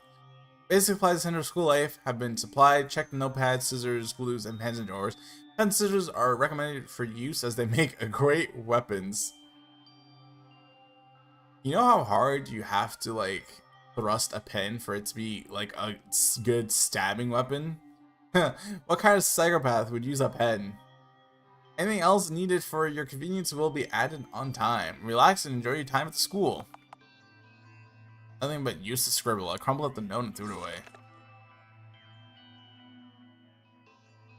Basic supplies essential school life have been supplied. Check the notepads, scissors, glues, and pens in drawers. Pen and scissors are recommended for use as they make a great weapons. You know how hard you have to like thrust a pen for it to be like a good stabbing weapon? What kind of psychopath would use a pen? Anything else needed for your convenience will be added on time. Relax and enjoy your time at the school. Nothing but useless scribble. I crumbled up the note and threw it away.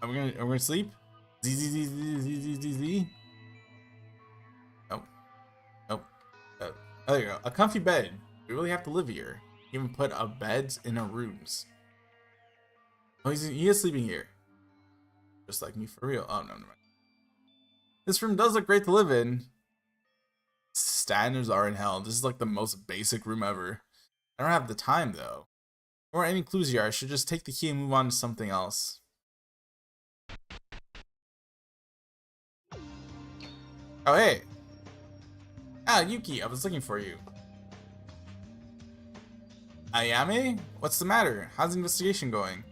Are we gonna sleep? Z. Nope. Nope. Oh, there you go. A comfy bed. We really have to live here. Even put a beds in our rooms. Oh, he is sleeping here. Just like me for real. Oh, no, never mind. This room does look great to live in. Standards are in hell. This is like the most basic room ever. I don't have the time though. Or any clues here. I should just take the key and move on to something else. Oh, hey. Ah, Yuki, I was looking for you. Ayame? What's the matter? How's the investigation going?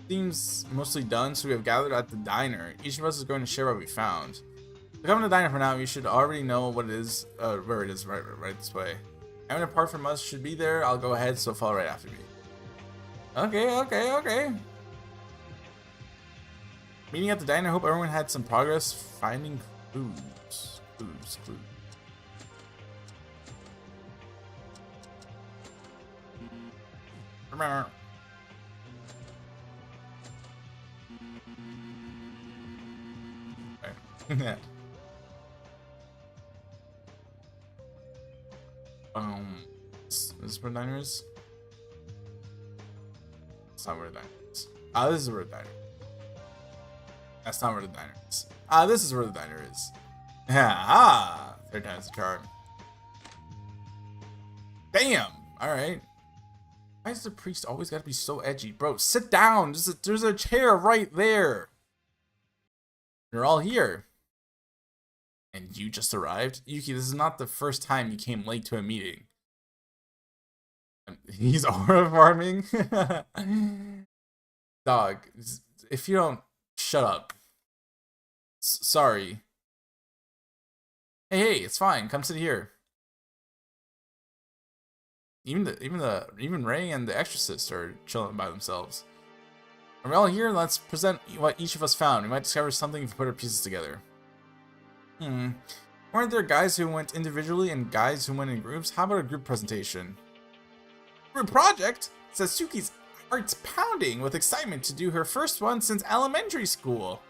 Seems mostly done, so we have gathered at the diner. Each of us is going to share what we found. So come to the diner for now. You should already know what it is, where it is, right this way. Everyone apart from us should be there. I'll go ahead, so follow right after me. Okay. Meeting at the diner. Hope everyone had some progress finding clues. Clues. Okay. Is this where the diner is? It's not where the diner is. Ah, this is where the diner is. That's not where the diner is. Ah, this is where the diner is. Ah, third time's the charm. Damn! Alright. Why does the priest always gotta be so edgy? Bro, sit down! There's a chair right there! You're all here. And you just arrived? Yuki, this is not the first time you came late to a meeting. He's aura farming? Dog, if you don't shut up. Sorry. Hey, it's fine. Come sit here. Even Ray and the Exorcist are chilling by themselves. Are we all here? Let's present what each of us found. We might discover something if we put our pieces together. Weren't there guys who went individually and guys who went in groups? How about a group presentation? Group project? Satsuki's heart's pounding with excitement to do her first one since elementary school.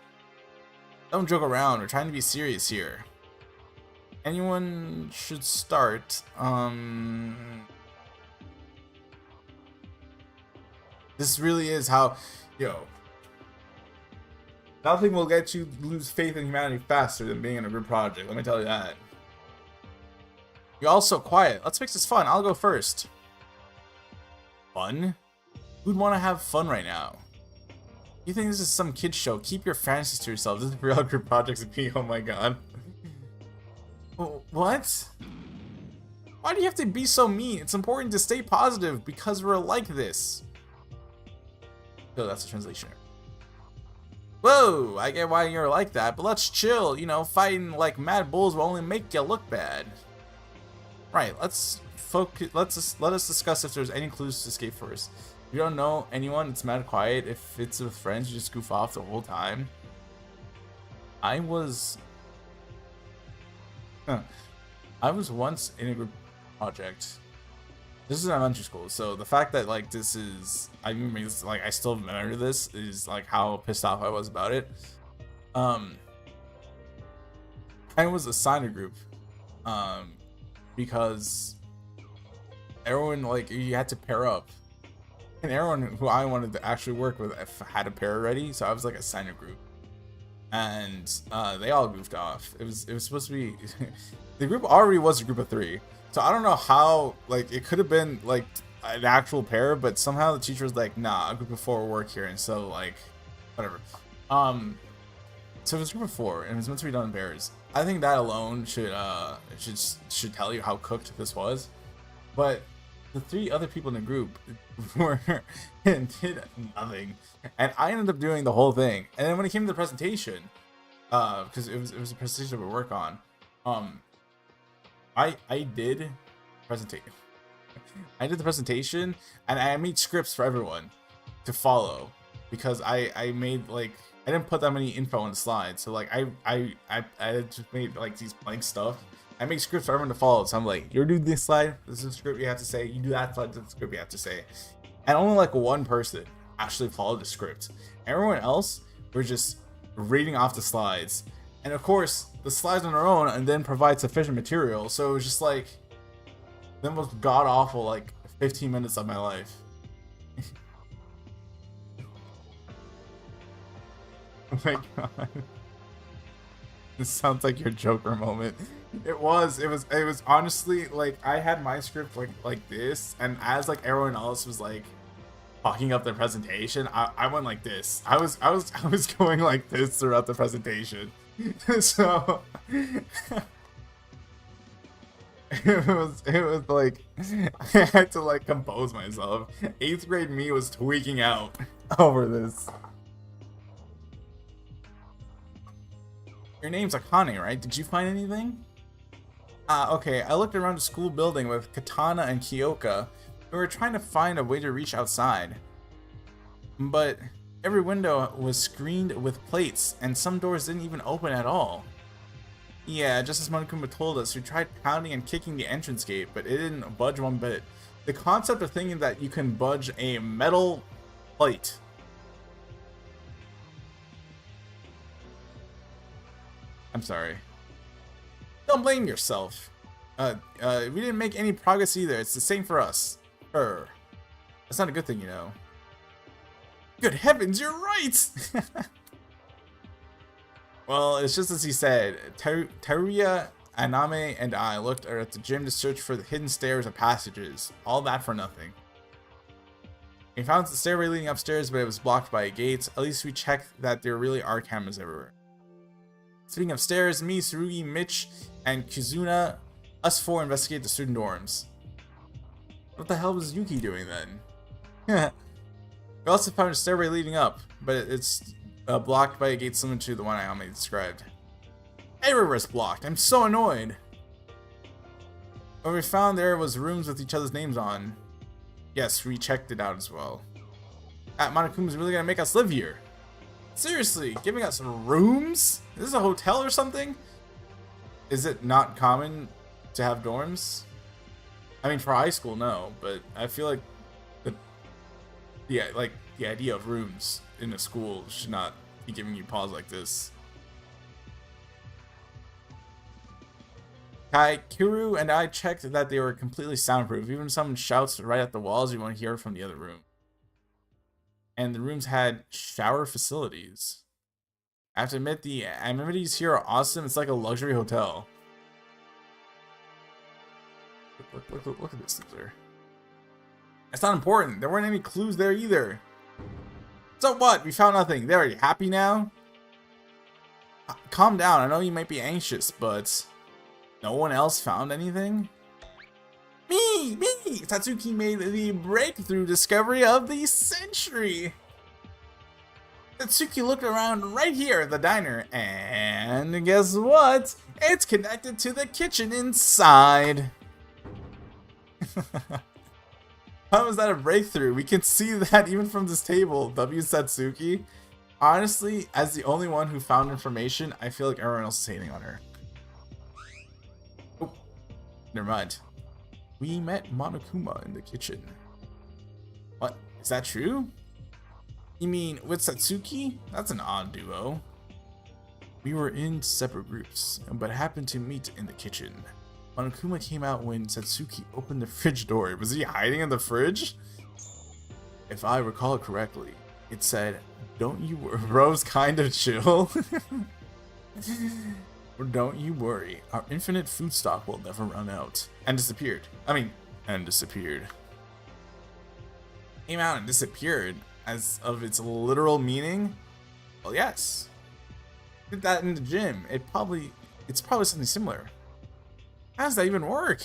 Don't joke around. We're trying to be serious here. Anyone should start. This really is how, nothing will get you to lose faith in humanity faster than being in a group project. Let me tell you that. You're all so quiet. Let's make this fun. I'll go first. Fun? Who'd want to have fun right now? You think this is some kid show? Keep your fantasies to yourself. This is real group projects and me. Oh my god. What? Why do you have to be so mean? It's important to stay positive because we're like this. Oh, that's the translation. Whoa, I get why you're like that, but let's chill. Fighting like mad bulls will only make you look bad. Right, let's focus. Let us discuss if there's any clues to escape first. If you don't know anyone, it's mad quiet. If it's with friends, you just goof off the whole time. I was once in a group project. This is elementary school, so the fact that this is, I still remember this is how pissed off I was about it. I was assigned a group, because everyone you had to pair up, and everyone who I wanted to actually work with had a pair already, so I was assigned a group, and they all goofed off. It was supposed to be the group already was a group of 3. So I don't know how, it could have been, an actual pair, but somehow the teacher was like, nah, a group of 4 will work here, and so, whatever. So it was a group of 4, and it was meant to be done in pairs. I think that alone should tell you how cooked this was. But the 3 other people in the group were and did nothing, and I ended up doing the whole thing. And then when it came to the presentation, because it was a presentation we work on, I did presentation. I did the presentation, and I made scripts for everyone to follow, because I made like, I didn't put that many info on the slides, so like I just made like these blank stuff. I make scripts for everyone to follow, so I'm like, you do this slide, this is the script you have to say, you do that slide, this is the script you have to say. And only like one person actually followed the script. Everyone else were just reading off the slides, and of course the slides on their own and then provide sufficient material, so it was just like the most god awful like 15 minutes of my life. Oh my god. This sounds like your Joker moment. It was honestly like, I had my script like this, and as like everyone else was like talking up their presentation, I went like this. I was going like this throughout the presentation. So it was like, I had to like compose myself. 8th grade me was tweaking out over this. Your name's Akane, right? Did you find anything? Okay, I looked around the school building with Katana and Kyoka. We were trying to find a way to reach outside, but every window was screened with plates, and some doors didn't even open at all. Yeah, just as Monokuma told us, we tried pounding and kicking the entrance gate, but it didn't budge one bit. The concept of thinking that you can budge a metal plate. I'm sorry. Don't blame yourself. We didn't make any progress either. It's the same for us. That's not a good thing, you know. Good heavens, you're right! Well, it's just as he said. Teruya, Aname, and I looked at the gym to search for the hidden stairs and passages. All that for nothing. We found the stairway leading upstairs, but it was blocked by a gate. At least we checked that there really are cameras everywhere. Speaking of stairs, me, Tsurugi, Mitch, and Kizuna, us 4 investigate the student dorms. What the hell was Yuki doing then? We also found a stairway leading up, but it's blocked by a gate similar to the one I described. Everywhere's blocked. I'm so annoyed. What we found there was rooms with each other's names on. Yes, we checked it out as well. Monokuma's really gonna make us live here. Seriously, giving us rooms? Is this a hotel or something? Is it not common to have dorms? I mean, for high school, no, but I feel like the idea of rooms in a school should not be giving you pause like this. Kiru and I checked that they were completely soundproof. Even if someone shouts right at the walls, you won't hear from the other room. And the rooms had shower facilities. I have to admit, the amenities here are awesome. It's like a luxury hotel. Look at this loser. It's not important. There weren't any clues there either. So what? We found nothing. There, are you happy now? Calm down. I know you might be anxious, but no one else found anything? Me! Satsuki made the breakthrough discovery of the century! Satsuki looked around right here at the diner, and guess what? It's connected to the kitchen inside! How is that a breakthrough? We can see that even from this table. W Satsuki. Honestly, as the only one who found information, I feel like everyone else is hating on her. Oh, never mind. We met Monokuma in the kitchen. What? Is that true? You mean with Satsuki? That's an odd duo. We were in separate groups, but happened to meet in the kitchen. Monokuma came out when Satsuki opened the fridge door. Was he hiding in the fridge? If I recall correctly, it said, "Don't you worry." Bro's kind of chill. Don't you worry, our infinite food stock will never run out. And disappeared. And disappeared. Came out and disappeared as of its literal meaning? Well, yes. Did that in the gym. It's probably something similar. How does that even work?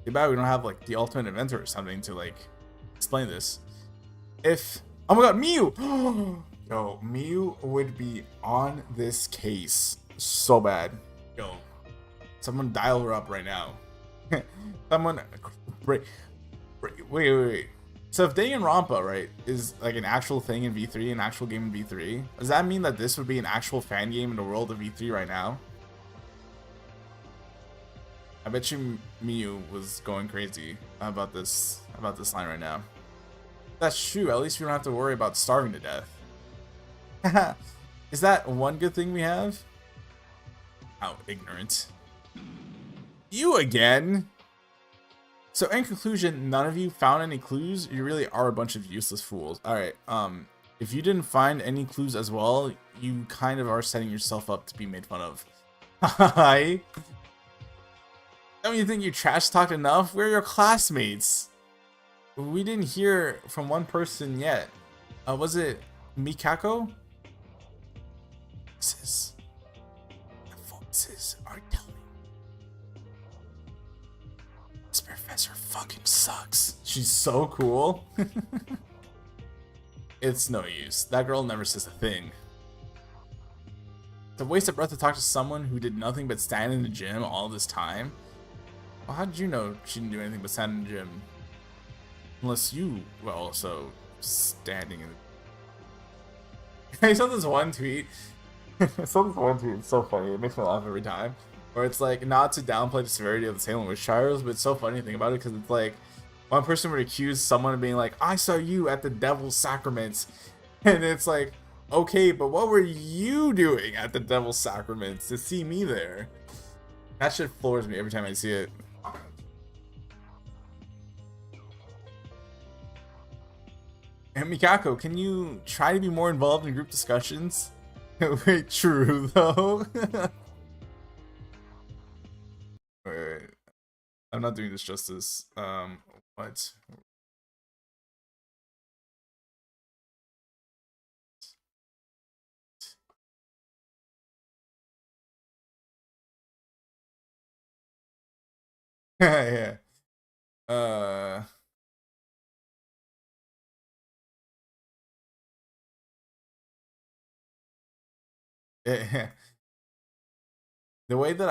Too bad we don't have like the ultimate inventor or something to like explain this. If oh my god, Mew! Yo, Mew would be on this case so bad. Yo, someone dial her up right now. Someone wait. So if Danganronpa, right, is like an actual thing in V3, an actual game in V3, does that mean that this would be an actual fan game in the world of V3 right now? I bet you Mew was going crazy about this line right now. That's true. At least we don't have to worry about starving to death. Is that one good thing we have? How ignorant. You again? So in conclusion, none of you found any clues. You really are a bunch of useless fools. Alright, if you didn't find any clues as well, you kind of are setting yourself up to be made fun of. Hi. Don't you think you trash talked enough? We're your classmates. We didn't hear from one person yet. Was it Mikako? The voices are telling. This professor fucking sucks. She's so cool. It's no use. That girl never says a thing. It's a waste of breath to talk to someone who did nothing but stand in the gym all this time. Well, how did you know she didn't do anything but stand in the gym? Unless you were also standing in the... I saw this one tweet. It's so funny. It makes me laugh every time. Where it's like, not to downplay the severity of the Salem witch trials, but it's so funny to think about it because it's like, one person would accuse someone of being like, I saw you at the Devil's Sacraments. And it's like, okay, but what were you doing at the Devil's Sacraments to see me there? That shit floors me every time I see it. And Mikako, can you try to be more involved in group discussions? Wait, true though. Wait. I'm not doing this justice. What? Yeah. The way that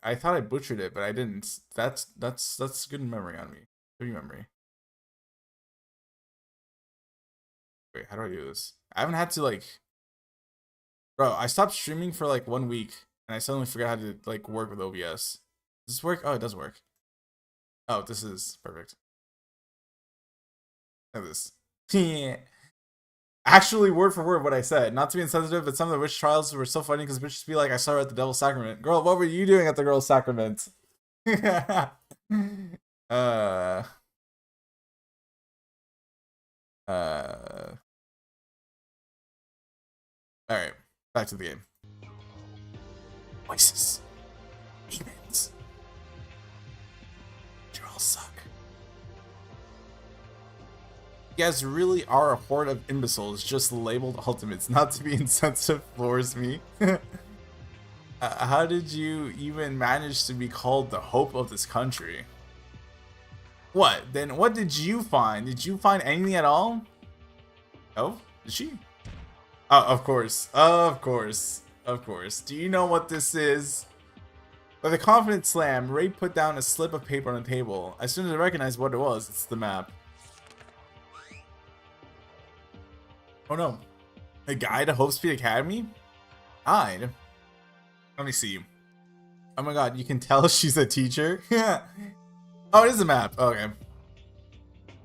I thought I butchered it, but I didn't. That's good memory on me. Good memory. Wait, how do I do this? I haven't had to like, bro. I stopped streaming for like 1 week, and I suddenly forgot how to like work with OBS. Does this work? Oh, it does work. Oh, this is perfect. Look at this. Yeah. Actually, word for word, what I said. Not to be insensitive, but some of the witch trials were so funny because bitches be like, I saw her at the Devil's Sacrament. Girl, what were you doing at the Girl's Sacrament? Alright, back to the game. Voices. Demons. You all suck. You guys really are a horde of imbeciles just labeled ultimates. Not to be insensitive floors me. How did you even manage to be called the hope of this country? What? Then what did you find? Did you find anything at all? Oh? Did she? Oh, of course. Of course. Of course. Do you know what this is? With a confident slam, Ray put down a slip of paper on the table. As soon as I recognized what it was, it's the map. Oh no. A guide to Hope Speed Academy? Guide? Let me see. Oh my god, you can tell she's a teacher? Yeah. Oh, it is a map. Oh, okay.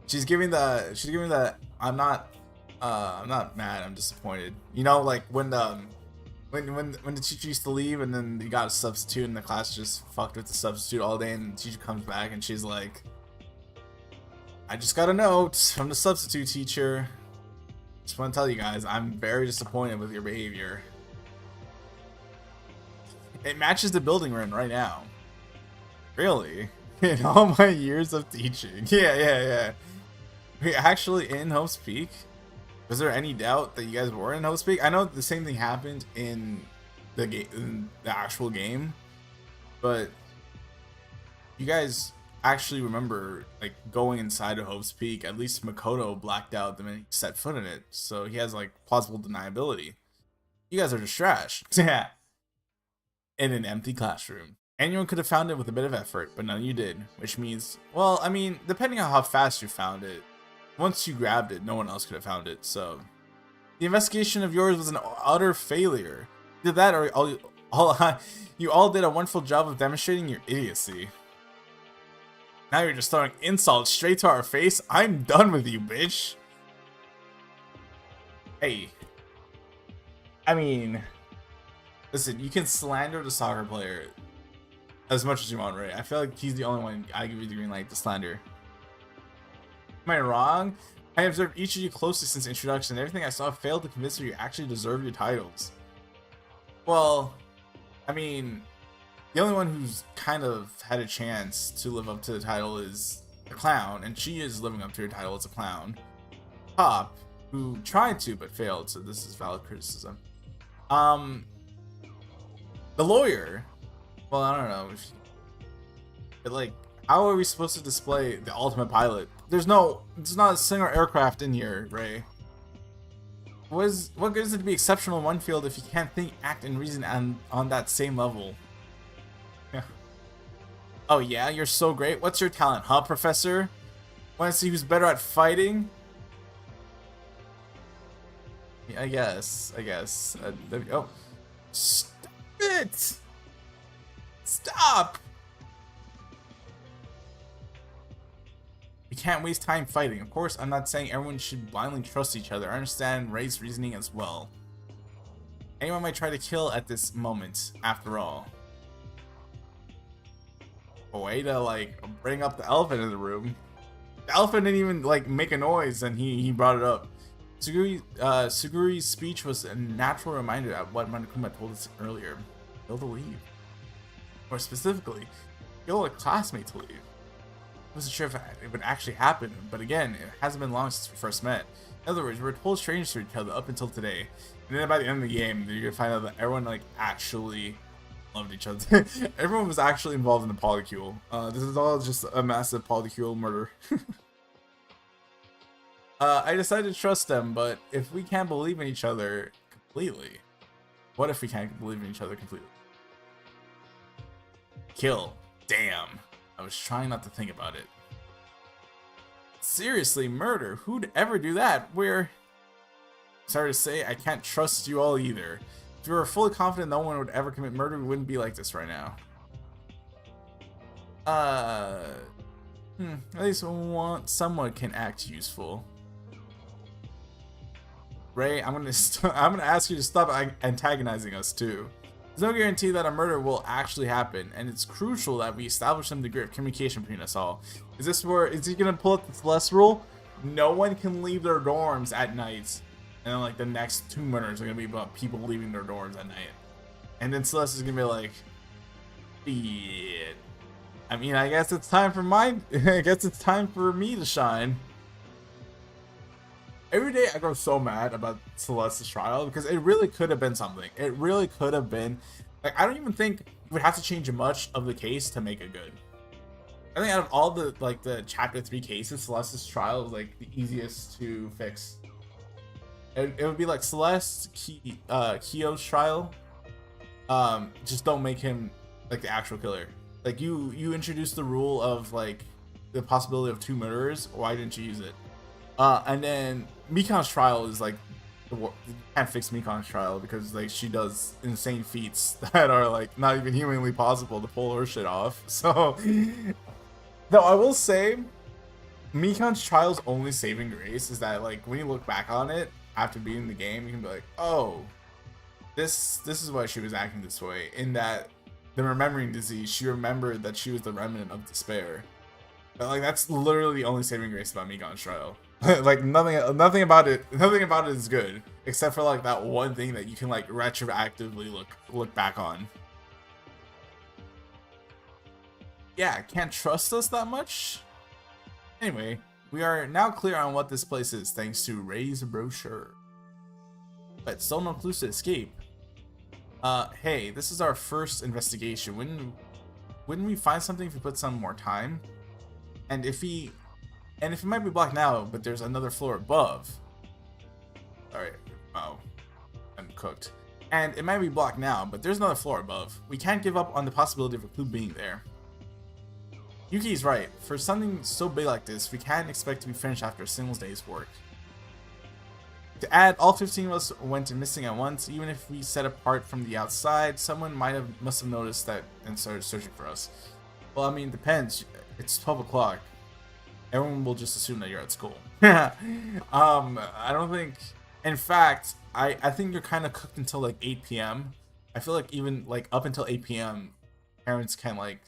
She's giving the I'm not mad, I'm disappointed. You know, like when the teacher used to leave and then you got a substitute and the class just fucked with the substitute all day and the teacher comes back and she's like, I just got a note from the substitute teacher. Just want to tell you guys, I'm very disappointed with your behavior. It matches the building we're in right now. Really? In all my years of teaching. Yeah. We actually in Hope's Peak? Was there any doubt that you guys were in Hope's Peak? I know the same thing happened in the actual game, but you guys, actually remember like going inside of Hope's Peak. At least Makoto blacked out the minute he set foot in it, so he has like plausible deniability. You guys are just trash. Yeah. In an empty classroom. Anyone could have found it with a bit of effort, but none of you did. Which means, well, I mean, depending on how fast you found it, once you grabbed it, no one else could have found it. So, the investigation of yours was an utter failure. You did that, or you all did a wonderful job of demonstrating your idiocy. Now you're just throwing insults straight to our face. I'm done with you, bitch. Hey. I mean, listen, you can slander the soccer player as much as you want, right? I feel like he's the only one I give you the green light to slander. Am I wrong? I observed each of you closely since introduction. Everything I saw failed to convince you actually deserve your titles. Well, I mean, the only one who's kind of had a chance to live up to the title is the clown, and she is living up to her title as a clown. Pop, who tried to but failed, so this is valid criticism. The lawyer. Well, I don't know. But like, how are we supposed to display the ultimate pilot? There's not a single aircraft in here, Ray. What good is it to be exceptional in one field if you can't think, act, and reason on that same level? Yeah. Oh yeah, you're so great. What's your talent, huh, Professor? Want to see who's better at fighting? Yeah, I guess. Oh, stop it! Stop! We can't waste time fighting. Of course, I'm not saying everyone should blindly trust each other. I understand Ray's reasoning as well. Anyone might try to kill at this moment, after all. A way to, like, bring up the elephant in the room. The elephant didn't even, like, make a noise, and he brought it up. Suguri's speech was a natural reminder of what Monokuma told us earlier. Kill to leave. More specifically, kill a classmate to leave. I wasn't sure if it would actually happen, but again, it hasn't been long since we first met. In other words, we're total strangers to each other up until today. And then by the end of the game, you're gonna find out that everyone like actually loved each other. Everyone was actually involved in the polycule. This is all just a massive polycule murder. I decided to trust them, but if we can't believe in each other completely, what if we can't believe in each other completely? Kill. Damn. I was trying not to think about it. Seriously, murder? Who'd ever do that? Sorry to say, I can't trust you all either. If we were fully confident no one would ever commit murder, we wouldn't be like this right now. At least someone can act useful. Ray, I'm gonna ask you to stop antagonizing us too. There's no guarantee that a murder will actually happen, and it's crucial that we establish some degree of communication between us all. Is he gonna pull up the Celeste rule? No one can leave their dorms at night. And then like the next 2 murders are gonna be about people leaving their dorms at night. And then Celeste is gonna be like, shit. I mean, I guess it's time for me to shine. Every day I grow so mad about Celeste's trial because it really could have been something. It really could have been, like, I don't even think you would have to change much of the case to make it good. I think out of all the the chapter 3 cases, Celeste's trial was like the easiest to fix. It would be like Celeste, Kyo's trial. Just don't make him like the actual killer. Like you introduced the rule of like the possibility of 2 murderers. Why didn't you use it? And then Mikan's trial is like, you can't fix Mikan's trial because like she does insane feats that are like not even humanly possible to pull her shit off. So, though I will say, Mikan's trial's only saving grace is that like when you look back on it after beating the game, you can be like, oh, this is why she was acting this way. In that the remembering disease, she remembered that she was the remnant of despair. But like that's literally the only saving grace about Mikan's trial. Like nothing about it is good except for like that one thing that you can like retroactively look back on. Yeah, can't trust us that much. Anyway, we are now clear on what this place is thanks to Ray's brochure. But still no clues to escape. Hey, this is our first investigation. Wouldn't we find something if we put some more time? And if it might be blocked now, but there's another floor above. Alright, wow. I'm cooked. And it might be blocked now, but there's another floor above. We can't give up on the possibility of a clue being there. Yuki's right. For something so big like this, we can't expect to be finished after a single day's work. To add, all 15 of us went missing at once. Even if we set apart from the outside, someone must have noticed that and started searching for us. Well, I mean, it depends. It's 12 o'clock. Everyone will just assume that you're at school. I don't think... In fact, I think you're kind of cooked until like 8 p.m. I feel like even like up until 8 p.m. parents can like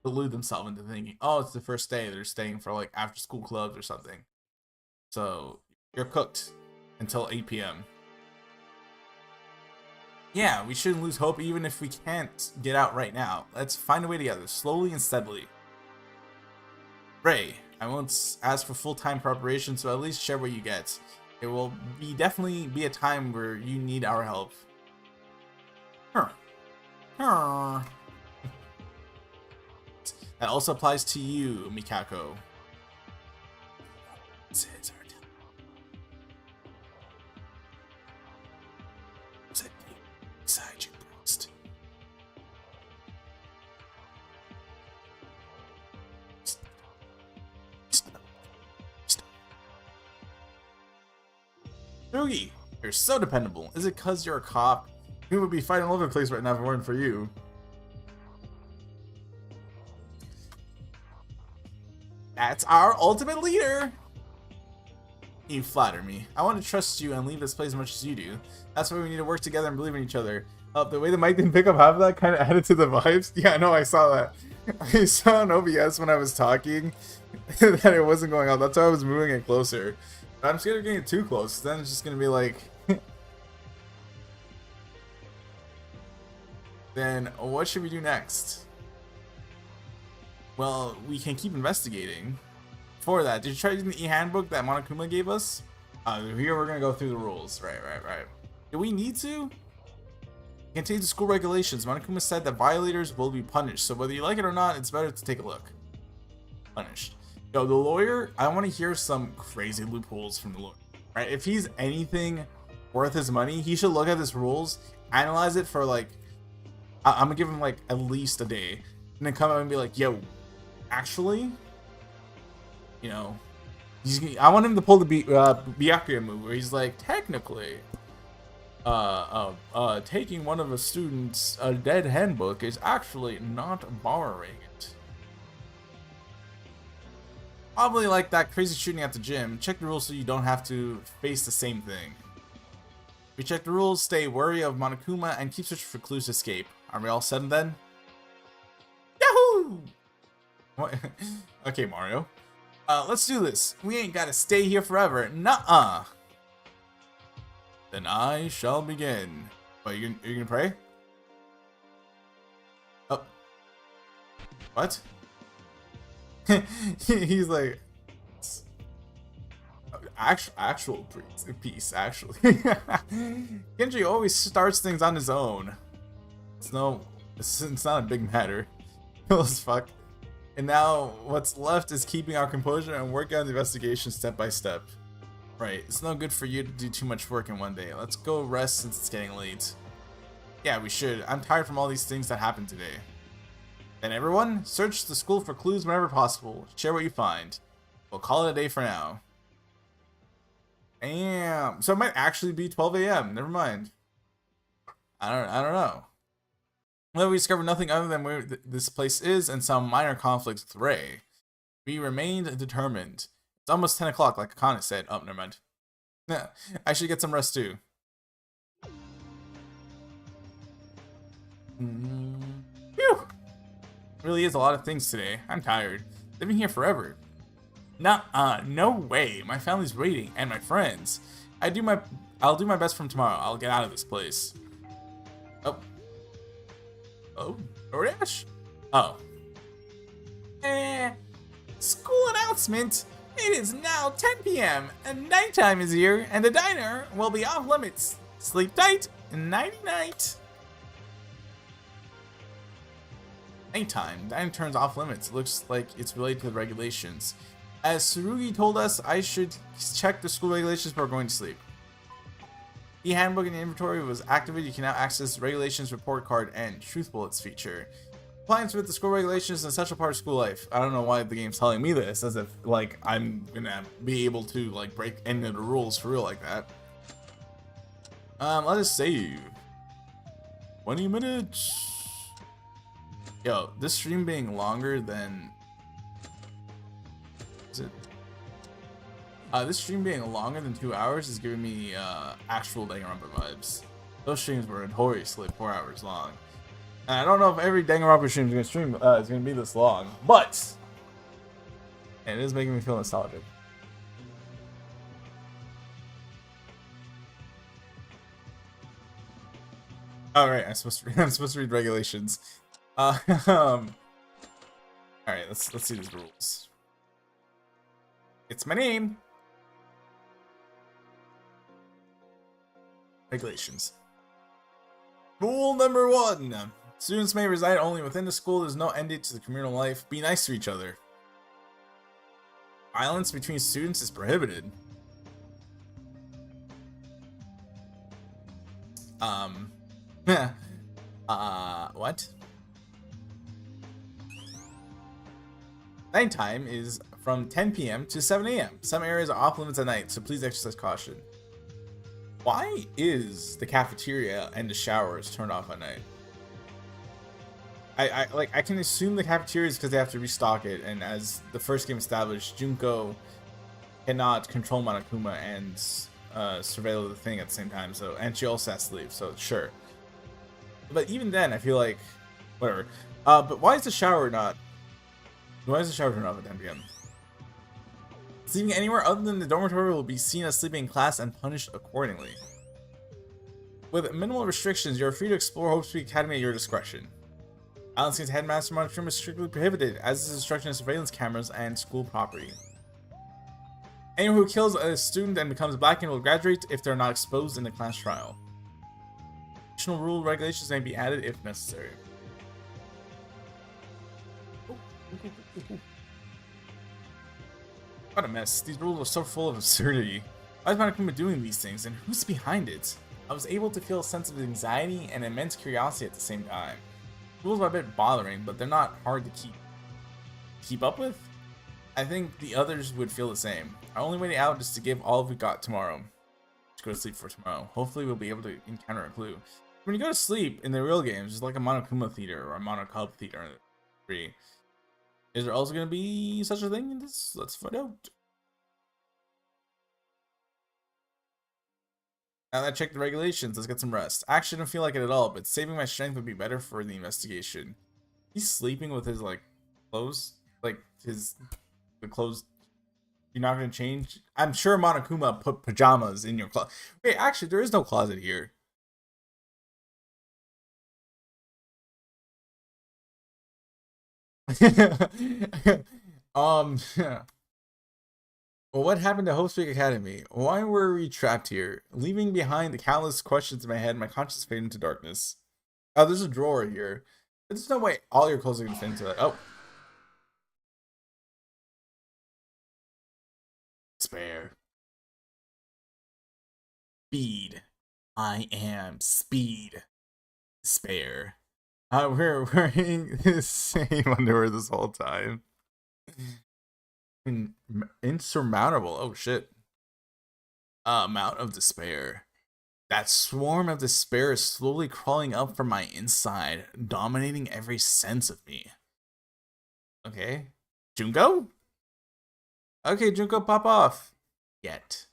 delude themselves into thinking, oh, it's the first day, they're staying for like after school clubs or something. So you're cooked until 8 p.m. Yeah, we shouldn't lose hope even if we can't get out right now. Let's find a way together, slowly and steadily. Ray, I won't ask for full-time preparation, so at least share what you get. It will definitely be a time where you need our help. That also applies to you, Mikako. Beside you, Prost. Yugi, you're so dependable. Is it cause you're a cop? We would be fighting all over the place right now if it weren't for you. That's our ultimate leader! You flatter me. I want to trust you and leave this place as much as you do. That's why we need to work together and believe in each other. The way the mic didn't pick up half of that kind of added to the vibes. Yeah, no, I saw that. I saw on OBS when I was talking that it wasn't going out. That's why I was moving it closer. But I'm scared of getting it too close. Then it's just going to be like... Then what should we do next? Well, we can keep investigating. For that, did you try using the e-handbook that Monokuma gave us? Here we're gonna go through the rules. Right. Do we need to? You can take the school regulations. Monokuma said that violators will be punished, so whether you like it or not, it's better to take a look. Punished. Yo, the lawyer, I want to hear some crazy loopholes from the lawyer. Right? If he's anything worth his money, he should look at his rules, analyze it for like, I'm gonna give him like at least a day, and then come out and be like, yo, actually, you know, I want him to pull the Byakuya move where he's like, technically, taking one of a student's dead handbook is actually not borrowing it. Probably like that crazy shooting at the gym. Check the rules so you don't have to face the same thing. We check the rules, stay wary of Monokuma, and keep searching for clues to escape. Are we all set then? Yahoo! What? Okay, Mario. Let's do this. We ain't gotta stay here forever. Nuh-uh. Then I shall begin. What, you gonna pray? Oh. What? He's like... Actual peace, actually. Genji always starts things on his own. It's not a big matter. Cool as fuck. And now what's left is keeping our composure and working on the investigation step by step. Right, it's no good for you to do too much work in one day. Let's go rest since it's getting late. Yeah, we should. I'm tired from all these things that happened today. Then everyone, search the school for clues whenever possible. Share what you find. We'll call it a day for now. Damn. So it might actually be 12 a.m. Never mind. I don't know. Well, we discovered nothing other than where this place is and some minor conflicts with Ray. We remained determined. It's almost 10 o'clock, like Akane said. Oh, never mind. I should get some rest too. Phew! Really is a lot of things today. I'm tired. Living here forever. Nuh-uh, no way. My family's waiting, and my friends. I'll do my best from tomorrow. I'll get out of this place. Oh, DoorDash? Oh. School announcement! It is now 10 p.m. and nighttime is here, and the diner will be off limits. Sleep tight and nighty-night. Nighttime. Dining turns off limits. It looks like it's related to the regulations. As Tsurugi told us, I should check the school regulations before going to sleep. The handbook in the inventory was activated. You can now access regulations report card and truth bullets feature. Compliance with the school regulations is an essential part of school life. I don't know why the game's telling me this, as if like I'm gonna be able to like break any of the rules for real like that. Let us save. 20 minutes. Yo, this stream being longer than this stream being longer than 2 hours is giving me actual Danganronpa vibes. Those streams were notoriously 4 hours long. And I don't know if every Danganronpa stream is gonna be this long, but it is making me feel nostalgic. All right, I'm supposed to read regulations. All right, let's see these rules. It's my name. Regulations. Rule number 1. Students may reside only within the school. There's no end date to the communal life. Be nice to each other. Violence between students is prohibited. What? Nighttime is from 10 p.m. to 7 a.m. Some areas are off limits at night, so please exercise caution. Why is the cafeteria and the showers turned off at night? I can assume the cafeteria is because they have to restock it, and as the first game established, Junko cannot control Monokuma and surveil the thing at the same time, so, and she also has to leave, so sure. But even then, I feel like whatever. But why is the shower turned off at 10 p.m.? Sleeping anywhere other than the dormitory will be seen as sleeping in class and punished accordingly. With minimal restrictions, you are free to explore Hope Street Academy at your discretion. Violence against Headmaster Monokuma is strictly prohibited, as is destruction of surveillance cameras and school property. Anyone who kills a student and becomes black will graduate if they're not exposed in the class trial. Additional rule regulations may be added if necessary. What a mess. These rules are so full of absurdity. Why is Monokuma doing these things, and who's behind it? I was able to feel a sense of anxiety and immense curiosity at the same time. The rules are a bit bothering, but they're not hard to keep up with. I think the others would feel the same. Our only way out is to give all we got tomorrow. Let's go to sleep for tomorrow. Hopefully we'll be able to encounter a clue. When you go to sleep in the real games, it's like a Monokuma theater or a Monokub theater 3. Is there also going to be such a thing in this? Let's find out. Now that I checked the regulations, let's get some rest. I actually don't feel like it at all, but saving my strength would be better for the investigation. He's sleeping with his, like, clothes? Like, the clothes you're not going to change? I'm sure Monokuma put pajamas in your closet. Wait, actually, there is no closet here. Well, what happened to Hope Street Academy? Why were we trapped here? Leaving behind the countless questions in my head, my conscience faded into darkness. Oh, there's a drawer here. There's no way all your clothes are gonna fit into that. Oh. Despair. Speed. I am speed. Despair. We're wearing the same underwear this whole time. Insurmountable. Oh shit. Amount of despair. That swarm of despair is slowly crawling up from my inside, dominating every sense of me. Okay. Junko? Okay, Junko, pop off. Yet.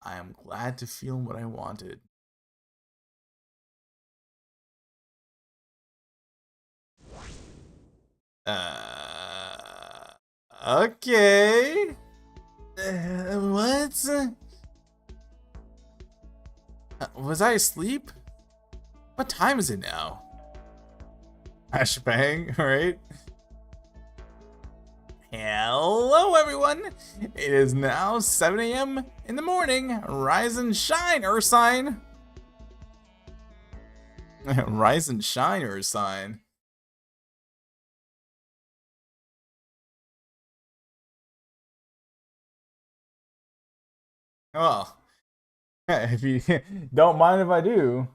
I am glad to feel what I wanted. Okay. What? Was I asleep? What time is it now? Ashbang, alright. Hello, everyone. It is now 7 a.m. in the morning. Rise and shine, Ursine. Rise and shine, Ursine. Well, if you don't mind if I do.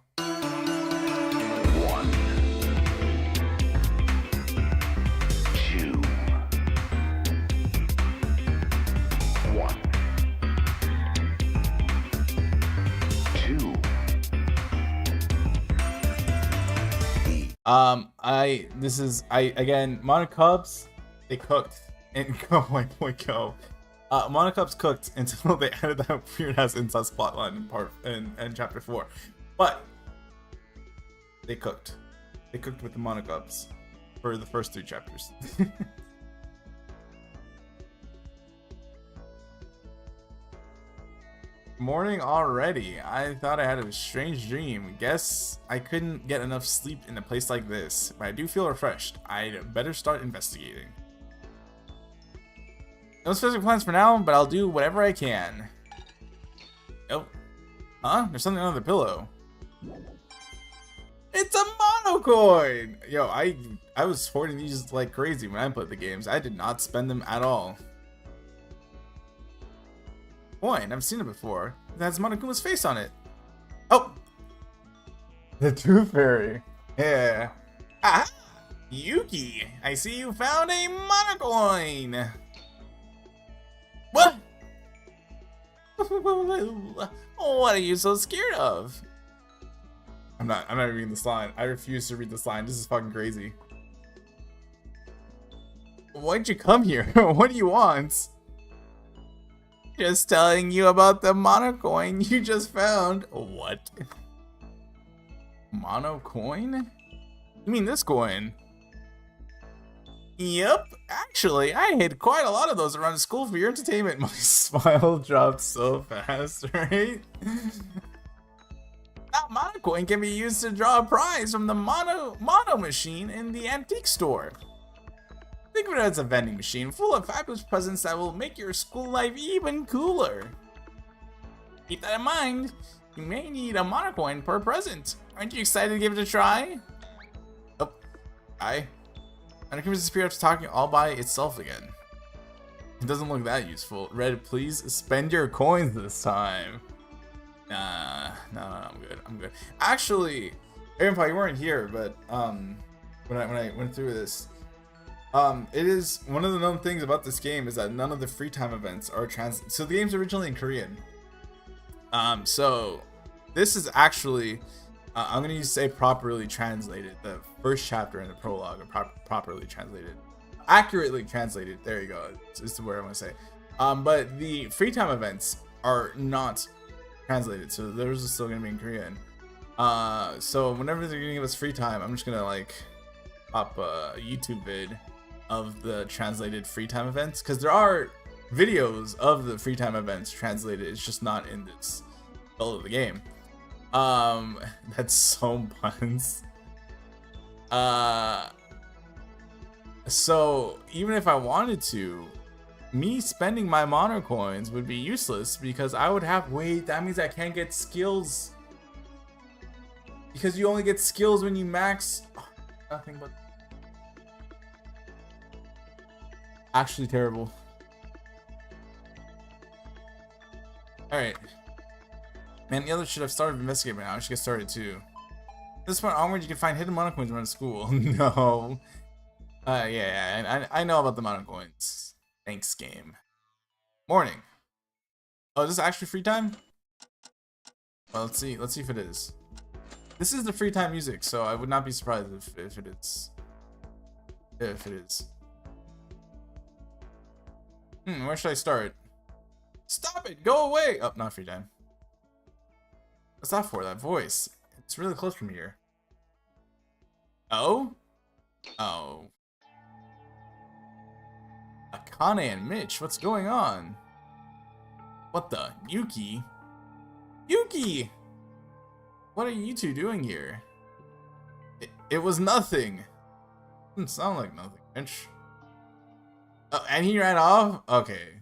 Again, Mono Cubs, they cooked and go my boy go. Mono Cubs cooked until they added that weird ass incest plotline in chapter 4. But they cooked. They cooked with the Mono Cubs for the first 3 chapters. Morning already. I thought I had a strange dream. Guess I couldn't get enough sleep in a place like this, but I do feel refreshed. I'd better start investigating. No specific plans for now, but I'll do whatever I can. Oh. Huh? There's something under the pillow. It's a mono coin! Yo, I was hoarding these like crazy when I played the games. I did not spend them at all. Coin, I've seen it before. It has Monokuma's face on it. Oh! The Tooth Fairy. Yeah. Ah! Yuki, I see you found a Monocoin! What? What are you so scared of? I'm not reading this line. I refuse to read this line. This is fucking crazy. Why'd you come here? What do you want? Just telling you about the mono coin you just found. What? Mono coin? You mean this coin? Yep. Actually, I hid quite a lot of those around school for your entertainment. My smile dropped so fast, right? That mono coin can be used to draw a prize from the mono machine in the antique store. Think of it as a vending machine full of fabulous presents that will make your school life even cooler. Keep that in mind. You may need a mono coin per present. Aren't you excited to give it a try? Oh, Monokuma's disappeared after talking all by itself again. It doesn't look that useful. Red, please spend your coins this time. Nah, no, I'm good. Actually, Aaron, you weren't here, but when I went through this. It is one of the known things about this game is that none of the free time events are so the game's originally in Korean. So this is actually I'm gonna say properly translated. The first chapter in the prologue are properly translated, accurately translated. There you go. Is the word I want to say. But the free time events are not translated, so those are still gonna be in Korean. So whenever they're gonna give us free time, I'm just gonna like pop a YouTube vid of the translated free time events, because there are videos of the free time events translated. It's just not in this build of the game. That's so puns. So even if I wanted to, me spending my mono coins would be useless, because I would have that means I can't get skills, because you only get skills when you max nothing but actually terrible. Alright. Man, the other shit I've started investigating now. I should get started too. This point onward, you can find hidden mono coins around school. No. Yeah, I know about the mono coins. Thanks, game. Morning. Oh, is this actually free time? Well, let's see if it is. This is the free time music, so I would not be surprised if it is. If it is. Where should I start? Stop it! Go away! Oh, not free time. What's that for? That voice. It's really close from here. Oh? Oh. Akane and Mitch, what's going on? What the? Yuki? Yuki! What are you two doing here? It was nothing. Doesn't sound like nothing, Mitch. Oh, and he ran off? Okay.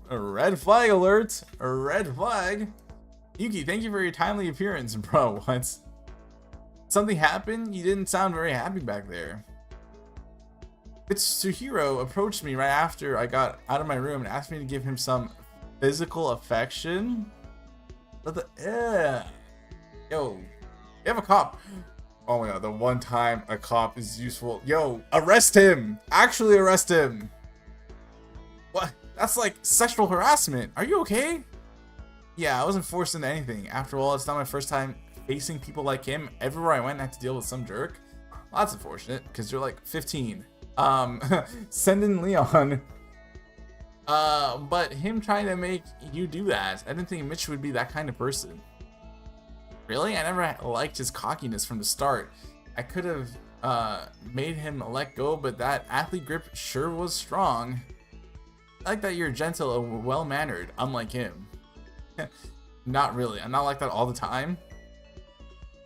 A red flag alert. A red flag. Yuki, thank you for your timely appearance. Bro, what? Something happened? You didn't sound very happy back there. Mitsuhiro approached me right after I got out of my room and asked me to give him some physical affection. What the? Yo, you have a cop. Oh my god, the one time a cop is useful. Yo, arrest him! Actually arrest him! What? That's like sexual harassment. Are you okay? Yeah, I wasn't forced into anything. After all, it's not my first time facing people like him. Everywhere I went, I had to deal with some jerk. Well, that's unfortunate, because you're like 15. Send in Leon. But him trying to make you do that, I didn't think Mitch would be that kind of person. Really? I never liked his cockiness from the start. I could have made him let go, but that athlete grip sure was strong. I like that you're gentle and well-mannered, unlike him. Not really. I'm not like that all the time.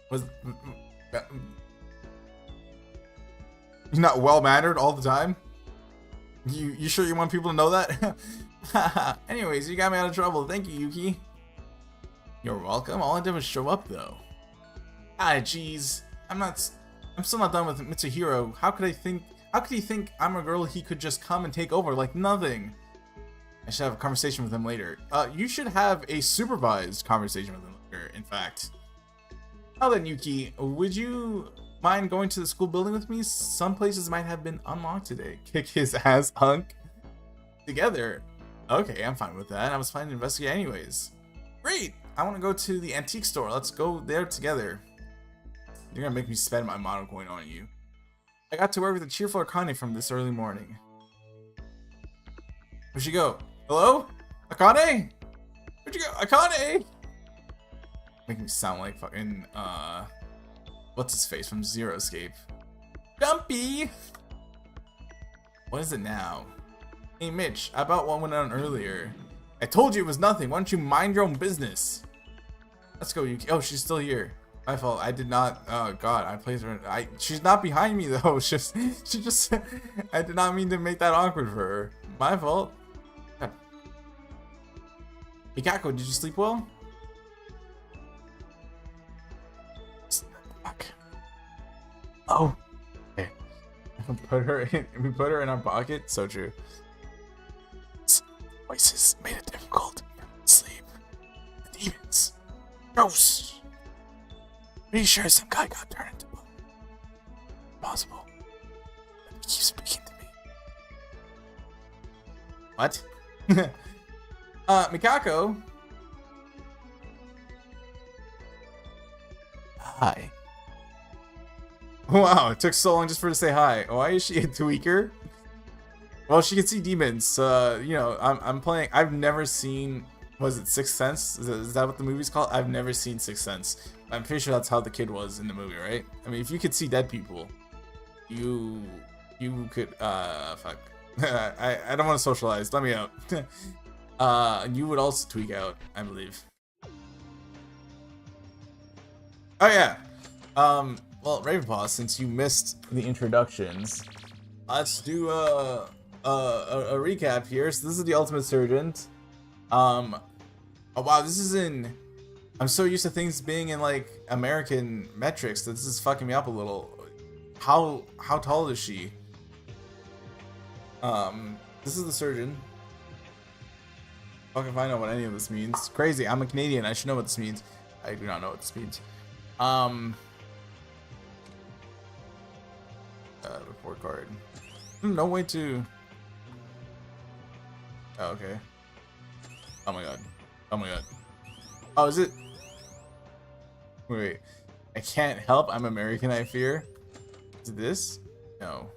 You're not well-mannered all the time? You sure you want people to know that? Anyways, you got me out of trouble. Thank you, Yuki. You're welcome. All I did was show up, though. Ah, jeez. I'm still not done with Mitsuhiro. How could he think I'm a girl he could just come and take over like nothing? I should have a conversation with him later. You should have a supervised conversation with him later, in fact. Now then, Yuki, would you mind going to the school building with me? Some places might have been unlocked today. Kick his ass, hunk. Together. Okay, I'm fine with that. I was planning to investigate anyways. Great! I want to go to the antique store. Let's go there together. You're gonna make me spend my mono coin on you. I got to work with a cheerful Akane from this early morning. Where'd she go? Hello? Akane? Where'd you go? Akane! Making me sound like fucking, what's his face from Zero Escape? Dumpy! What is it now? Hey Mitch, I bought one went on earlier. I told you it was nothing. Why don't you mind your own business? Let's go, Yuki. Oh, she's still here. My fault. I did not. Oh God, I placed her. She's not behind me though. She just. I did not mean to make that awkward for her. My fault. God. Mikako, did you sleep well? Fuck. Oh. Okay. We put her in our pocket. So true. Voices made it difficult for me to sleep. The demons. Ghosts. Pretty sure some guy got turned into blood. Possible. But he keeps speaking to me. What? Mikako. Hi. Wow, it took so long just for her to say hi. Why is she a tweaker? Well, she can see demons. You know, I'm playing. I've never seen. Was it Sixth Sense? Is that what the movie's called? I've never seen Sixth Sense. I'm pretty sure that's how the kid was in the movie, right? I mean, if you could see dead people, you could. Fuck. I don't want to socialize. Let me out. You would also tweak out, I believe. Oh yeah. Well, Ravenpaw, since you missed the introductions, let's do a recap here. So this is the Ultimate Surgeon. Oh wow, this is in. I'm so used to things being in like American metrics that this is fucking me up a little. How tall is she? This is the surgeon. Fuck if I know what any of this means. Crazy. I'm a Canadian. I should know what this means. I do not know what this means. Report card. No way to. Oh, okay. Oh my god. Oh my god. Oh, is it? Wait. I can't help. I'm American, I fear. Is it this? No.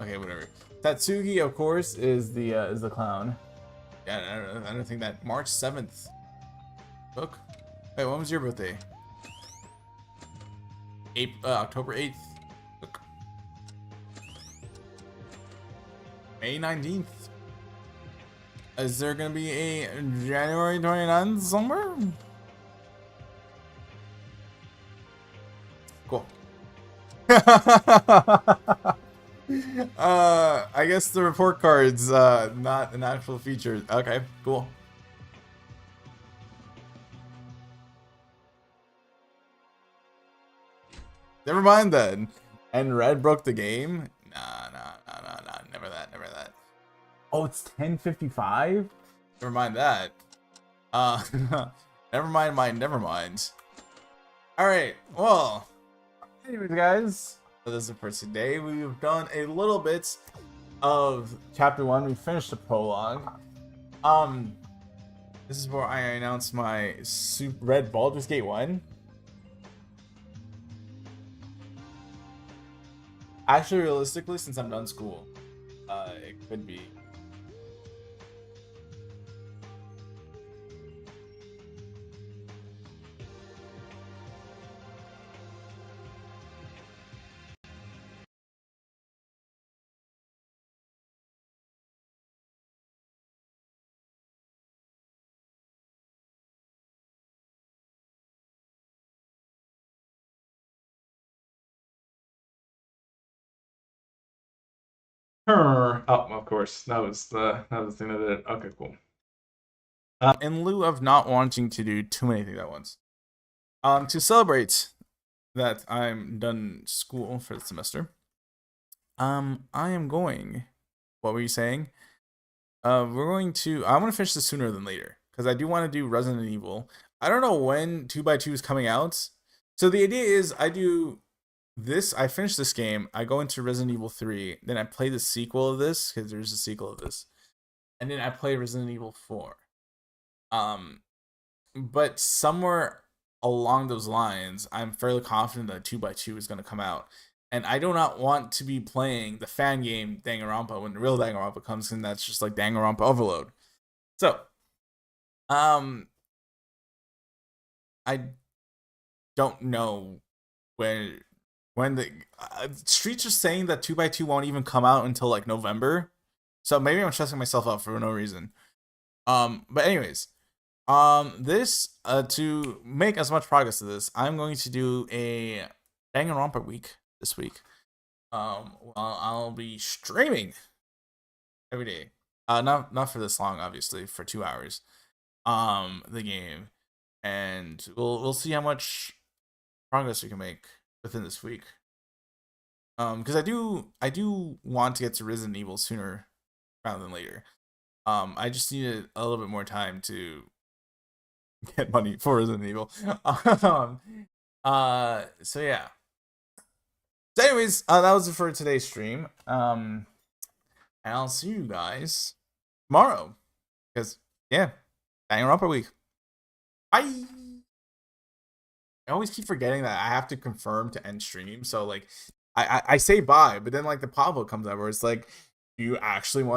Okay, whatever. Tatsugi, of course, is the clown. Yeah, I don't think that March 7th. Book. Wait, when was your birthday? October 8th. Book. May 19th. Is there gonna be a January 29th somewhere? Cool. I guess the report card's not an actual feature. Okay, cool. Never mind then. And Red broke the game? Nah. Never that. Oh, it's 10:55. Never mind that. Never mind. All right. Well, anyways, guys, this is it for today. We've done a little bit of chapter 1. We finished the prologue. This is where I announce my Super Red Baldur's Gate 1. Actually, realistically, since I'm done school, it could be. Oh, of course. That was the thing that did it. Okay, cool. In lieu of not wanting to do too many things at once, to celebrate that I'm done school for the semester, I am going. What were you saying? I want to finish this sooner than later because I do want to do Resident Evil. I don't know when 2x2 is coming out. So the idea is I do this. I finish this game. I go into Resident Evil 3. Then I play the sequel of this because there's a sequel of this, and then I play Resident Evil 4. But somewhere along those lines, I'm fairly confident that 2x2 is going to come out. And I do not want to be playing the fan game Danganronpa when the real Danganronpa comes in. That's just like Danganronpa Overload. So, I don't know when the streets are saying that 2x2 won't even come out until like November. So maybe I'm stressing myself out for no reason. But anyways, this to make as much progress to this, I'm going to do a Danganronpa week this week. I'll be streaming every day. Not for this long, obviously, for 2 hours. The game, and we'll see how much progress we can make within this week. Because I do want to get to Resident Evil sooner rather than later. I just needed a little bit more time to get money for Resident Evil. So yeah. So anyways, that was it for today's stream. And I'll see you guys tomorrow. Because yeah, Danganronpa week. Bye. I always keep forgetting that I have to confirm to end stream. So like I say bye, but then like the pop-up comes up where it's like, do you actually want